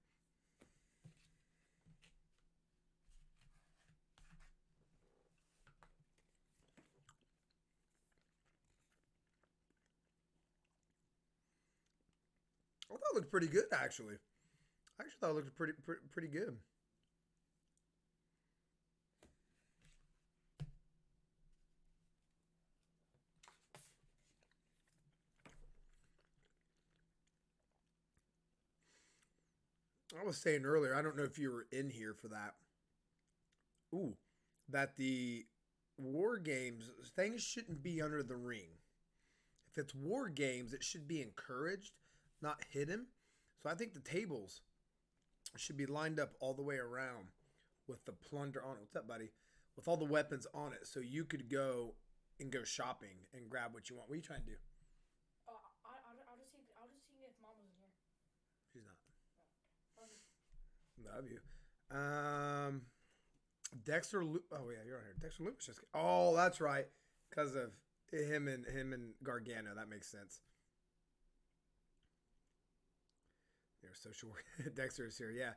Speaker 1: I thought it looked pretty good, actually. I actually thought it looked pretty good. I was saying earlier, I don't know if you were in here for that. Ooh, that the War Games things shouldn't be under the ring. If it's War Games, it should be encouraged, not hidden. So I think the tables should be lined up all the way around with the plunder on it. What's up, buddy? With all the weapons on it, so you could go and go shopping and grab what you want. What are you trying to do?
Speaker 2: I'll just see if Mom was in here.
Speaker 1: She's not.
Speaker 2: No.
Speaker 1: Love you. Dexter. Oh yeah, you're on here. Dexter Lumis just. Oh, that's right. Because of him and Gargano. That makes sense. They're so short. Dexter is here. Yeah.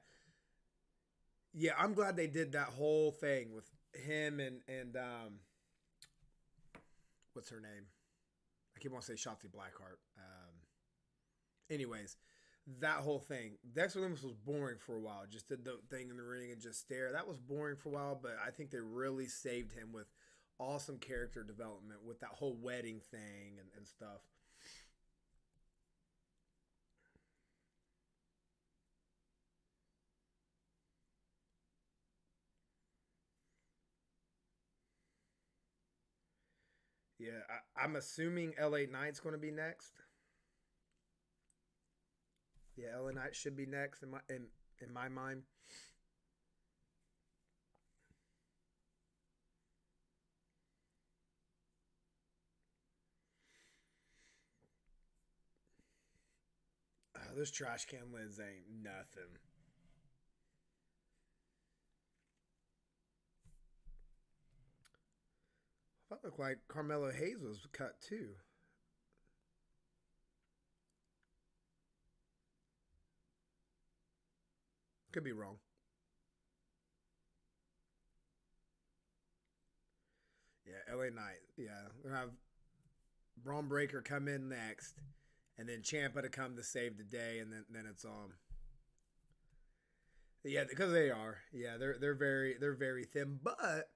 Speaker 1: Yeah, I'm glad they did that whole thing with him and what's her name? I keep wanting to say Shotzi Blackheart. Anyways, that whole thing. Dexter Lumis was boring for a while. Just did the thing in the ring and just stare. That was boring for a while, but I think they really saved him with awesome character development with that whole wedding thing and stuff. Yeah, I'm assuming LA Knight's going to be next. Yeah, LA Knight should be next in my mind. Those trash can lids ain't nothing. That looked like Carmelo Hayes was cut too. Could be wrong. Yeah, LA Knight. Yeah, we'll have Braun Breaker come in next, and then Ciampa to come to save the day, and then it's on. Yeah, because they are. Yeah, they're very thin. But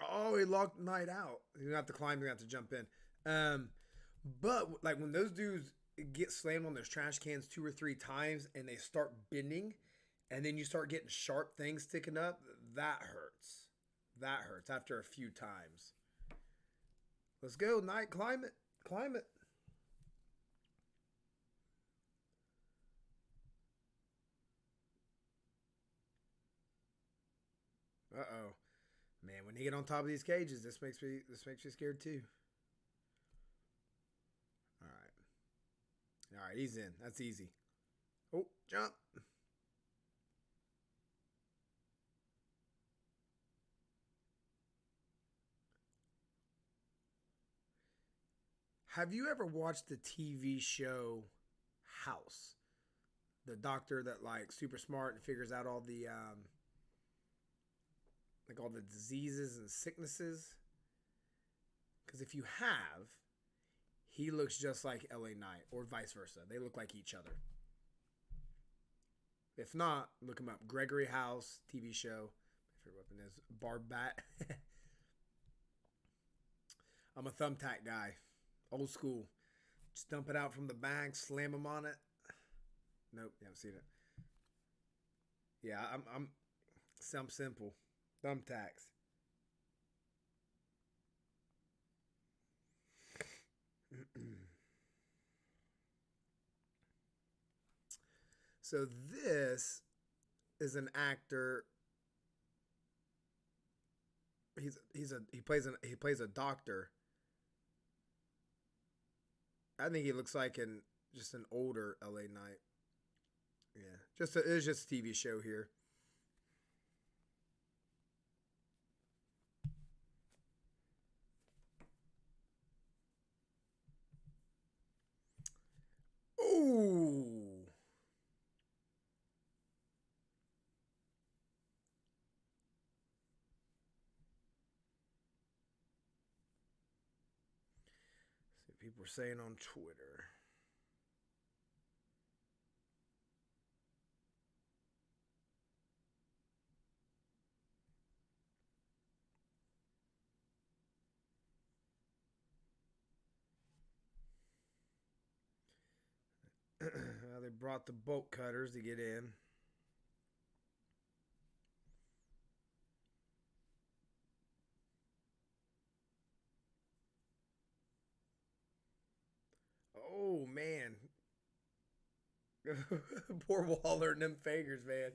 Speaker 1: oh, he locked Knight out. You have to climb. You have to jump in. But like when those dudes get slammed on those trash cans 2 or 3 times, and they start bending, and then you start getting sharp things sticking up, that hurts. That hurts after a few times. Let's go, Knight. Climb it. Climb it. Uh oh. Man, when they get on top of these cages, this makes me scared too. All right, he's in. That's easy. Oh, jump. Have you ever watched the TV show House? The doctor that like super smart and figures out all the like all the diseases and sicknesses. Because if you have, he looks just like LA Knight, or vice versa. They look like each other. If not, look him up. Gregory House TV show. My favorite weapon is Barbat. I'm a thumbtack guy, old school. Just dump it out from the bag, slam him on it. Nope, you haven't seen it. Yeah, I'm some simple. Thumbtacks. So this is an actor. He plays a doctor. I think he looks like just an older LA Knight. Yeah, it's just a TV show here. Ooh. See what people are saying on Twitter. They brought the bolt cutters to get in. Oh, man. Poor Waller and them fingers, man.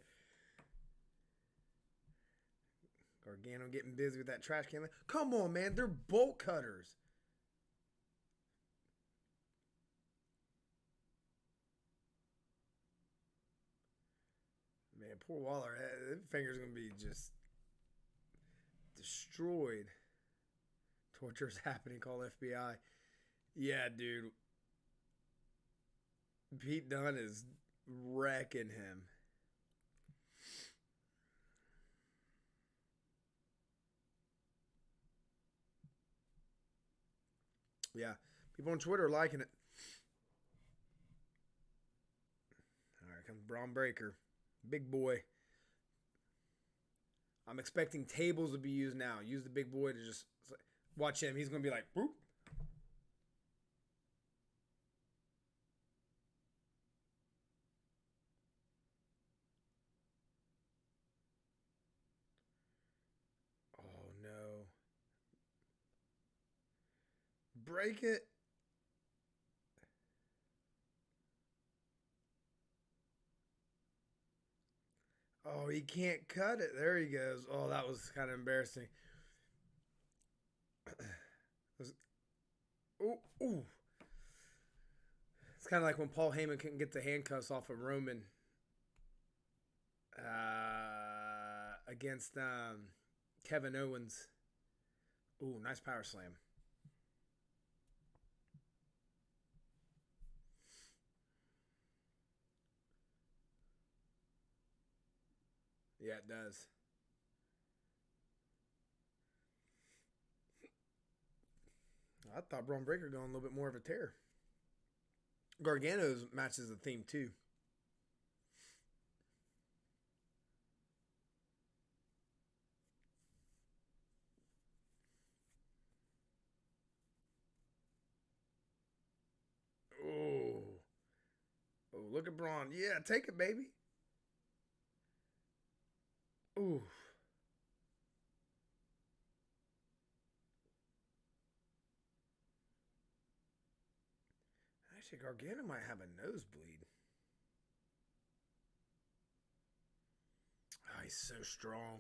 Speaker 1: Gargano getting busy with that trash can. Come on, man. They're bolt cutters. Man, poor Waller. His finger's going to be just destroyed. Torture's happening. Call FBI. Yeah, dude. Pete Dunne is wrecking him. Yeah. People on Twitter are liking it. All right, comes Braun Breaker. Big boy. I'm expecting tables to be used now. Use the big boy to just watch him. He's going to be like, whoop. Oh, no. Break it. Oh, he can't cut it. There he goes. Oh, that was kind of embarrassing. Ooh, ooh. It's kind of like when Paul Heyman couldn't get the handcuffs off of Roman against Kevin Owens. Ooh, nice power slam. Yeah, it does. I thought Braun Breaker going a little bit more of a tear. Gargano's matches the theme too. Oh, oh, look at Braun. Yeah, take it, baby. Ooh. Actually, Gargano might have a nosebleed. Oh, he's so strong.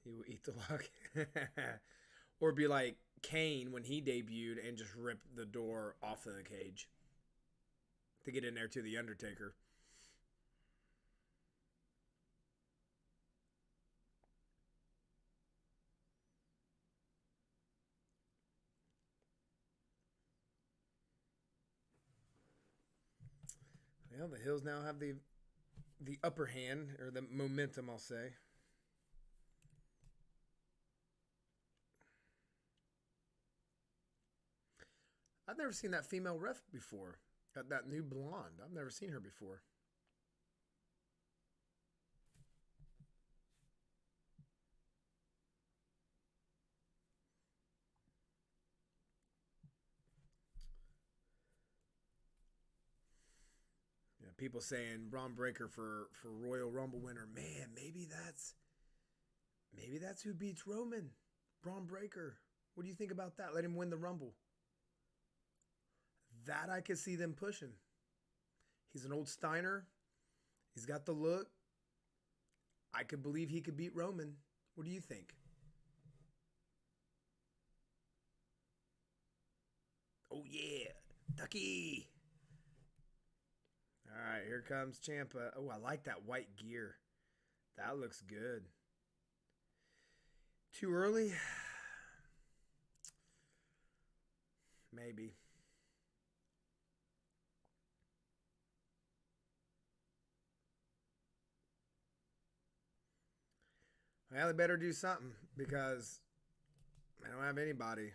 Speaker 1: He will eat the lock. Or be like Kane when he debuted and just rip the door off of the cage to get in there to the Undertaker. Well, the Hills now have the upper hand, or the momentum, I'll say. I've never seen that female ref before. That new blonde. I've never seen her before. Yeah, people saying Braun Breaker for Royal Rumble winner. Man, maybe that's who beats Roman. Braun Breaker. What do you think about that? Let him win the Rumble. That I could see them pushing. He's an old Steiner. He's got the look. I could believe he could beat Roman. What do you think? Oh, yeah. Ducky. All right, here comes Ciampa. Oh, I like that white gear. That looks good. Too early? Maybe. Well, they better do something because I don't have anybody.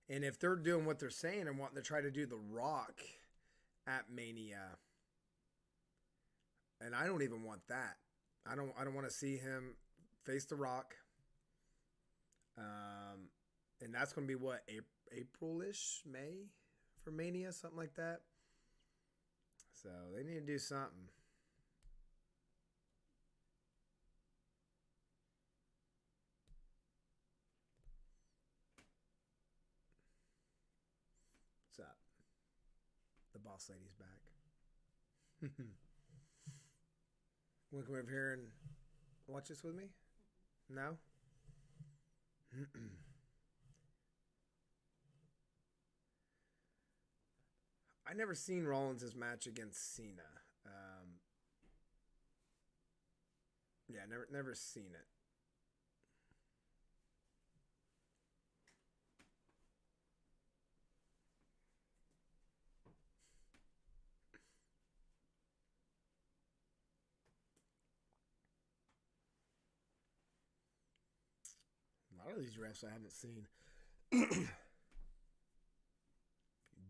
Speaker 1: And if they're doing what they're saying and wanting to try to do The Rock at Mania, and I don't even want that. I don't want to see him face The Rock. And that's going to be what, April-ish, May for Mania, something like that. So they need to do something. What's up? The boss lady's back. Want to come over here and watch this with me? No? I never seen Rollins' match against Cena. Yeah, never seen it. A lot of these refs I haven't seen.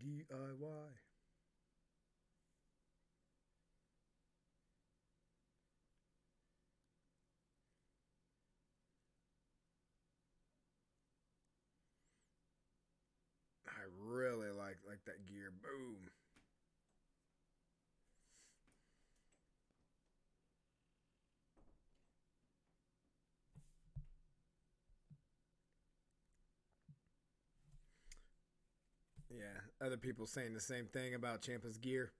Speaker 1: DIY. I really like that gear. Boom. Yeah, other people saying the same thing about Ciampa's gear.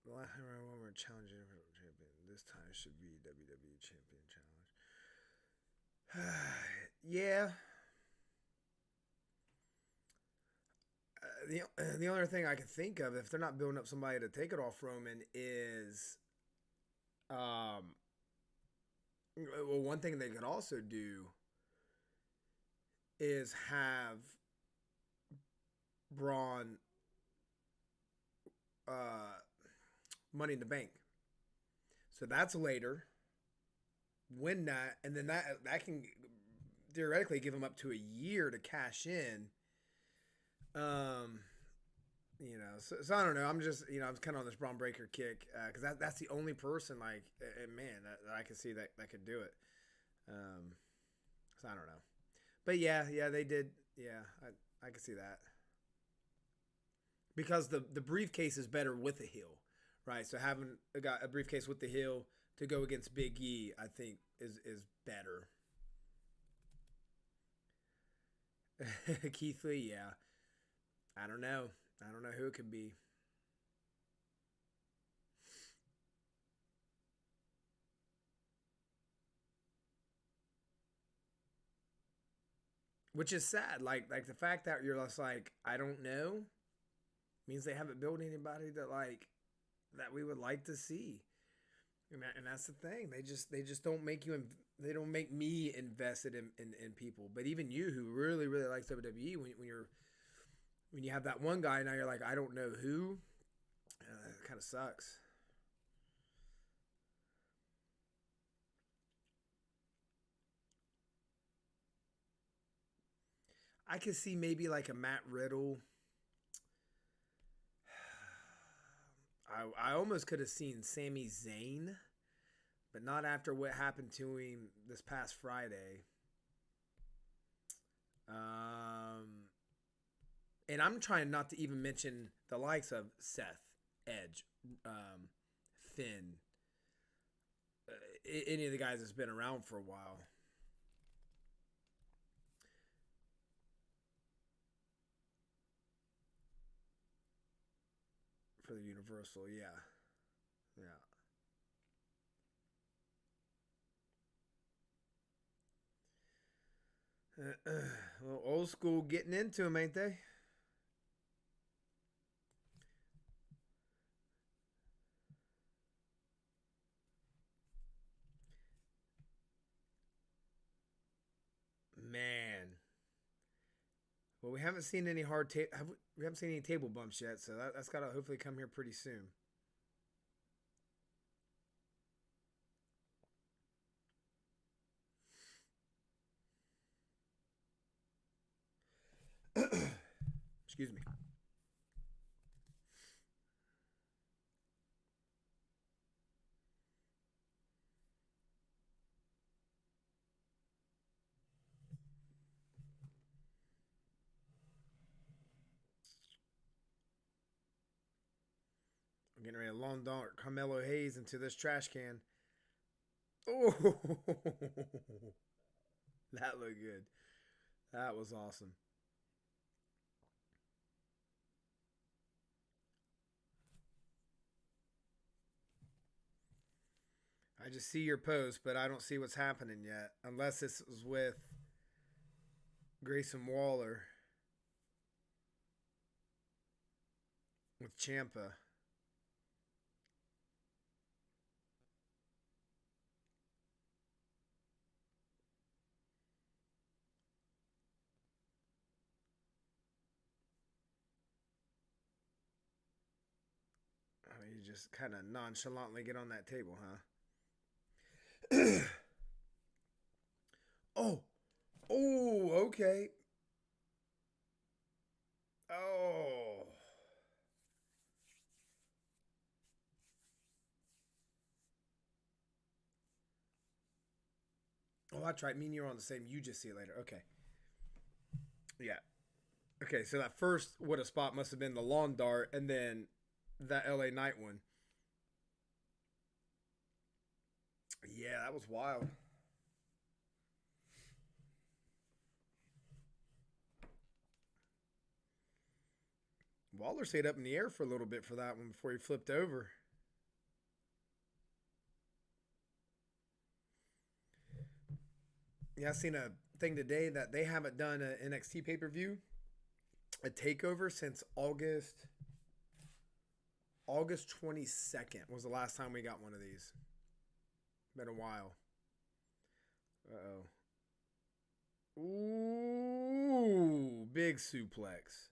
Speaker 1: The last time we were challenging champion, this time should be WWE Champion Challenge. Yeah. The only thing I can think of, if they're not building up somebody to take it off Roman, is well, one thing they could also do is have Braun Money in the Bank. So that's later. Win that, and then that can theoretically give him up to a year to cash in. So I don't know. I'm just, I'm kind of on this Braun Breaker kick because that's the only person, like, man, that I can see that could do it. So I don't know, but yeah, they did. Yeah, I can see that because the briefcase is better with the heel, right? So having a briefcase with the heel to go against Big E, I think is better. Keith Lee, yeah. I don't know who it could be. which is sad. Like the fact that you're just like, I don't know, means they haven't built anybody that we would like to see. And that's the thing. They just don't make you. They don't make me invested in people. But even you, who really really likes WWE, when you have that one guy now, you're like, I don't know who. It kind of sucks. I could see maybe like a Matt Riddle. I almost could have seen Sami Zayn, but not after what happened to him this past Friday. And I'm trying not to even mention the likes of Seth, Edge, Finn, any of the guys that's been around for a while. For the Universal, yeah. Well, old school getting into them, ain't they? Man. Well, we haven't seen any we haven't seen any table bumps yet, so that's got to hopefully come here pretty soon. Excuse me. I'm getting ready to long dart Carmelo Hayes into this trash can. Oh, that looked good. That was awesome. I just see your post, but I don't see what's happening yet. Unless this was with Grayson Waller with Ciampa. Oh, you just kind of nonchalantly get on that table, huh? Oh, oh, okay. Oh. Oh, that's right. Me and you are on the same. You just see it later. Okay. Yeah. Okay, so that first what a spot must have been the lawn dart, and then that LA Knight one. Yeah, that was wild. Waller stayed up in the air for a little bit for that one before he flipped over. Yeah, I seen a thing today that they haven't done an NXT pay per view, a takeover since August 22nd was the last time we got one of these. Been a while. Uh oh. Ooh, big suplex.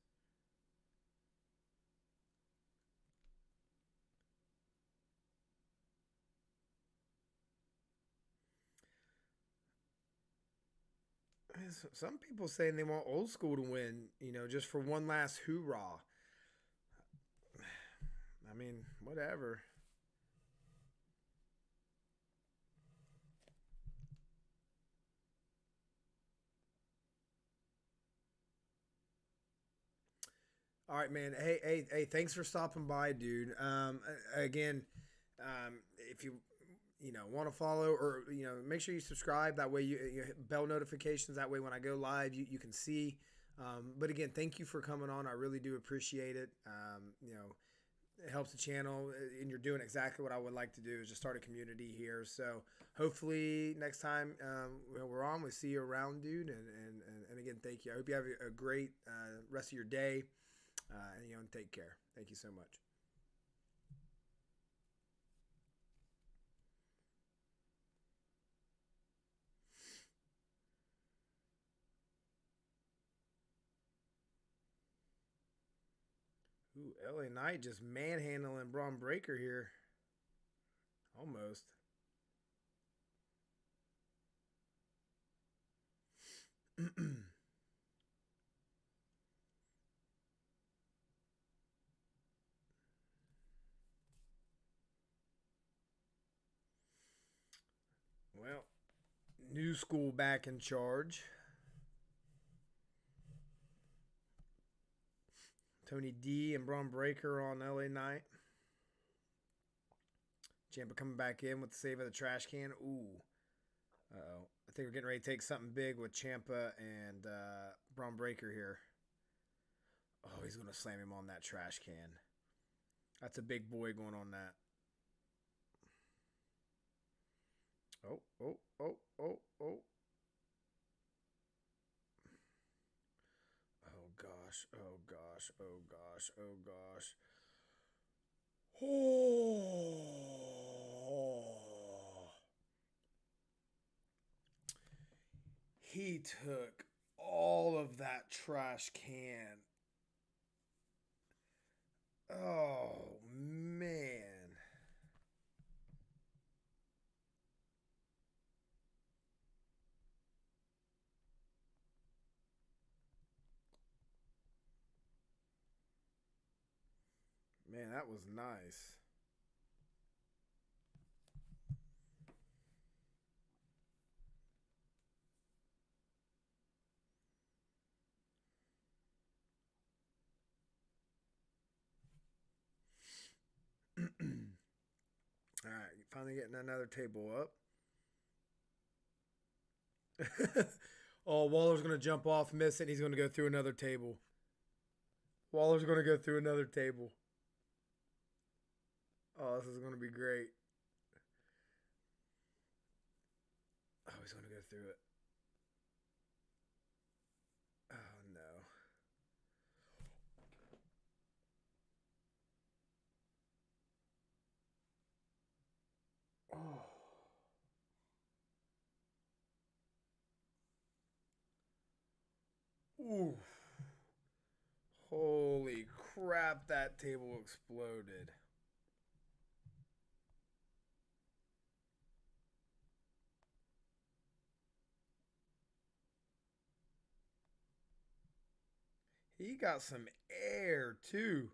Speaker 1: Some people saying they want old school to win, just for one last hoorah. I mean, whatever. All right, man. Hey! Thanks for stopping by, dude. Again, if you want to follow or make sure you subscribe. That way you bell notifications. That way when I go live, you can see. But again, thank you for coming on. I really do appreciate it. it helps the channel, and you're doing exactly what I would like to do, is just start a community here. So hopefully next time we're on, we see you around, dude. And again, thank you. I hope you have a great rest of your day, and take care. Thank you so much. Ooh, LA Knight just manhandling Braun Breaker here. Almost. Well, New School back in charge. Tony D and Braun Breaker on LA Knight. Ciampa coming back in with the save of the trash can. Ooh. Uh-oh. I think we're getting ready to take something big with Ciampa and Braun Breaker here. Oh, he's going to slam him on that trash can. That's a big boy going on that. Oh, oh, oh, oh, oh. Oh, gosh. Oh, gosh. Oh, gosh. Oh, gosh. Oh. He took all of that trash can. Oh, man. Man, that was nice. All right, finally getting another table up. Oh, Waller's going to jump off, miss it. He's going to go through another table. Waller's going to go through another table. Oh, this is going to be great. Oh, he's going to go through it. Oh, no. Oh. Ooh. Holy crap, that table exploded. He got some air too.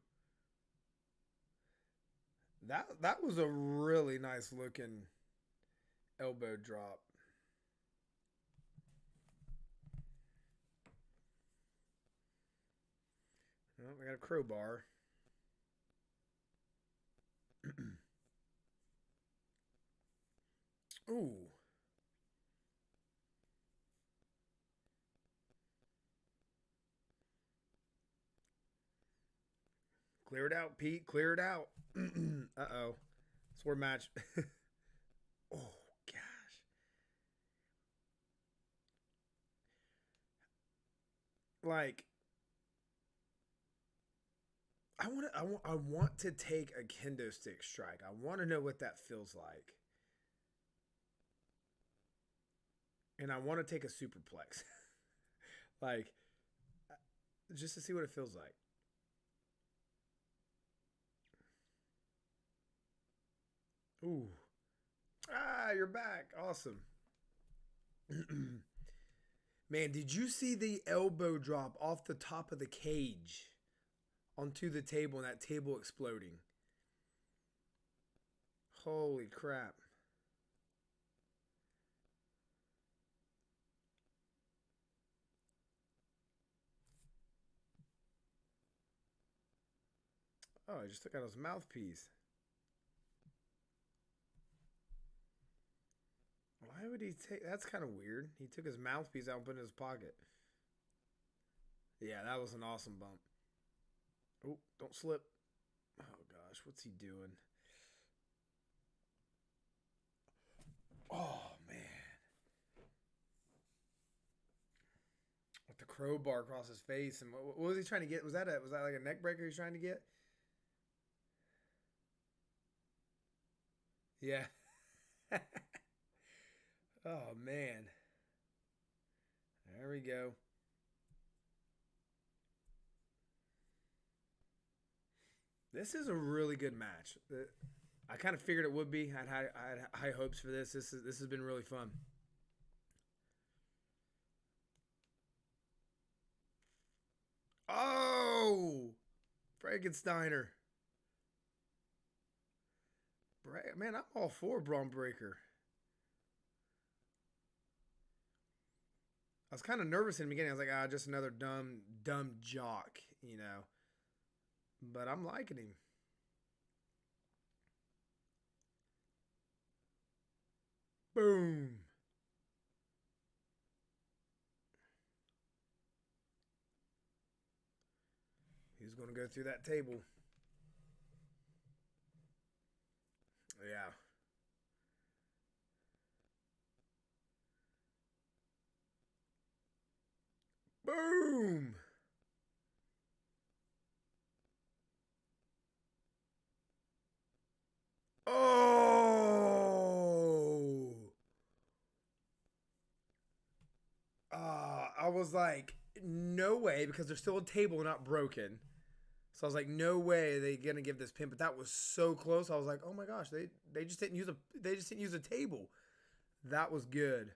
Speaker 1: That was a really nice looking elbow drop. Oh, we got a crowbar. Ooh. Clear it out, Pete. Clear it out. Uh-oh. Sword match. Oh, gosh. Like, I want to take a kendo stick strike. I want to know what that feels like. And I want to take a superplex. Like, just to see what it feels like. Ooh. Ah, you're back. Awesome. Man, did you see the elbow drop off the top of the cage onto the table and that table exploding? Holy crap. Oh, he just took out his mouthpiece. Why would he take... That's kind of weird. He took his mouthpiece out and put it in his pocket. Yeah, that was an awesome bump. Oh, don't slip. Oh, gosh, what's he doing? Oh man, with the crowbar across his face, and what was he trying to get? Was that like a neck breaker he's trying to get? Yeah. Oh man. There we go. This is a really good match. I kind of figured it would be. I had high hopes for this. This has been really fun. Oh, Frankensteiner. Man, I'm all for Braun Breaker. I was kind of nervous in the beginning. I was like, just another dumb jock, you know. But I'm liking him. Boom. He's going to go through that table. Yeah. Boom. Oh. I was like, no way, because there's still a table not broken. So I was like, no way they gonna give this pin. But that was so close. I was like, oh my gosh, they just didn't use a table. That was good.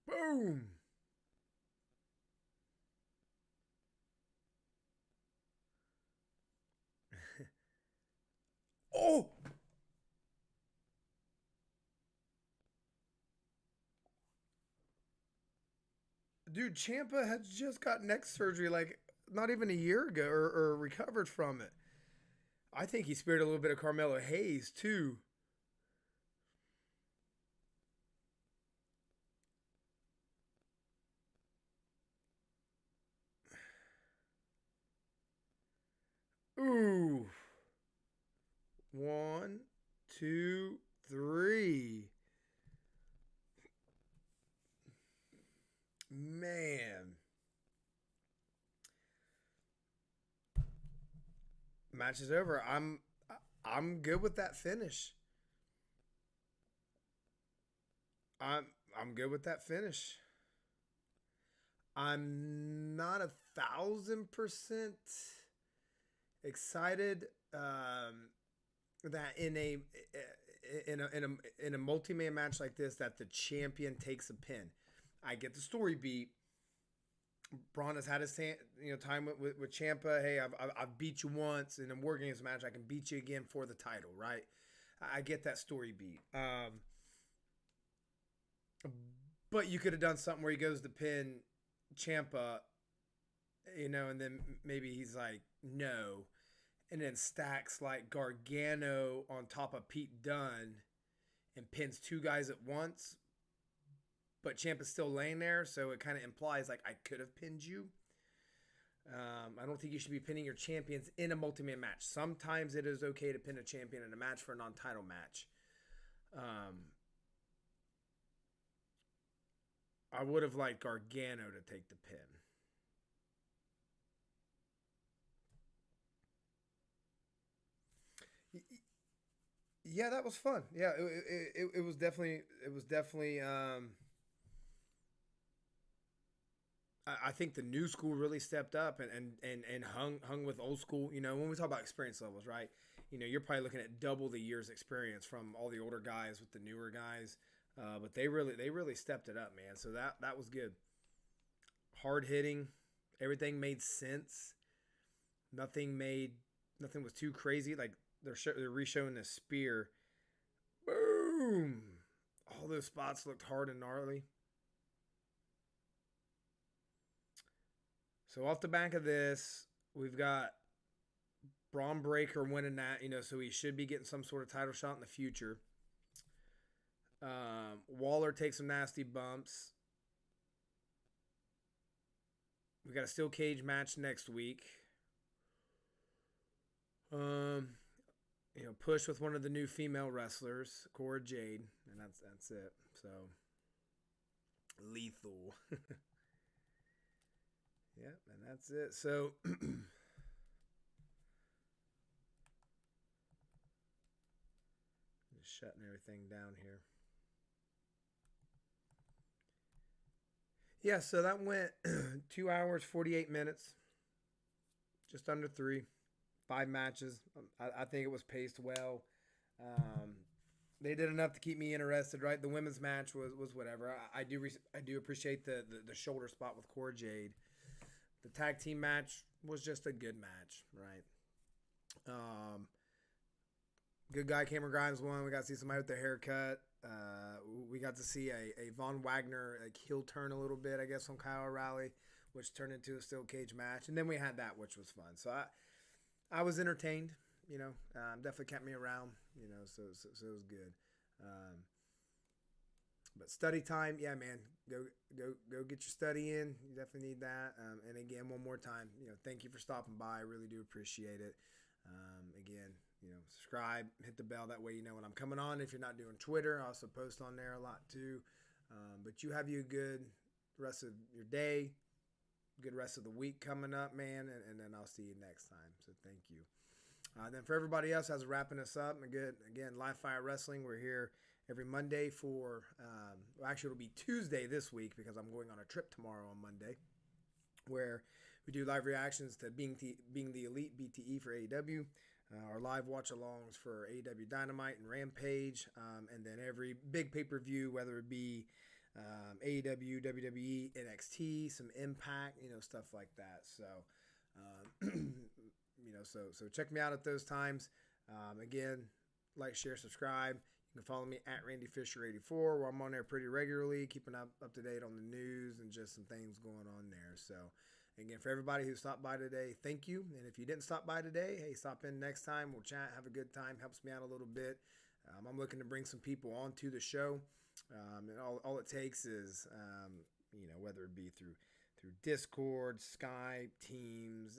Speaker 1: Boom. Oh. Dude, Ciampa had just got neck surgery like not even a year ago, or recovered from it. I think he spared a little bit of Carmelo Hayes too. Ooh. One, two, three. Man. Match is over. I'm good with that finish. I'm good with that finish. I'm not 1,000% excited that in a multi-man match like this that the champion takes a pin. I get the story beat. Braun has had his time with Ciampa. Hey, I've beat you once in a Wargames match. I can beat you again for the title, right? I get that story beat. But you could have done something where he goes to pin Ciampa, and then maybe he's like, no. And then stacks like Gargano on top of Pete Dunne and pins two guys at once. But Ciampa's still laying there, so it kind of implies like I could have pinned you. I don't think you should be pinning your champions in a multi-man match. Sometimes it is okay to pin a champion in a match for a non-title match. I would have liked Gargano to take the pin. Yeah, that was fun. Yeah, it was definitely I think the new school really stepped up and hung with old school. When we talk about experience levels, right? You're probably looking at double the years experience from all the older guys with the newer guys. But they really stepped it up, man. So that was good. Hard hitting, everything made sense. Nothing was too crazy. Like they're re-showing the spear. Boom! All those spots looked hard and gnarly. So off the back of this, we've got Braun Breaker winning that, so he should be getting some sort of title shot in the future. Waller takes some nasty bumps. We got a steel cage match next week. Push with one of the new female wrestlers, Cora Jade, and that's it. So lethal. Yep, and that's it. So just shutting everything down here. Yeah, so that went 2 hours, 48 minutes. Just under 3. 5 matches. I think it was paced well. They did enough to keep me interested, right? The women's match was whatever. I do appreciate the shoulder spot with Cora Jade. The tag team match was just a good match, right? Good guy Cameron Grimes won. We got to see somebody with their haircut. We got to see a Von Wagner heel turn a little bit, I guess, on Kyle O'Reilly, which turned into a steel cage match. And then we had that, which was fun. So I was entertained, definitely kept me around, so it was good. But study time, yeah, man, go get your study in. You definitely need that. And again, one more time, thank you for stopping by. I really do appreciate it. Again, subscribe, hit the bell. That way you know when I'm coming on. If you're not doing Twitter, I also post on there a lot too. But you have you a good rest of your day, good rest of the week coming up, man. And then I'll see you next time. So thank you. Then for everybody else, as wrapping us up, again, Live Fire Wrestling. We're here every Monday for, actually it'll be Tuesday this week because I'm going on a trip tomorrow on Monday, where we do live reactions to Being the Elite BTE for AEW, our live watch-alongs for AEW Dynamite and Rampage, and then every big pay-per-view, whether it be AEW, WWE, NXT, some Impact, stuff like that. So, so check me out at those times. Again, like, share, subscribe. You can follow me at Randy Fisher 84, where I'm on there pretty regularly, keeping up to date on the news and just some things going on there. So, again, for everybody who stopped by today, thank you. And if you didn't stop by today, hey, stop in next time. We'll chat, have a good time. Helps me out a little bit. I'm looking to bring some people onto the show. And all it takes is, whether it be through Discord, Skype, Teams,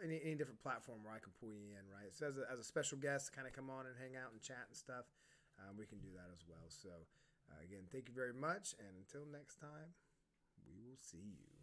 Speaker 1: any different platform where I can pull you in, right? So as a special guest to kind of come on and hang out and chat and stuff, we can do that as well. So, again, thank you very much. And until next time, we will see you.